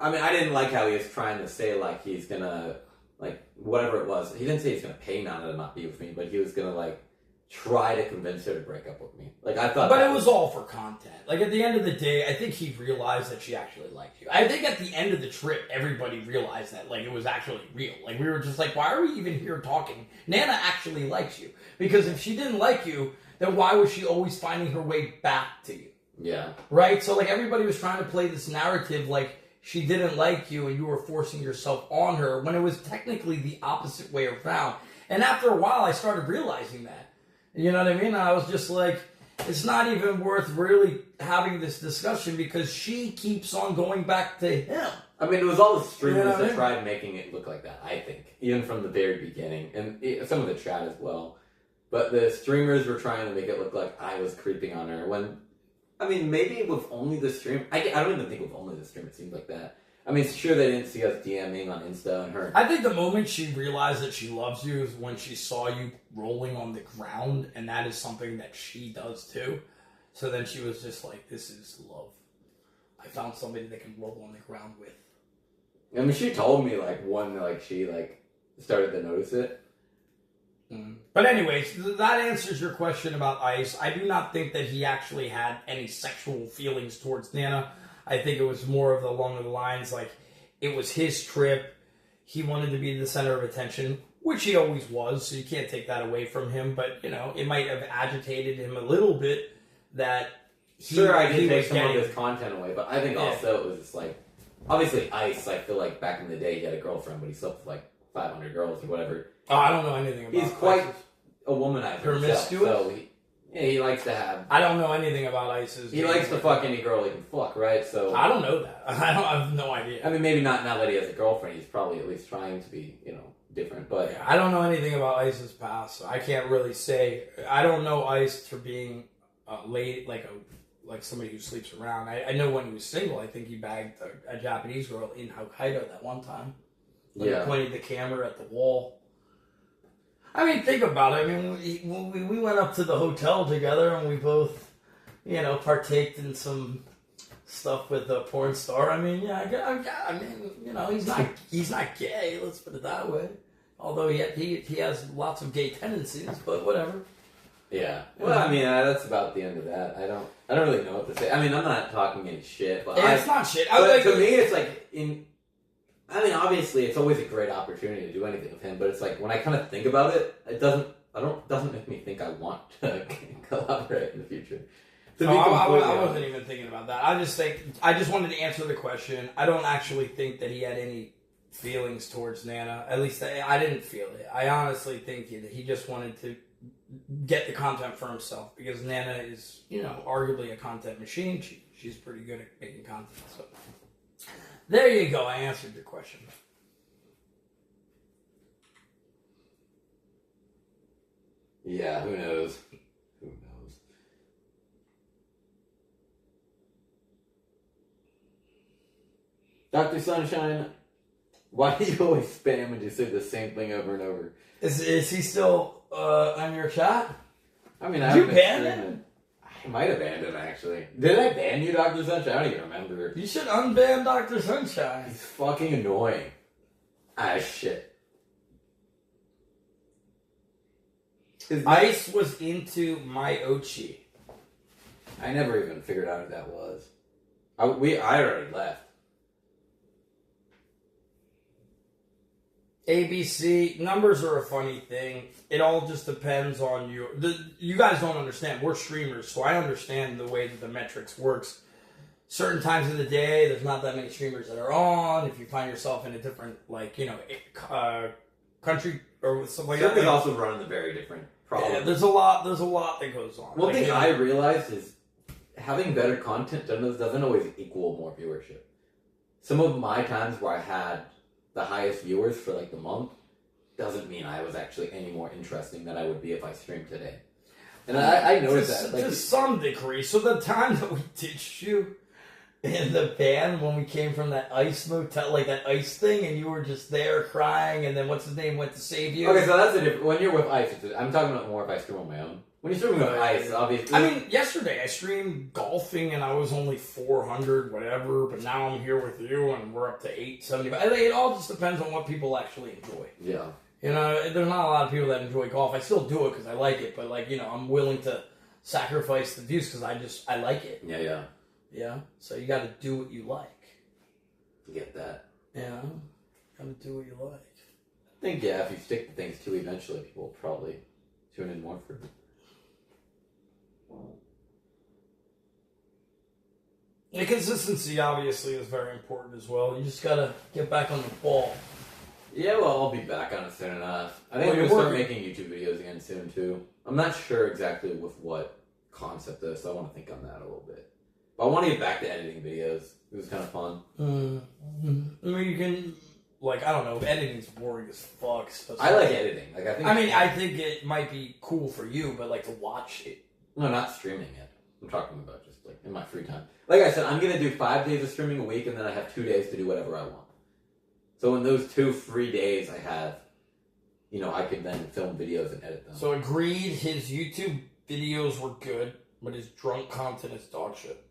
I mean, I didn't like how he was trying to say, like, he's going to, like, whatever it was. He didn't say he's going to pay Nana to not be with me, but he was going to, like, try to convince her to break up with me. Like, I thought. But it was all for content. Like, at the end of the day, I think he realized that she actually liked you. I think at the end of the trip, everybody realized that, like, it was actually real. Like, we were just like, why are we even here talking? Nana actually likes you. Because if she didn't like you, then why was she always finding her way back to you? Yeah. Right? So, like, everybody was trying to play this narrative, like, she didn't like you and you were forcing yourself on her, when it was technically the opposite way around. And after a while, I started realizing that. You know what I mean? I was just like, it's not even worth really having this discussion because she keeps on going back to him. I mean, it was all the streamers that tried making it look like that, I think. Even from the very beginning. And some of the chat as well. But the streamers were trying to make it look like I was creeping on her. When, I mean, maybe with only the stream. I don't even think with only the stream it seemed like that. I mean, sure they didn't see us DMing on Insta and her. I think the moment she realized that she loves you is when she saw you rolling on the ground, and that is something that she does too. So then she was just like, this is love. I found somebody that can roll on the ground with. I mean, she told me, like, she started to notice it. But anyways, that answers your question about Ice. I do not think that he actually had any sexual feelings towards Nana. I think it was more of along the lines like it was his trip. He wanted to be the center of attention, which he always was, so you can't take that away from him. But, you know, it might have agitated him a little bit that I did he take was some getting... of his content away, but I think also it was just like, obviously Ice, I feel like back in the day he had a girlfriend, but he slept with like 500 girls or whatever. Oh, I don't know anything about He's quite ISIS. a womanizer Promiscuous? himself, so he likes to have... I don't know anything about ISIS. He likes to fuck any girl he can fuck, right? So I don't know that. I have no idea. I mean, maybe not now that he has a girlfriend. He's probably at least trying to be, you know, different. But Yeah, I don't know anything about ISIS past, so I can't really say. I don't know Ice for being like somebody who sleeps around. I know when he was single, I think he bagged a Japanese girl in Hokkaido that one time. When he pointed the camera at the wall. I mean, think about it. I mean, we went up to the hotel together and we both, you know, partaked in some stuff with a porn star. I mean, I mean, you know, he's not gay. Let's put it that way. Although he has lots of gay tendencies, but whatever. Yeah. Well, I mean, that's about the end of that. I don't really know what to say. I mean, I'm not talking any shit, but It's not shit. But to me, it's like I mean, obviously, it's always a great opportunity to do anything with him, but it's like when I kind of think about it, it doesn't make me think I want to collaborate in the future. I wasn't even thinking about that. I just wanted to answer the question. I don't actually think that he had any feelings towards Nana. At least I didn't feel it. I honestly think that he just wanted to get the content for himself because Nana is, you know, arguably a content machine. She's pretty good at making content. So there you go. I answered your question. Yeah, who knows? Who knows? Dr. Sunshine, why do you always spam and just say the same thing over and over? Is he still on your chat? I mean, Did you ban him? I might have banned him, actually. Did I ban you, Dr. Sunshine? I don't even remember. You should unban Dr. Sunshine. He's fucking annoying. Ah, shit. Ice was into my Ochi. I never even figured out who that was. I already left. ABC, numbers are a funny thing. It all just depends on you. You guys don't understand. We're streamers, so I understand the way that the metrics works. Certain times of the day, there's not that many streamers that are on. If you find yourself in a different, like, you know, country or something like that. Streamers also run into very different problems. Yeah, there's a lot that goes on. One like, thing you know, I realized is having better content doesn't always equal more viewership. Some of my times where I had the highest viewers for like the month doesn't mean I was actually any more interesting than I would be if I streamed today. And I noticed that. Like, to some degree. So the time that we ditched you in the van when we came from that ice motel, like that ice thing, and you were just there crying, and then what's his name went to save you. Okay, so that's a different. When you're with Ice, I'm talking about more if I stream on my own. When you're streaming with Ice, obviously. I mean, yesterday I streamed golfing and I was only 400, whatever, but now I'm here with you and we're up to 875. I think it all just depends on what people actually enjoy. Yeah. You know, there's not a lot of people that enjoy golf. I still do it because I like it, but, like, you know, I'm willing to sacrifice the views because I like it. Yeah. Yeah? So you got to do what you like. Get that. Yeah? Got to do what you like. I think, yeah, if you stick to things too, eventually people will probably tune in more for it. The consistency, obviously, is very important as well. You just got to get back on the ball. Yeah, well, I'll be back on it soon enough. I think I'm going to start making YouTube videos again soon, too. I'm not sure exactly with what concept, though, so I want to think on that a little bit. But I want to get back to editing videos. It was kind of fun. I mean, you can, like, I don't know, editing's boring as fuck. I like editing. Like, I think it might be cool for you, but, like, to watch it. No, not streaming it. I'm talking about just, like, in my free time. Like I said, I'm going to do 5 days of streaming a week, and then I have 2 days to do whatever I want. So in those 2 free days I have, you know, I could then film videos and edit them. So agreed, his YouTube videos were good, but his drunk content is dog shit.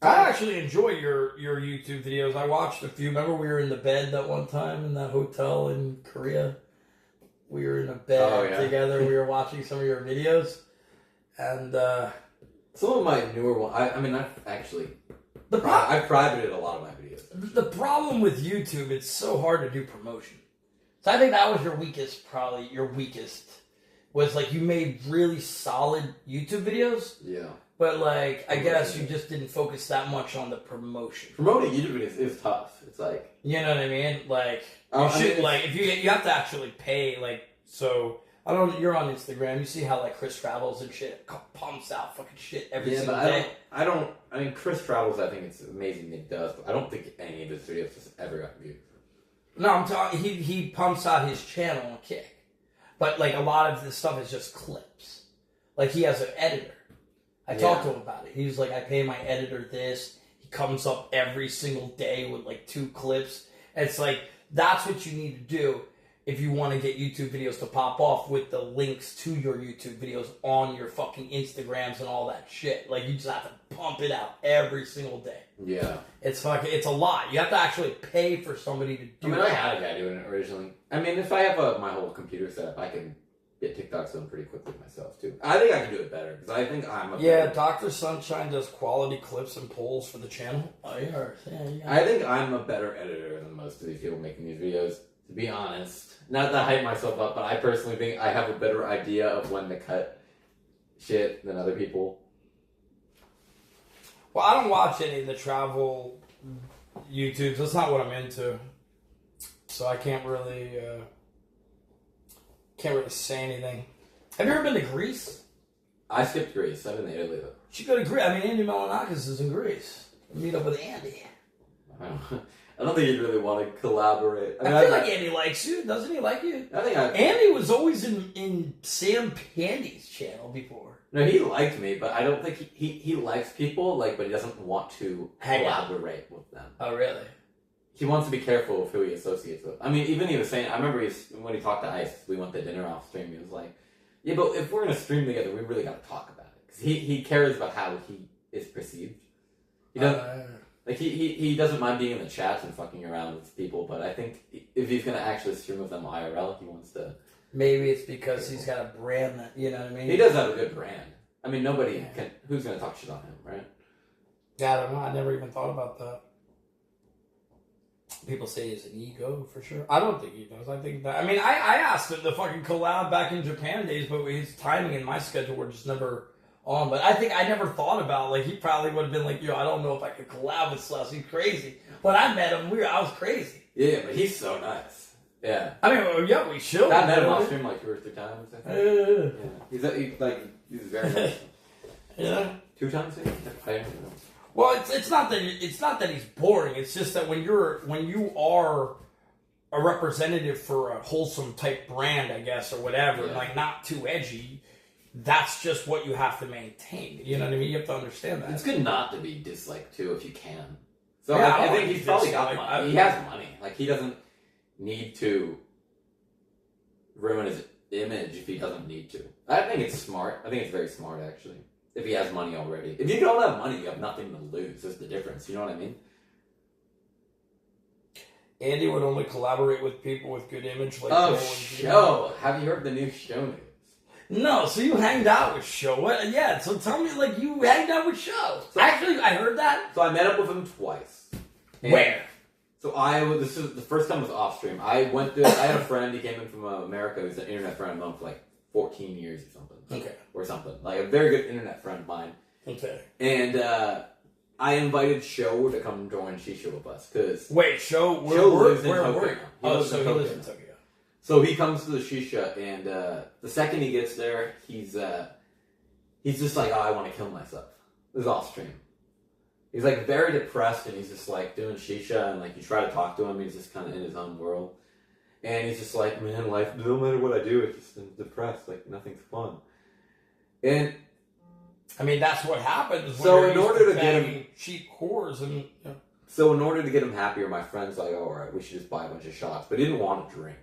I actually enjoy your YouTube videos. I watched a few. Remember we were in the bed that one time in that hotel in Korea? We were in a bed together. We were watching some of your videos. And Some of my newer ones, I mean, I've actually, I've privated a lot of my videos. The problem with YouTube, it's so hard to do promotion. So I think that was your weakest, was like you made really solid YouTube videos. Yeah. But like, I guess you just didn't focus that much on the promotion. Promoting YouTube videos is tough. It's like, you know what I mean? Like, if you have to actually pay, like, so, I don't, you're on Instagram, you see how like Chris Travels and shit pumps out fucking shit every single day. I mean, Chris Travels, I think it's amazing that he does, but I don't think any of his videos has ever got views. No, I'm talking, he pumps out his channel on Kick. But like a lot of this stuff is just clips. Like he has an editor. I talked to him about it. He was like, I pay my editor this. He comes up every single day with like 2 clips. And it's like, that's what you need to do if you want to get YouTube videos to pop off with the links to your YouTube videos on your fucking Instagrams and all that shit. Like, you just have to pump it out every single day. Yeah. It's a lot. You have to actually pay for somebody to do it. I had a guy doing it originally. I mean, if I have my whole computer set up, I can get TikToks done pretty quickly myself, too. I think I can do it better, because I think I'm a better... Dr. Sunshine does quality clips and polls for the channel. Oh, yeah. I think I'm a better editor than most of these people making these videos, to be honest. Not to hype myself up, but I personally think I have a better idea of when to cut shit than other people. Well, I don't watch any of the travel YouTubes. That's not what I'm into. So I can't really say anything. Have you ever been to Greece? I skipped Greece. I've been to Italy, though. You should go to Greece. I mean, Andy Melanakis is in Greece. Meet up with Andy. I don't think he'd really want to collaborate. I feel like Andy likes you. Doesn't he like you? Andy was always in Sam Pandy's channel before. No, he liked me, but I don't think he likes people, like, but he doesn't want to collaborate with them. Oh, really? He wants to be careful of who he associates with. I mean, even he was saying, I remember when he talked to Ice, we went to dinner off stream, he was like, yeah, but if we're going to stream together, we really got to talk about it. Because he cares about how he is perceived. He doesn't... Like, he doesn't mind being in the chats and fucking around with people, but I think if he's going to actually stream with them IRL, he wants to... Maybe it's because he's got a brand that, you know what I mean? He does have a good brand. I mean, nobody can... Who's going to talk shit on him, right? Yeah, I don't know. I never even thought about that. People say he's an ego, for sure. I don't think he does. I think that... I mean, I asked him to fucking collab back in Japan days, but his timing and my schedule were just never... on, but I think I never thought about, like, he probably would have been like, yo, I don't know if I could collab with Sluss, he's crazy. When I met him, I was crazy. Yeah, but he's so nice. Yeah. I mean, yeah, we should. I met him off stream like 2 or 3 times, I think. Yeah. He's very nice. Yeah. 2 times, maybe? I don't know. Well, it's not that he's boring, it's just that when you are a representative for a wholesome type brand, I guess, or whatever, like, not too edgy, that's just what you have to maintain. You know what I mean? You have to understand that. It's good not to be disliked, too, if you can. So yeah, I think he's probably got money. He has money. Like, he doesn't need to ruin his image if he doesn't need to. I think it's smart. I think it's very smart, actually, if he has money already. If you don't have money, you have nothing to lose. That's the difference. You know what I mean? Andy would only collaborate with people with good image. Like Show. Have you heard the new Show news? No, so you hanged out with Show. What? Yeah, so tell me, like, you hanged out with Show. So, actually, I heard that. So I met up with him twice. Where? So this is the first time was off stream. I had a friend, he came in from America, who's an internet friend of mine for like 14 years or something. Okay. Or something. Like a very good internet friend of mine. Okay. And I invited Show to come join Shisha with us. Wait, Show lives in Tokyo. He lives in Tokyo. So he comes to the Shisha, and the second he gets there, he's just like, oh, I want to kill myself. This is off stream. He's like very depressed, and he's just like doing Shisha, and like you try to talk to him, he's just kind of in his own world. And he's just like, man, life, no matter what I do, it's just I'm depressed, like nothing's fun. And I mean, that's what happens. So in order to get him cheap whores, and so in order to get him happier, my friend's like, oh, all right, we should just buy a bunch of shots, but he didn't want to drink.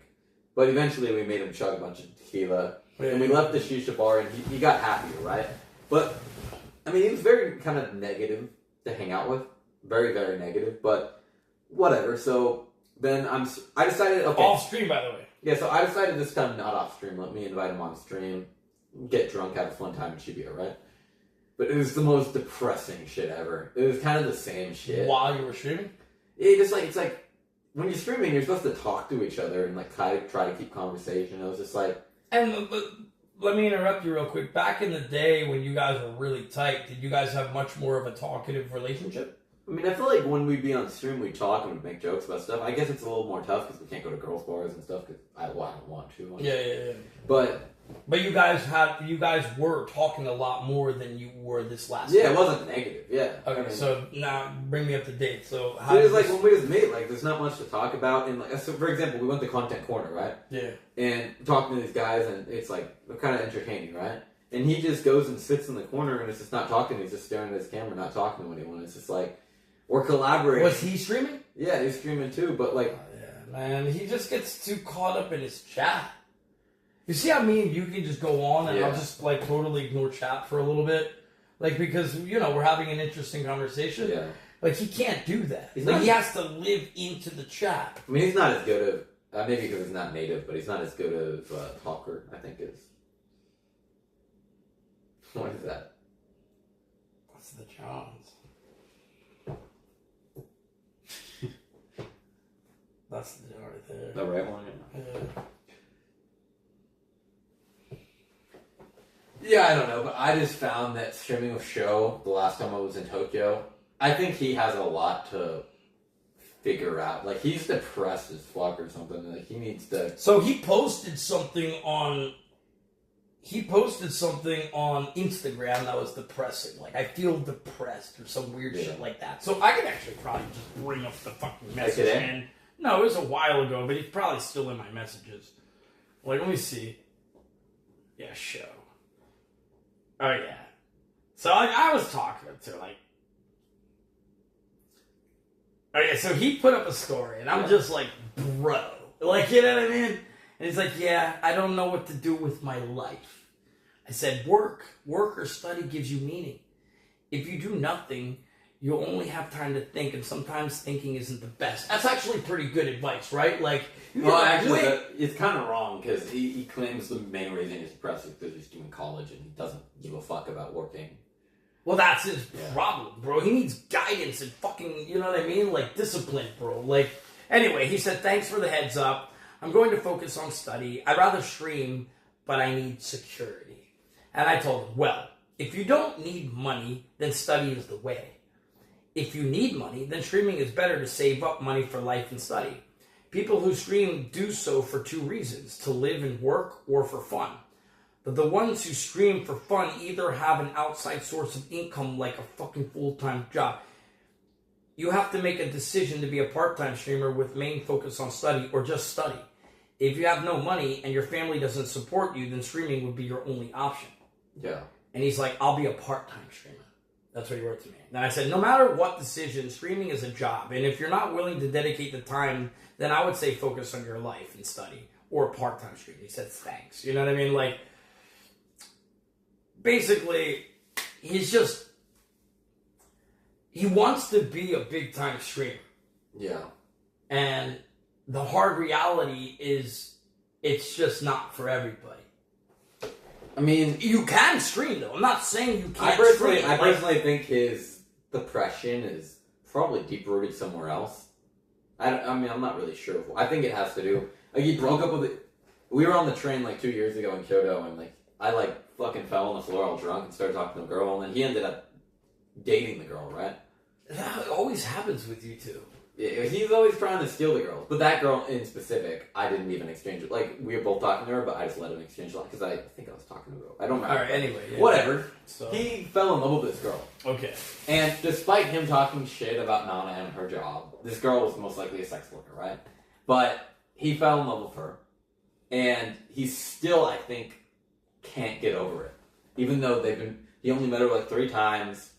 But eventually we made him chug a bunch of tequila, and we left the shisha bar, and he got happier, right? But I mean, he was very kind of negative to hang out with, very, very negative. But whatever. So then I decided, okay, off stream, by the way. Yeah, so I decided this time not off stream. Let me invite him on stream, get drunk, have a fun time in Shibuya, right? but it was the most depressing shit ever. It was kind of the same shit. While you were streaming? It's like when you're streaming, you're supposed to talk to each other and like try to keep conversation. It was just like, And let me interrupt you real quick. Back in the day when you guys were really tight, did you guys have much more of a talkative relationship? I mean, I feel like when we'd be on stream, we'd talk and we'd make jokes about stuff. I guess it's a little more tough because we can't go to girls' bars and stuff because I don't want to. Yeah. But you guys were talking a lot more than you were this last yeah, week. it wasn't negative. Yeah. Okay, I mean, so now bring me up to date. So how it was did like this- when we just meet, like there's not much to talk about. And like, so for example, we went to Content Corner, right? Yeah. And talking to these guys, and it's like kind of entertaining, right? And he just goes and sits in the corner, and it's just not talking. He's just staring at his camera, not talking to anyone. It's just like we're collaborating. Was he streaming? Yeah, he's streaming too, but like, Yeah, man, he just gets too caught up in his chat. You see how me and you can just go on and I'll just like totally ignore chat for a little bit? Like, because, you know, we're having an interesting conversation. yeah. Like, he can't do that. He's Like, not- he has to live into the chat. I mean, he's not as good of maybe because he's not native, but he's not as good of talker. I think is. What is that? That's the Johns. That's the John right there. The right one. Yeah. Yeah, I don't know, but I just found that streaming with Show the last time I was in Tokyo, I think he has a lot to figure out. Like, he's depressed as fuck or something. Like, he needs to... So he posted something on Instagram that was depressing. Like, I feel depressed or some weird shit like that. So I could actually probably just bring up the fucking message. today? And no, it was a while ago, but he's probably still in my messages. Like, let me see. Yeah, Show. Oh, yeah. So, like, I was talking to, like... Oh, yeah, so he put up a story, and I'm just like, bro. Like, you know what I mean? And he's like, yeah, I don't know what to do with my life. I said, work or study gives you meaning. If you do nothing, you'll only have time to think, and sometimes thinking isn't the best. That's actually pretty good advice, right? Like, you Well, can actually, wait. it's kind of wrong, because he claims the main reason he's depressed is because he's doing college and he doesn't give a fuck about working. Well, that's his problem, bro. He needs guidance and fucking, you know what I mean? Like, discipline, bro. Like, anyway, he said, thanks for the heads up. I'm going to focus on study. I'd rather stream, but I need security. And I told him, well, if you don't need money, then study is the way. If you need money, then streaming is better to save up money for life and study. People who stream do so for two reasons, to live and work or for fun. But the ones who stream for fun either have an outside source of income like a fucking full-time job. You have to make a decision to be a part-time streamer with main focus on study or just study. If you have no money and your family doesn't support you, then streaming would be your only option. Yeah. And he's like, I'll be a part-time streamer. That's what he wrote to me. And I said, no matter what decision, streaming is a job. And if you're not willing to dedicate the time, then I would say focus on your life and study or part-time streaming. He said, thanks. You know what I mean? Like, basically, he wants to be a big-time streamer. Yeah. And the hard reality is it's just not for everybody. I mean, You can stream, though. I'm not saying you can't I personally stream. think his depression is probably deep-rooted somewhere else. I mean, I'm not really sure. I think it has to do... Like, he broke up with it. We were on the train, like, 2 years ago in Kyoto, and, like, I, like, fucking fell on the floor all drunk and started talking to a girl, and then he ended up dating the girl, right? That always happens with you two. Yeah, he's always trying to steal the girls. But that girl in specific, I didn't even exchange it. Like, we were both talking to her, but I just let him exchange it because I think I was talking to her. I don't remember. All right, anyway. Yeah. Whatever. So. He fell in love with this girl. Okay. And despite him talking shit about Nana and her job, this girl was most likely a sex worker, right? But he fell in love with her. And he still, I think, can't get over it. Even though he only met her like 3 times.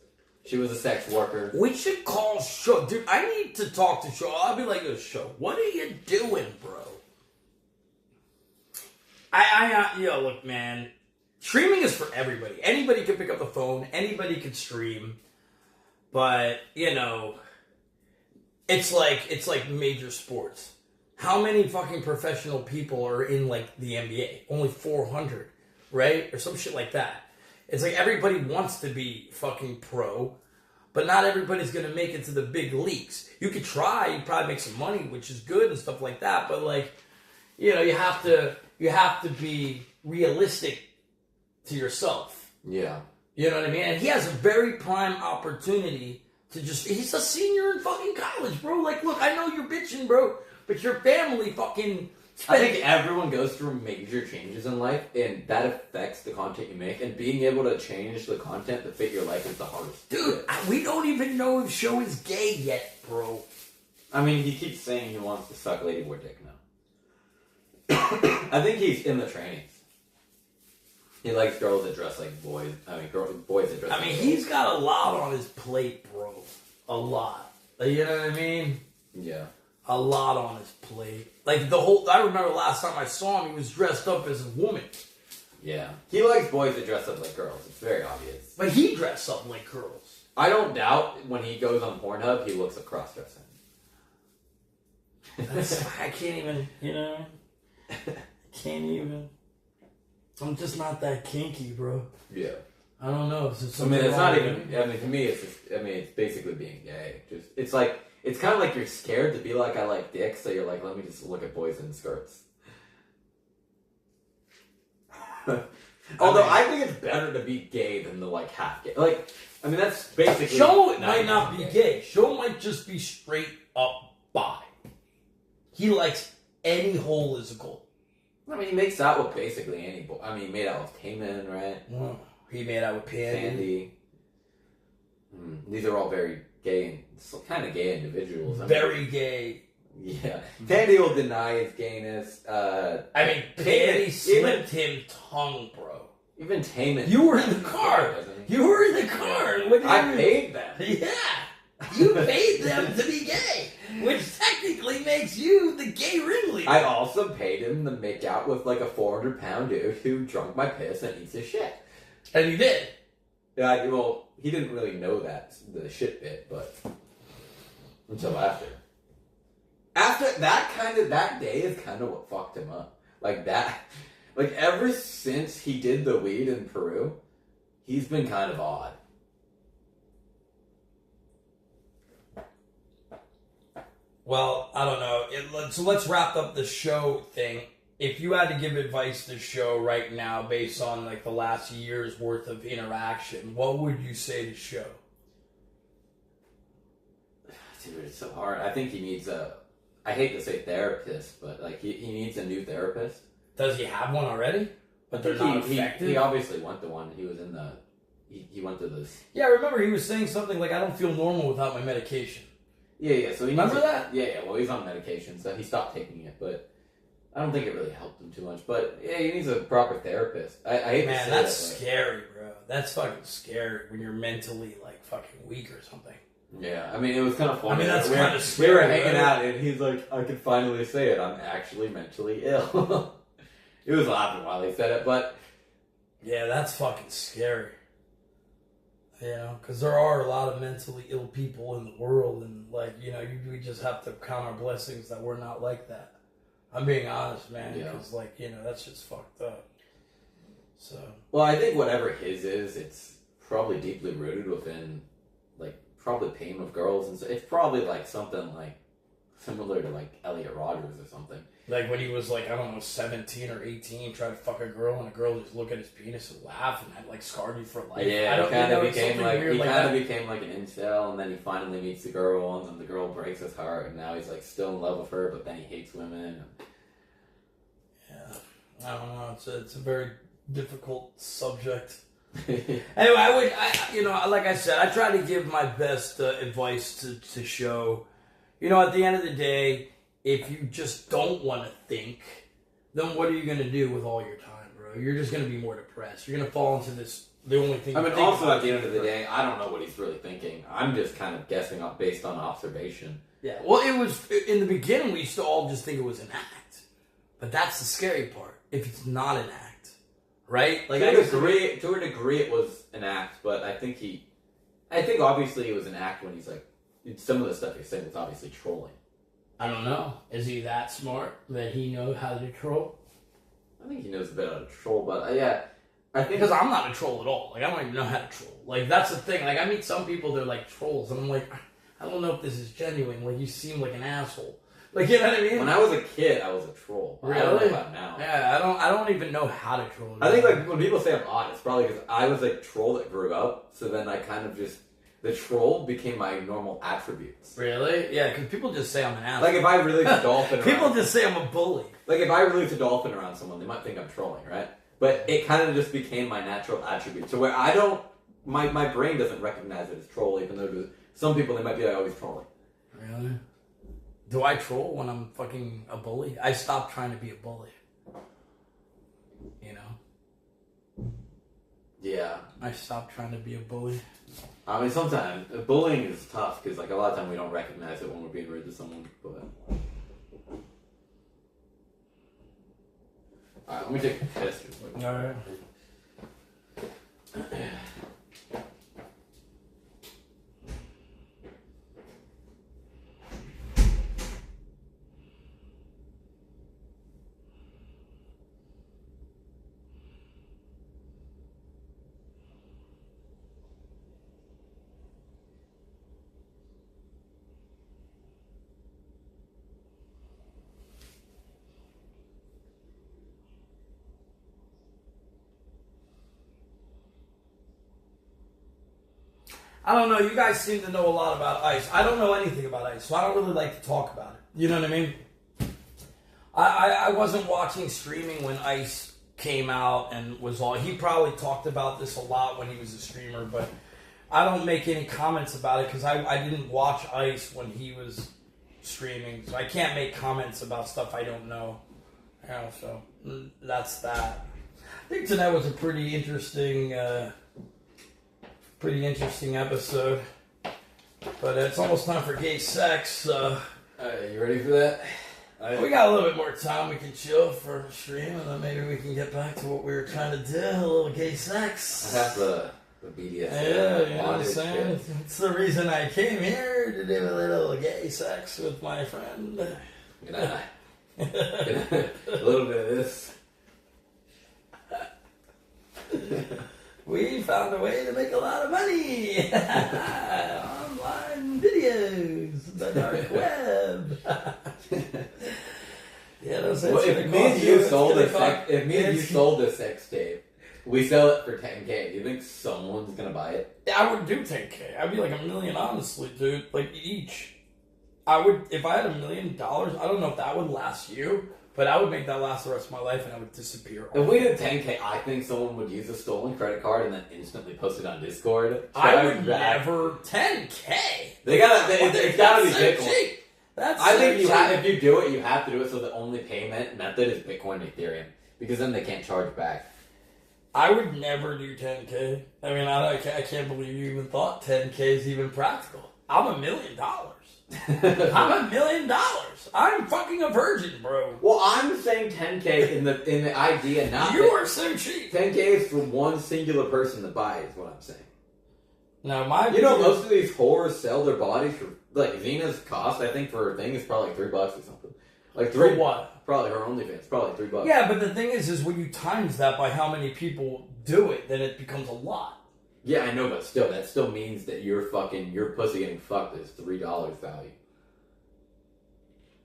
She was a sex worker. We should call Show. Dude, I need to talk to Show. I'll be like, Show, what are you doing, bro? Look, man. Streaming is for everybody. Anybody can pick up the phone. Anybody can stream. But, you know, it's like major sports. How many fucking professional people are in, like, the NBA? Only 400, right? Or some shit like that. It's like everybody wants to be fucking pro, but not everybody's going to make it to the big leagues. You could try, you probably make some money, which is good and stuff like that, but like, you know, you have to be realistic to yourself. Yeah. You know what I mean? And he has a very prime opportunity to just, he's a senior in fucking college, bro. Like, look, I know you're bitching, bro, but your family fucking... I think everyone goes through major changes in life, and that affects the content you make, and being able to change the content to fit your life is the hardest. Dude, we don't even know if Show is gay yet, bro. I mean, he keeps saying he wants to suck ladyboy dick now. I think he's in the trainings. He likes girls that dress like boys. I mean, boys that dress like girls. He's got a lot on his plate, bro. A lot. You know what I mean? Yeah. A lot on his plate. Like, I remember last time I saw him, he was dressed up as a woman. Yeah. He likes boys that dress up like girls. It's very obvious. But he dressed up like girls. I don't doubt when he goes on Pornhub, he looks like cross-dressing. I can't even, you know? Can't even. I'm just not that kinky, bro. Yeah. I don't know. It's not even, to me, it's just, it's basically being gay. It's like, it's kind of like you're scared to be like, I like dick, so you're like, let me just look at boys in skirts. Although, I think it's better to be gay than the, like, half gay. Like, that's basically... Show might not be gay. Show might just be straight up bi. He likes any hole is a goal. He makes out with basically any boy. He made out with Cayman, right? Well, he made out with Sandy. These are all very gay and kind of gay individuals. Very gay. Yeah. Tandy will deny his gayness. Pandy slipped him tongue, bro. Even Taman. You were in the car. You were in the car. I paid them. Yeah. You paid them to be gay, which technically makes you the gay ringleader. I also paid him to make out with like a 400-pound dude who drunk my piss and eats his shit. And he did. Yeah, well, he didn't really know the shit bit, but until after. After that day is kind of what fucked him up. Like ever since he did the weed in Peru, he's been kind of odd. Well, I don't know. So let's wrap up the show thing. If you had to give advice to Show right now based on like the last year's worth of interaction, what would you say to Show? Dude, it's so hard. I think he needs I hate to say therapist, but like he needs a new therapist. Does he have one already? But they're not effective? He obviously went to one. He was in he went to this. Yeah, I remember he was saying something like, I don't feel normal without my medication. Yeah. So he remember that? Yeah. Well, he's on medication, so he stopped taking it, but I don't think it really helped him too much. But yeah, he needs a proper therapist. I hate to say that's scary, bro. That's fucking scary when you're mentally like fucking weak or something. Yeah, it was kind of funny. That's kind of scary. We were hanging out, and he's like, I can finally say it. I'm actually mentally ill. He was laughing while he said it, but yeah, that's fucking scary. You know, because there are a lot of mentally ill people in the world, and like, you know, we just have to count our blessings that we're not like that. I'm being honest, man, because like, you know, that's just fucked up. So, well, I think whatever his is, it's probably deeply rooted within, like, probably pain with girls, and so it's probably like something like similar to like Elliot Rodgers or something. Like when he was like, I don't know, 17 or 18, tried to fuck a girl, and a girl just look at his penis and laugh, and that like scarred you for life. Yeah, he kind of became like an incel, and then he finally meets the girl, and then the girl breaks his heart, and now he's like still in love with her, but then he hates women. Yeah, I don't know. It's a very difficult subject. Anyway, like I said, I try to give my best advice to Show. You know, at the end of the day, if you just don't want to think, then what are you going to do with all your time, bro? You're just going to be more depressed. You're going to fall into this, the only thing also at the end of the day, I don't know what he's really thinking. I'm just kind of guessing based on observation. Yeah, well, it was, in the beginning, we used to all just think it was an act. But that's the scary part, if it's not an act, right? Like, to a degree it was an act, but I think obviously it was an act when he's like, some of the stuff he's saying was obviously trolling. I don't know. Is he that smart that he knows how to troll? I think he knows a bit how to troll, but yeah, I think Because I'm not a troll at all. Like, I don't even know how to troll. Like, that's the thing. Like, I meet some people, they're like trolls, and I'm like, I don't know if this is genuine. Like, you seem like an asshole. Like, you know what I mean? when I was a kid, I was a troll. Really? I don't know about now. Yeah, I don't even know how to troll. I think like when people say I'm odd, it's probably because I was a troll that grew up. So then I kind of just the troll became my normal attributes. Really? Yeah, because people just say I'm an asshole. Like if I release a dolphin, People around, just say I'm a bully. like if I release a dolphin around someone, they might think I'm trolling, right? But it kind of just became my natural attribute. So where I don't, my brain doesn't recognize it as troll, even though some people they might be like, oh, he's trolling. Really? Do I troll when I'm fucking a bully? I stopped trying to be a bully. You know? Yeah. I stopped trying to be a bully. I mean, sometimes bullying is tough because like a lot of time we don't recognize it when we're being rude to someone. But all right, let me take a piss. All right. I don't know. You guys seem to know a lot about ice. I don't know anything about ice, so I don't really like to talk about it. You know what I mean? I wasn't watching streaming when ice came out and was all. He probably talked about this a lot when he was a streamer, but I don't make any comments about it because I didn't watch ice when he was streaming, so I can't make comments about stuff I don't know. You know, so that's that. I think tonight was a pretty interesting episode. But it's almost time for gay sex. You ready for that? We got a little bit more time. We can chill for a stream, and then maybe we can get back to what we were trying to do. A little gay sex. I have the BDS. Yeah, you know what I'm saying? It's the reason I came here, to do a little gay sex with my friend. A little bit of this. We found a way to make a lot of money. Online videos, the dark web. Yeah, that's Well, if me and you sold a sex tape, we sell it for $10K. Do you think someone's gonna buy it? I would do $10K. I'd be like $1 million, honestly, dude. Like each. I would, if I had $1 million. I don't know if that would last you, but I would make that last the rest of my life, and I would disappear. If we did $10K, I think someone would use a stolen credit card and then instantly post it on Discord. I would never $10K. It's gotta be Bitcoin. Cheap. That's I think cheap. if you do it, you have to do it so the only payment method is Bitcoin and Ethereum because then they can't charge back. I would never do $10K. I mean, I can't believe you even thought $10K is even practical. I'm $1 million. I'm $1 million. I'm fucking a virgin, bro. Well, I'm saying $10K in the idea, not You are so cheap. $10K is for one singular person to buy. Is what I'm saying. No, Most of these whores sell their bodies for like Zena's cost. I think for her thing is probably $3 or something. Like for what? Probably her OnlyFans. Probably $3. Yeah, but the thing is when you times that by how many people do it, then it becomes a lot. Yeah, I know, but still, that still means that your pussy getting fucked is $3 value.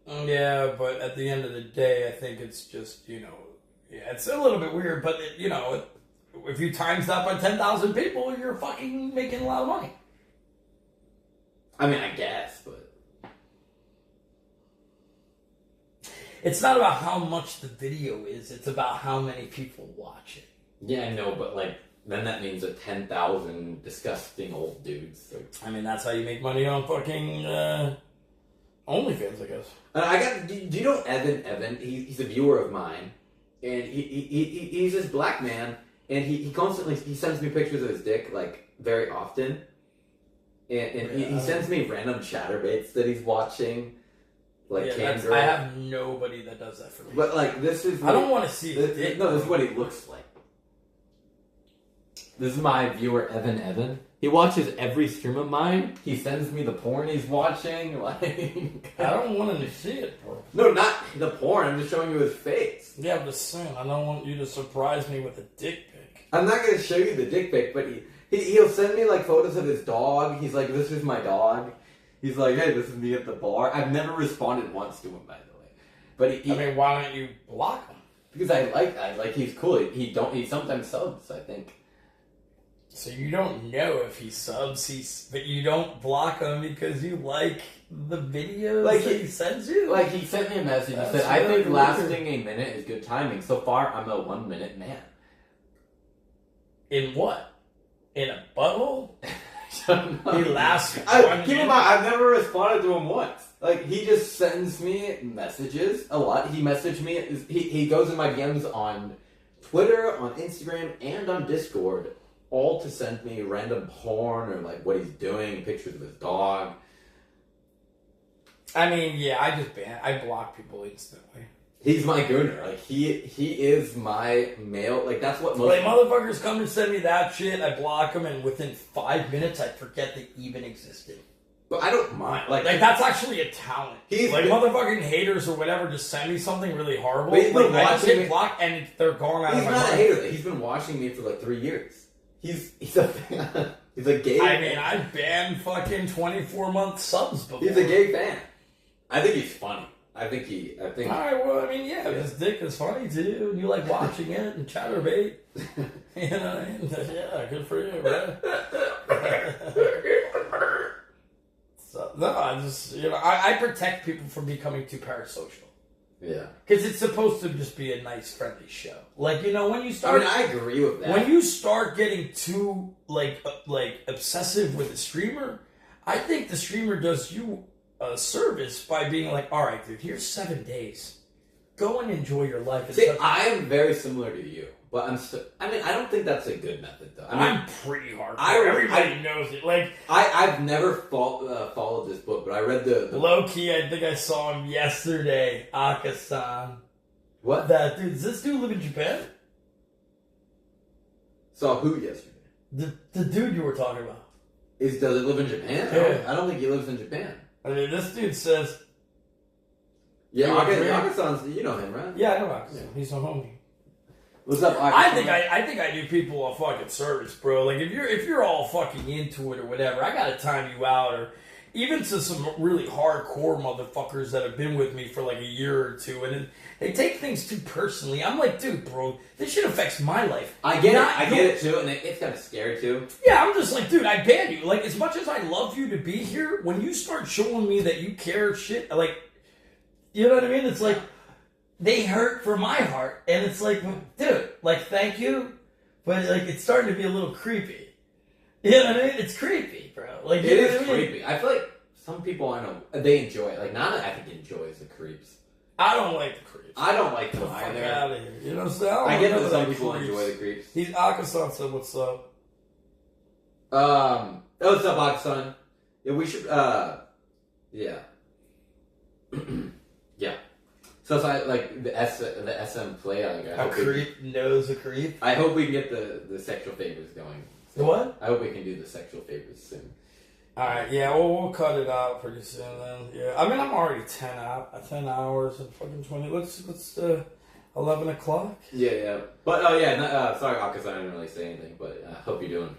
Yeah, but at the end of the day, I think it's just, it's a little bit weird, but, if you times that by 10,000 people, you're fucking making a lot of money. I mean, I guess, but... It's not about how much the video is, it's about how many people watch it. Yeah, I know, but, then that means that 10,000 disgusting old dudes. So. I mean, that's how you make money on fucking, OnlyFans, I guess. Do you know Evan? He's a viewer of mine, and he's this black man, and he constantly sends me pictures of his dick very often, and he sends me random chatterbaits that he's watching, Cam Girl. I have nobody that does that for me. But this is I don't want to see his dick. No, this is what he looks like. This is my viewer Evan. He watches every stream of mine. He sends me the porn he's watching. Like, I don't want him to see it, bro. No, not the porn. I'm just showing you his face. Yeah, I'm just saying. I don't want you to surprise me with a dick pic. I'm not gonna show you the dick pic, but he'll send me like photos of his dog. He's like, "This is my dog." He's like, "Hey, this is me at the bar." I've never responded once to him, by the way. But I mean, why don't you block him? because I like he's cool. He sometimes subs, I think. So you don't know if he subs, but you don't block him because you like the videos Like that he sends you? Like he sent me a message. He That's said, "I really think lasting a minute is good timing. So far, I'm a 1 minute man." In what? In a butthole? He lasts Keep 1 in minute? mind, I've never responded to him once. Like he just sends me messages a lot. He messaged me. He goes in my DMs on Twitter, on Instagram, and on Discord, all to send me random porn or like what he's doing, pictures of his dog. I mean, yeah, I block people instantly. He's my gooner. Like he is my male. Like that's what most Like, motherfuckers come and send me that shit, I block them, and within 5 minutes, I forget they even existed. But I don't mind. Like that's actually a talent. He's like, been- motherfucking haters or whatever just send me something really horrible. But he's been Like, I just watching hit me- block, and they're gone out He's of my not a life. hater. He's been watching me for like 3 years. He's a he's a gay. I mean, I've banned fucking 24-month subs before. He's a gay fan. I think he's funny. I think. Alright, well, I mean, yeah, his dick is funny too, and you like watching it and chatterbait. You know what I mean? Yeah, good for you, bro. So, no, I just, I protect people from becoming too parasocial. Yeah. Because it's supposed to just be a nice, friendly show. Like, when you I start... mean, I agree with that. When you start getting too, like obsessive with the streamer, I think the streamer does you a service by being like, all right, dude, here's 7 days. Go and enjoy your life. See, I am very similar to you, but I mean, I don't think that's a good method, though. I mean, I'm pretty hardcore. I- Everybody knows it. Like, I've never followed this book, but I read the low-key, I think I saw him yesterday, Akasan. what? That dude, does this dude live in Japan? Saw who yesterday? The dude you were talking about. Does it live in Japan? Yeah. I don't think he lives in Japan. I mean, this dude says... Yeah, You agree? Akasan's, you know him, right? Yeah, I know Akasan. He's a homie. What's up, Akasan? I think I do people a fucking service, bro. Like if you're all fucking into it or whatever, I gotta time you out. Or even to some really hardcore motherfuckers that have been with me for like a year or two, and they take things too personally. I'm like, dude, bro, this shit affects my life. I get not it. I get it too, and it's kind of scary too. Yeah, I'm just like, dude, I ban you. Like, as much as I love you to be here, when you start showing me that you care shit, like, you know what I mean? It's like, they hurt for my heart. And it's like, dude, like, thank you. But, like, it's starting to be a little creepy. You know what I mean? It's creepy, bro. Like, It you know is what I mean? creepy. I feel like some people I know, they enjoy it. Like, Nana, I think, enjoys the creeps. I don't like the creeps. I don't like them Get the fuck either. out of here. You know what I'm saying? I get that that some people enjoy the creeps. He's Akasan said, what's up? What's up, Aksan? Yeah, we should, yeah. Yeah. So it's like the SM play. Like, A creep knows a creep. I hope we can get the sexual favors going. The what? I hope we can do the sexual favors soon. Alright, yeah, we'll cut it out pretty soon then. Yeah, I mean, I'm already 10 hours and fucking 20. Let's 11 o'clock. Yeah. But sorry, Akasa, I didn't really say anything. But hope you're doing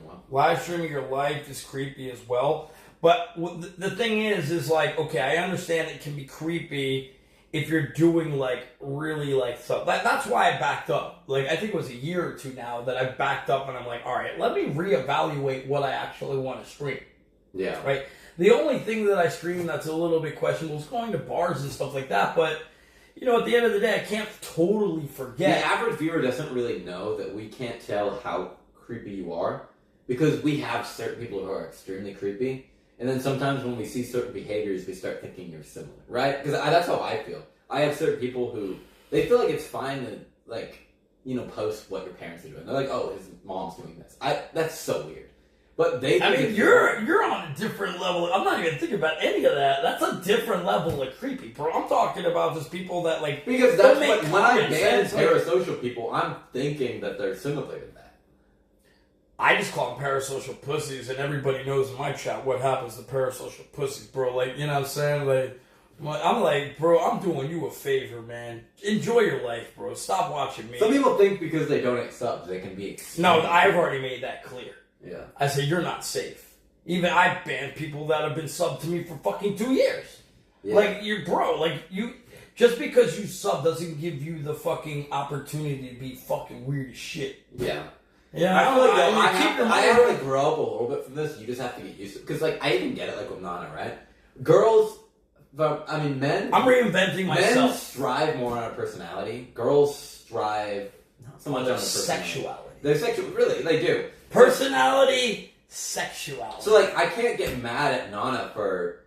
well. Live streaming your life is creepy as well. But the thing is like, okay, I understand it can be creepy if you're doing like really like stuff. That's why I backed up. Like, I think it was a year or two now that I backed up and I'm like, all right, let me reevaluate what I actually want to stream. Yeah. Right? The only thing that I stream that's a little bit questionable is going to bars and stuff like that. But, at the end of the day, I can't totally forget. The average viewer doesn't really know that we can't tell how creepy you are because we have certain people who are extremely creepy. And then sometimes when we see certain behaviors, we start thinking you're similar, right? Because that's how I feel. I have certain people who, they feel like it's fine to, like, post what your parents are doing. They're like, oh, his mom's doing this. That's so weird. But they think it's you're on a different level. I'm not even thinking about any of that. That's a different level of creepy, bro. I'm talking about just people that, like, because that's make what, when I common ban sense, like- parasocial people, I'm thinking that they're similar to that. I just call them parasocial pussies, and everybody knows in my chat what happens to parasocial pussies, bro. Like, you know what I'm saying? Like, I'm like, bro, I'm doing you a favor, man. Enjoy your life, bro. Stop watching me. Some people think because they donate subs, they can be. No, I've already made that clear. Yeah. I say you're not safe. Even I've banned people that have been subbed to me for fucking 2 years. Yeah. Like, you, just because you sub doesn't give you the fucking opportunity to be fucking weird as shit. Yeah. Yeah, I feel like I have to grow up a little bit from this. You just have to get used to it. Because, like, I even get it, like, with Nana, right? Girls, men... I'm reinventing myself. Men strive more on a personality. Girls strive not so much on a sexuality. They're sexual, really, they do. Personality, sexuality. So, like, I can't get mad at Nana for,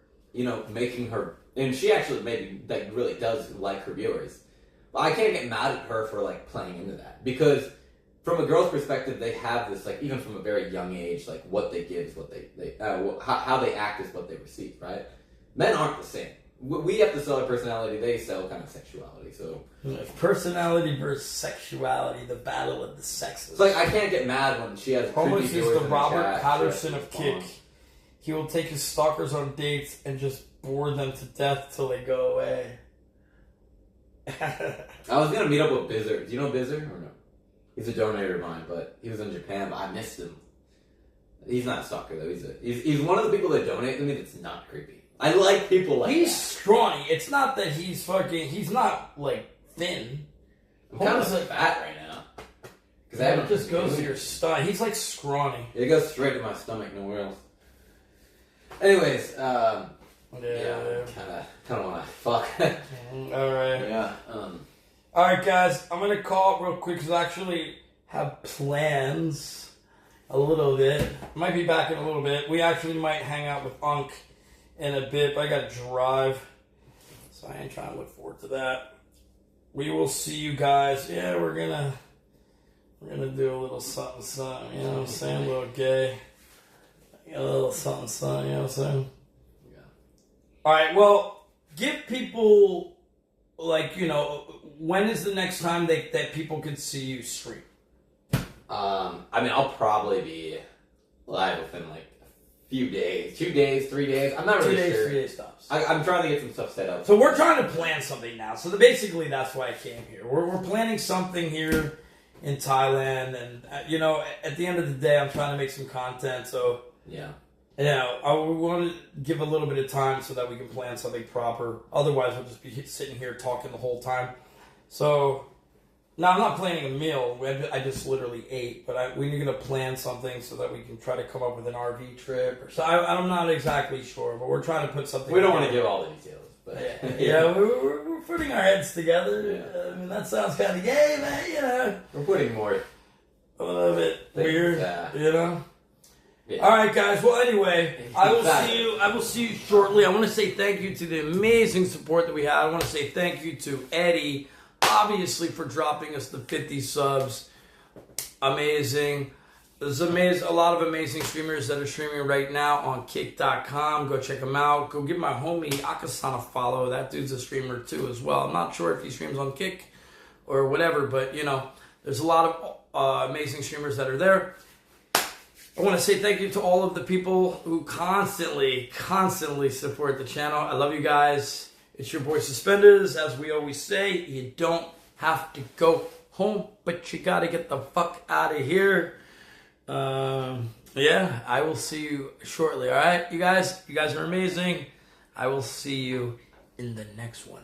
making her... And she actually maybe, like, really does like her viewers. But I can't get mad at her for, like, playing into that. Because... From a girl's perspective, they have this, like, even from a very young age, like, what they give is what how they act is what they receive, right? Men aren't the same. We have to sell our personality, they sell kind of sexuality, so... Personality versus sexuality, the battle of the sexes. It's like, I can't get mad when she has Homeless is the Robert chat, Patterson of Kick. He will take his stalkers on dates and just bore them to death till they go away. I was going to meet up with Bizzer. Do you know Bizzer or no? He's a donator of mine, but he was in Japan, but I missed him. He's not a stalker, though. He's one of the people that donate to me that's not creepy. I like people like he's that. scrawny. It's not that he's not, like, thin. I'm kind of fat right now. Because it just goes to your stomach. He's, like, scrawny. It goes straight to my stomach, nowhere else. Anyways, yeah, kind of want to fuck. All right. Yeah. All right, guys, I'm going to call it real quick because I actually have plans a little bit. Might be back in a little bit. We actually might hang out with Unk in a bit, but I got to drive, so I ain't trying to look forward to that. We will see you guys. Yeah, we're gonna do a little something, something. You know what I'm saying? A little gay. A little something, something. You know what I'm saying? Yeah. All right. Well, give people, like, when is the next time that people can see you stream? I'll probably be live within, like, a few days. 2 days, 3 days. I'm not really sure. 3 days stops. I'm trying to get some stuff set up. So we're trying to plan something now. So basically that's why I came here. We're planning something here in Thailand. And, at the end of the day, I'm trying to make some content. So, yeah. I want to give a little bit of time so that we can plan something proper. Otherwise, we'll just be sitting here talking the whole time. So, now I'm not planning a meal. I just literally ate, but we're going to plan something so that we can try to come up with an RV trip. Or so I'm not exactly sure, but we're trying to put something. We don't want to give all the details, but yeah, we're putting our heads together. Yeah. I mean, that sounds kind of gay, man. We're putting more a little bit weird, Yeah. All right, guys. Well, anyway, I will see you shortly. I want to say thank you to the amazing support that we had. I want to say thank you to Eddie, obviously, for dropping us the 50 subs. Amazing. There's a lot of amazing streamers that are streaming right now on kick.com. Go check them out. Go give my homie Akasan a follow. That dude's a streamer too as well. I'm not sure if he streams on Kick or whatever, but there's a lot of amazing streamers that are there. I want to say thank you to all of the people who constantly support the channel. I love you guys. It's your boy Suspendas. As we always say, you don't have to go home, but you got to get the fuck out of here. Yeah, I will see you shortly, all right? You guys are amazing. I will see you in the next one.